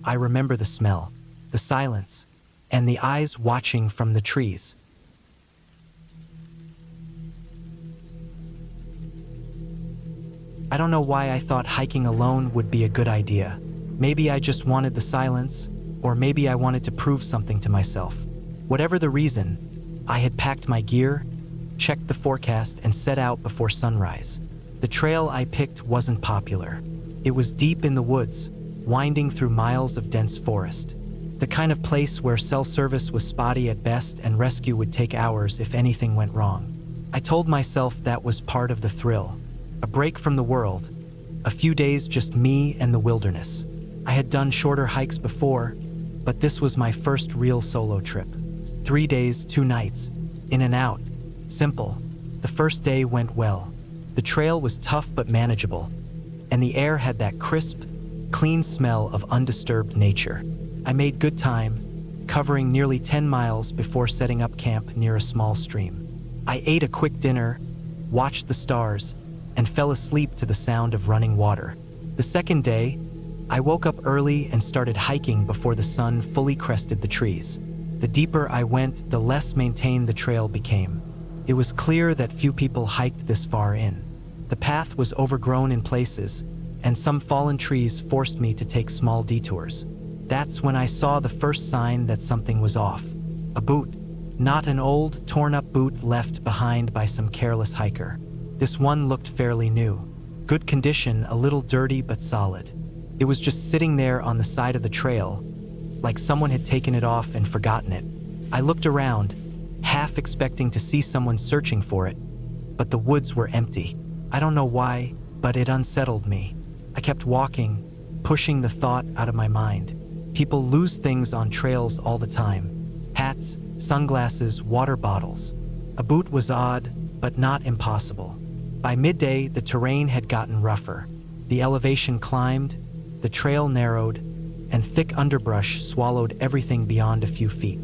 I remember the smell, the silence, and the eyes watching from the trees. I don't know why I thought hiking alone would be a good idea. Maybe I just wanted the silence, or maybe I wanted to prove something to myself. Whatever the reason, I had packed my gear, checked the forecast, and set out before sunrise. The trail I picked wasn't popular. It was deep in the woods, winding through miles of dense forest. The kind of place where cell service was spotty at best and rescue would take hours if anything went wrong. I told myself that was part of the thrill. A break from the world. A few days just me and the wilderness. I had done shorter hikes before, but this was my first real solo trip. 3 days, 2 nights. In and out. Simple. The first day went well. The trail was tough but manageable, and the air had that crisp, clean smell of undisturbed nature. I made good time, covering nearly 10 miles before setting up camp near a small stream. I ate a quick dinner, watched the stars, and fell asleep to the sound of running water. The second day, I woke up early and started hiking before the sun fully crested the trees. The deeper I went, the less maintained the trail became. It was clear that few people hiked this far in. The path was overgrown in places, and some fallen trees forced me to take small detours. That's when I saw the first sign that something was off. A boot. Not an old, torn-up boot left behind by some careless hiker. This one looked fairly new. Good condition, a little dirty but solid. It was just sitting there on the side of the trail, like someone had taken it off and forgotten it. I looked around, half expecting to see someone searching for it, but the woods were empty. I don't know why, but it unsettled me. I kept walking, pushing the thought out of my mind. People lose things on trails all the time. Hats, sunglasses, water bottles. A boot was odd, but not impossible. By midday, the terrain had gotten rougher. The elevation climbed, the trail narrowed, and thick underbrush swallowed everything beyond a few feet.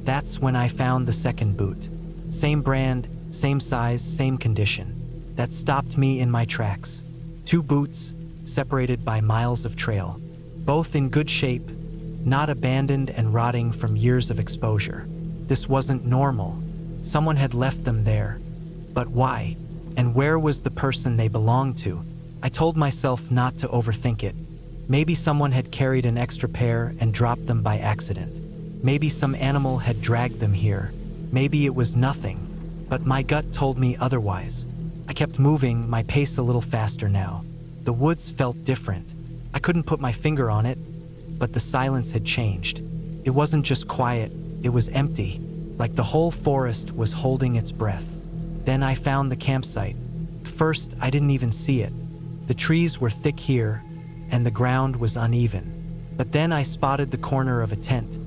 That's when I found the second boot. Same brand, same size, same condition. That stopped me in my tracks. 2 boots, separated by miles of trail. Both in good shape, not abandoned and rotting from years of exposure. This wasn't normal. Someone had left them there. But why? And where was the person they belonged to? I told myself not to overthink it. Maybe someone had carried an extra pair and dropped them by accident. Maybe some animal had dragged them here. Maybe it was nothing. But my gut told me otherwise. I kept moving, my pace a little faster now. The woods felt different. I couldn't put my finger on it, but the silence had changed. It wasn't just quiet, it was empty, like the whole forest was holding its breath. Then I found the campsite. First, I didn't even see it. The trees were thick here, and the ground was uneven. But then I spotted the corner of a tent,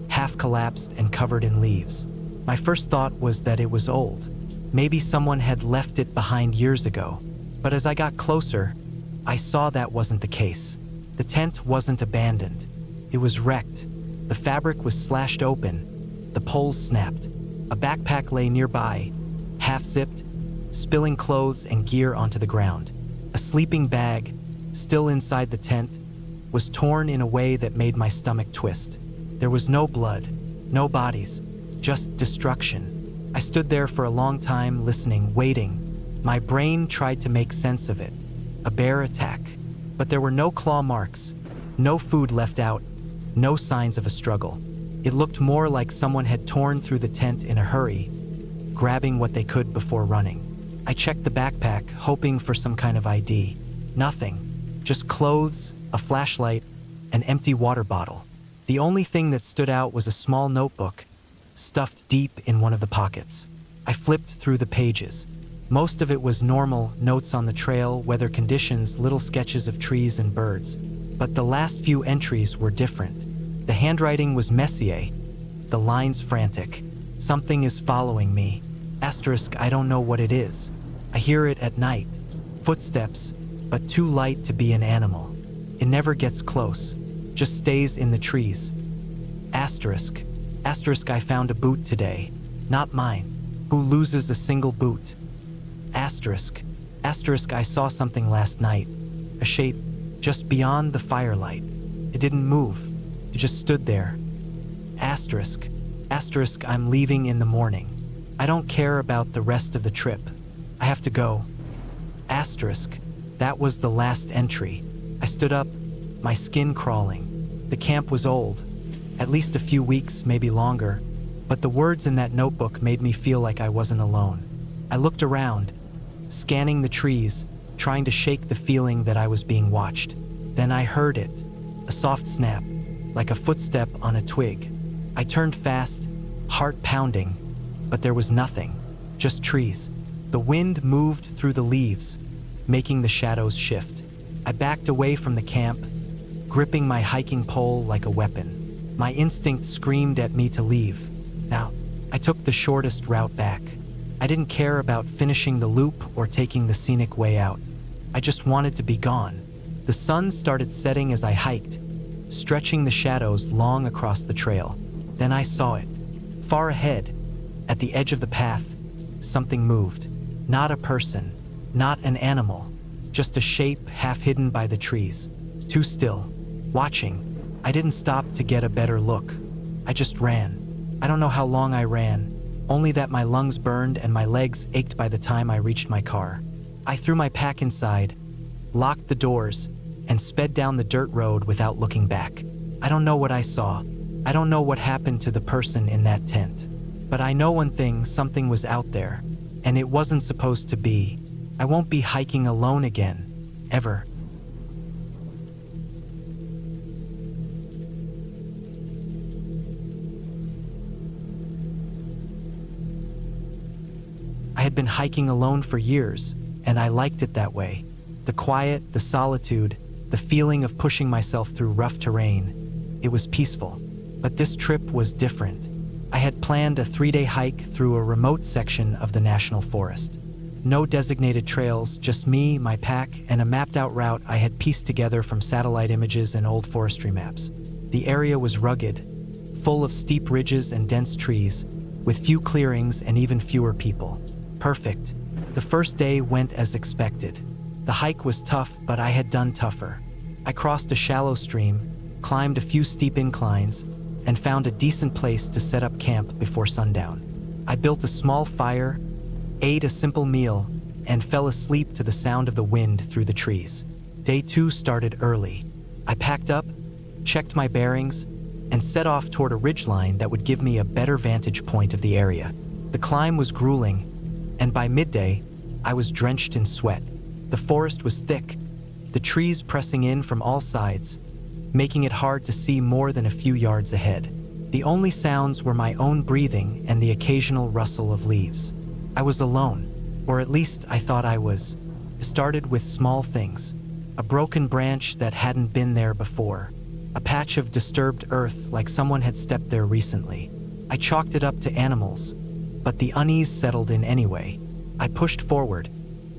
half collapsed and covered in leaves. My first thought was that it was old. Maybe someone had left it behind years ago. But as I got closer, I saw that wasn't the case. The tent wasn't abandoned. It was wrecked. The fabric was slashed open. The poles snapped. A backpack lay nearby, half-zipped, spilling clothes and gear onto the ground. A sleeping bag, still inside the tent, was torn in a way that made my stomach twist. There was no blood, no bodies, just destruction. I stood there for a long time, listening, waiting. My brain tried to make sense of it. A bear attack. But there were no claw marks, no food left out, no signs of a struggle. It looked more like someone had torn through the tent in a hurry, grabbing what they could before running. I checked the backpack, hoping for some kind of ID. Nothing. Just clothes, a flashlight, an empty water bottle. The only thing that stood out was a small notebook, stuffed deep in one of the pockets. I flipped through the pages. Most of it was normal, notes on the trail, weather conditions, little sketches of trees and birds. But the last few entries were different. The handwriting was Messier, the lines frantic. Something is following me. Asterisk, I don't know what it is. I hear it at night. Footsteps, but too light to be an animal. It never gets close, just stays in the trees. Asterisk. Asterisk, I found a boot today. Not mine. Who loses a single boot? Asterisk. Asterisk, I saw something last night. A shape just beyond the firelight. It didn't move. It just stood there. Asterisk. Asterisk, I'm leaving in the morning. I don't care about the rest of the trip. I have to go. Asterisk. That was the last entry. I stood up, my skin crawling. The camp was old. At least a few weeks, maybe longer. But the words in that notebook made me feel like I wasn't alone. I looked around, scanning the trees, trying to shake the feeling that I was being watched. Then I heard it, a soft snap, like a footstep on a twig. I turned fast, heart pounding, but there was nothing, just trees. The wind moved through the leaves, making the shadows shift. I backed away from the camp, gripping my hiking pole like a weapon. My instinct screamed at me to leave. Now, I took the shortest route back. I didn't care about finishing the loop or taking the scenic way out. I just wanted to be gone. The sun started setting as I hiked, stretching the shadows long across the trail. Then I saw it. Far ahead, at the edge of the path, something moved. Not a person, not an animal, just a shape half hidden by the trees. Too still, watching. I didn't stop to get a better look. I just ran. I don't know how long I ran, only that my lungs burned and my legs ached by the time I reached my car. I threw my pack inside, locked the doors, and sped down the dirt road without looking back. I don't know what I saw. I don't know what happened to the person in that tent. But I know one thing, something was out there, and it wasn't supposed to be. I won't be hiking alone again, ever. I had been hiking alone for years, and I liked it that way. The quiet, the solitude, the feeling of pushing myself through rough terrain. It was peaceful. But this trip was different. I had planned a 3-day hike through a remote section of the national forest. No designated trails, just me, my pack, and a mapped-out route I had pieced together from satellite images and old forestry maps. The area was rugged, full of steep ridges and dense trees, with few clearings and even fewer people. Perfect. The first day went as expected. The hike was tough, but I had done tougher. I crossed a shallow stream, climbed a few steep inclines, and found a decent place to set up camp before sundown. I built a small fire, ate a simple meal, and fell asleep to the sound of the wind through the trees. Day 2 started early. I packed up, checked my bearings, and set off toward a ridgeline that would give me a better vantage point of the area. The climb was grueling, and by midday, I was drenched in sweat. The forest was thick, the trees pressing in from all sides, making it hard to see more than a few yards ahead. The only sounds were my own breathing and the occasional rustle of leaves. I was alone, or at least I thought I was. It started with small things. A broken branch that hadn't been there before. A patch of disturbed earth like someone had stepped there recently. I chalked it up to animals, but the unease settled in anyway. I pushed forward,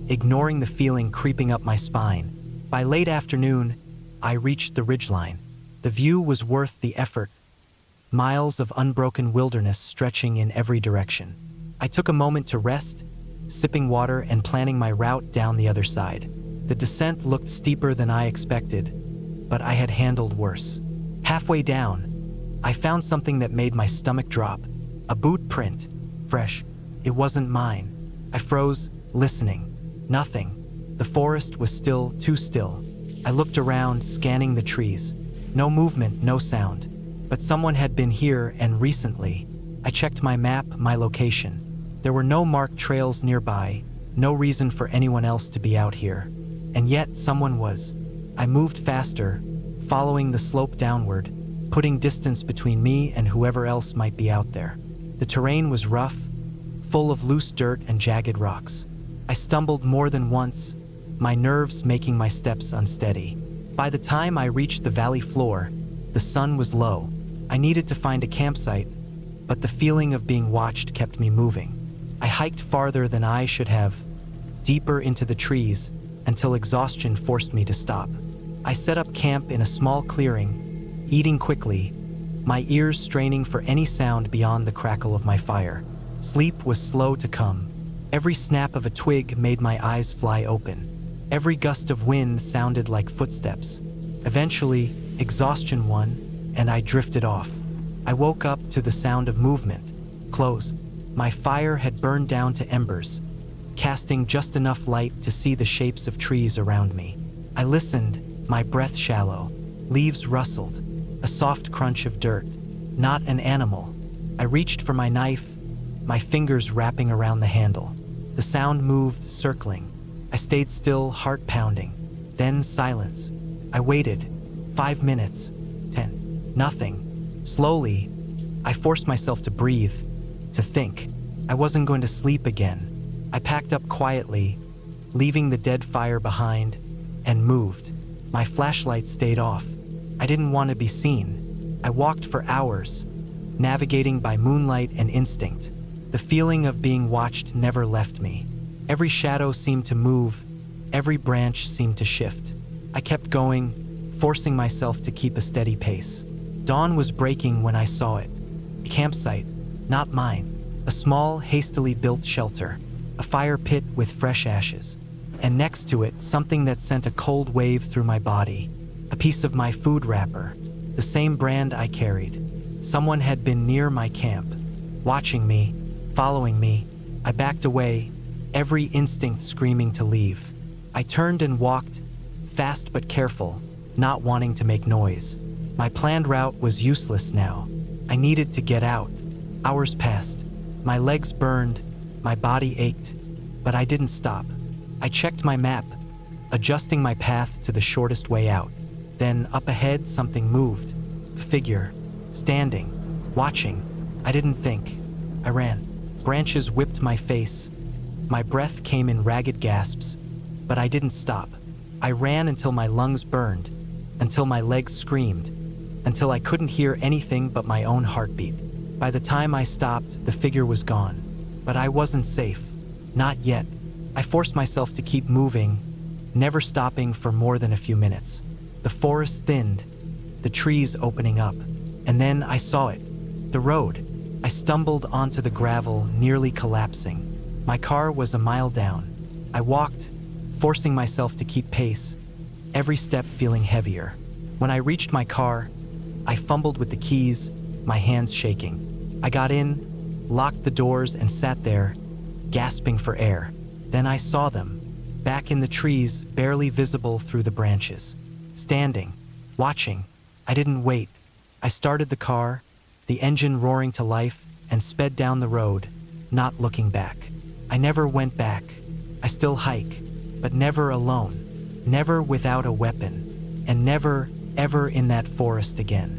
ignoring the feeling creeping up my spine. By late afternoon, I reached the ridgeline. The view was worth the effort. Miles of unbroken wilderness stretching in every direction. I took a moment to rest, sipping water and planning my route down the other side. The descent looked steeper than I expected, but I had handled worse. Halfway down, I found something that made my stomach drop. A boot print. Fresh. It wasn't mine. I froze, listening. Nothing. The forest was still, too still. I looked around, scanning the trees. No movement, no sound. But someone had been here, and recently. I checked my map, my location. There were no marked trails nearby, no reason for anyone else to be out here. And yet, someone was. I moved faster, following the slope downward, putting distance between me and whoever else might be out there. The terrain was rough, full of loose dirt and jagged rocks. I stumbled more than once, my nerves making my steps unsteady. By the time I reached the valley floor, the sun was low. I needed to find a campsite, but the feeling of being watched kept me moving. I hiked farther than I should have, deeper into the trees, until exhaustion forced me to stop. I set up camp in a small clearing, eating quickly, my ears straining for any sound beyond the crackle of my fire. Sleep was slow to come. Every snap of a twig made my eyes fly open. Every gust of wind sounded like footsteps. Eventually, exhaustion won, and I drifted off. I woke up to the sound of movement. Close. My fire had burned down to embers, casting just enough light to see the shapes of trees around me. I listened, my breath shallow. Leaves rustled, a soft crunch of dirt. Not an animal. I reached for my knife, my fingers wrapping around the handle. The sound moved, circling. I stayed still, heart pounding. Then silence. I waited. 5 minutes. 10. Nothing. Slowly, I forced myself to breathe, to think. I wasn't going to sleep again. I packed up quietly, leaving the dead fire behind, and moved. My flashlight stayed off. I didn't want to be seen. I walked for hours, navigating by moonlight and instinct. The feeling of being watched never left me. Every shadow seemed to move, every branch seemed to shift. I kept going, forcing myself to keep a steady pace. Dawn was breaking when I saw it. A campsite, not mine. A small, hastily built shelter. A fire pit with fresh ashes. And next to it, something that sent a cold wave through my body. A piece of my food wrapper. The same brand I carried. Someone had been near my camp, watching me, following me. I backed away, every instinct screaming to leave. I turned and walked, fast but careful, not wanting to make noise. My planned route was useless now. I needed to get out. Hours passed. My legs burned, my body ached, but I didn't stop. I checked my map, adjusting my path to the shortest way out. Then up ahead, something moved. A figure, standing, watching. I didn't think. I ran. Branches whipped my face. My breath came in ragged gasps, but I didn't stop. I ran until my lungs burned, until my legs screamed, until I couldn't hear anything but my own heartbeat. By the time I stopped, the figure was gone. But I wasn't safe. Not yet. I forced myself to keep moving, never stopping for more than a few minutes. The forest thinned, the trees opening up, and then I saw it. The road. I stumbled onto the gravel, nearly collapsing. My car was a mile down. I walked, forcing myself to keep pace, every step feeling heavier. When I reached my car, I fumbled with the keys, my hands shaking. I got in, locked the doors, and sat there, gasping for air. Then I saw them, back in the trees, barely visible through the branches. Standing, watching. I didn't wait. I started the car, the engine roaring to life, and sped down the road, not looking back. I never went back. I still hike, but never alone, never without a weapon, and never, ever in that forest again.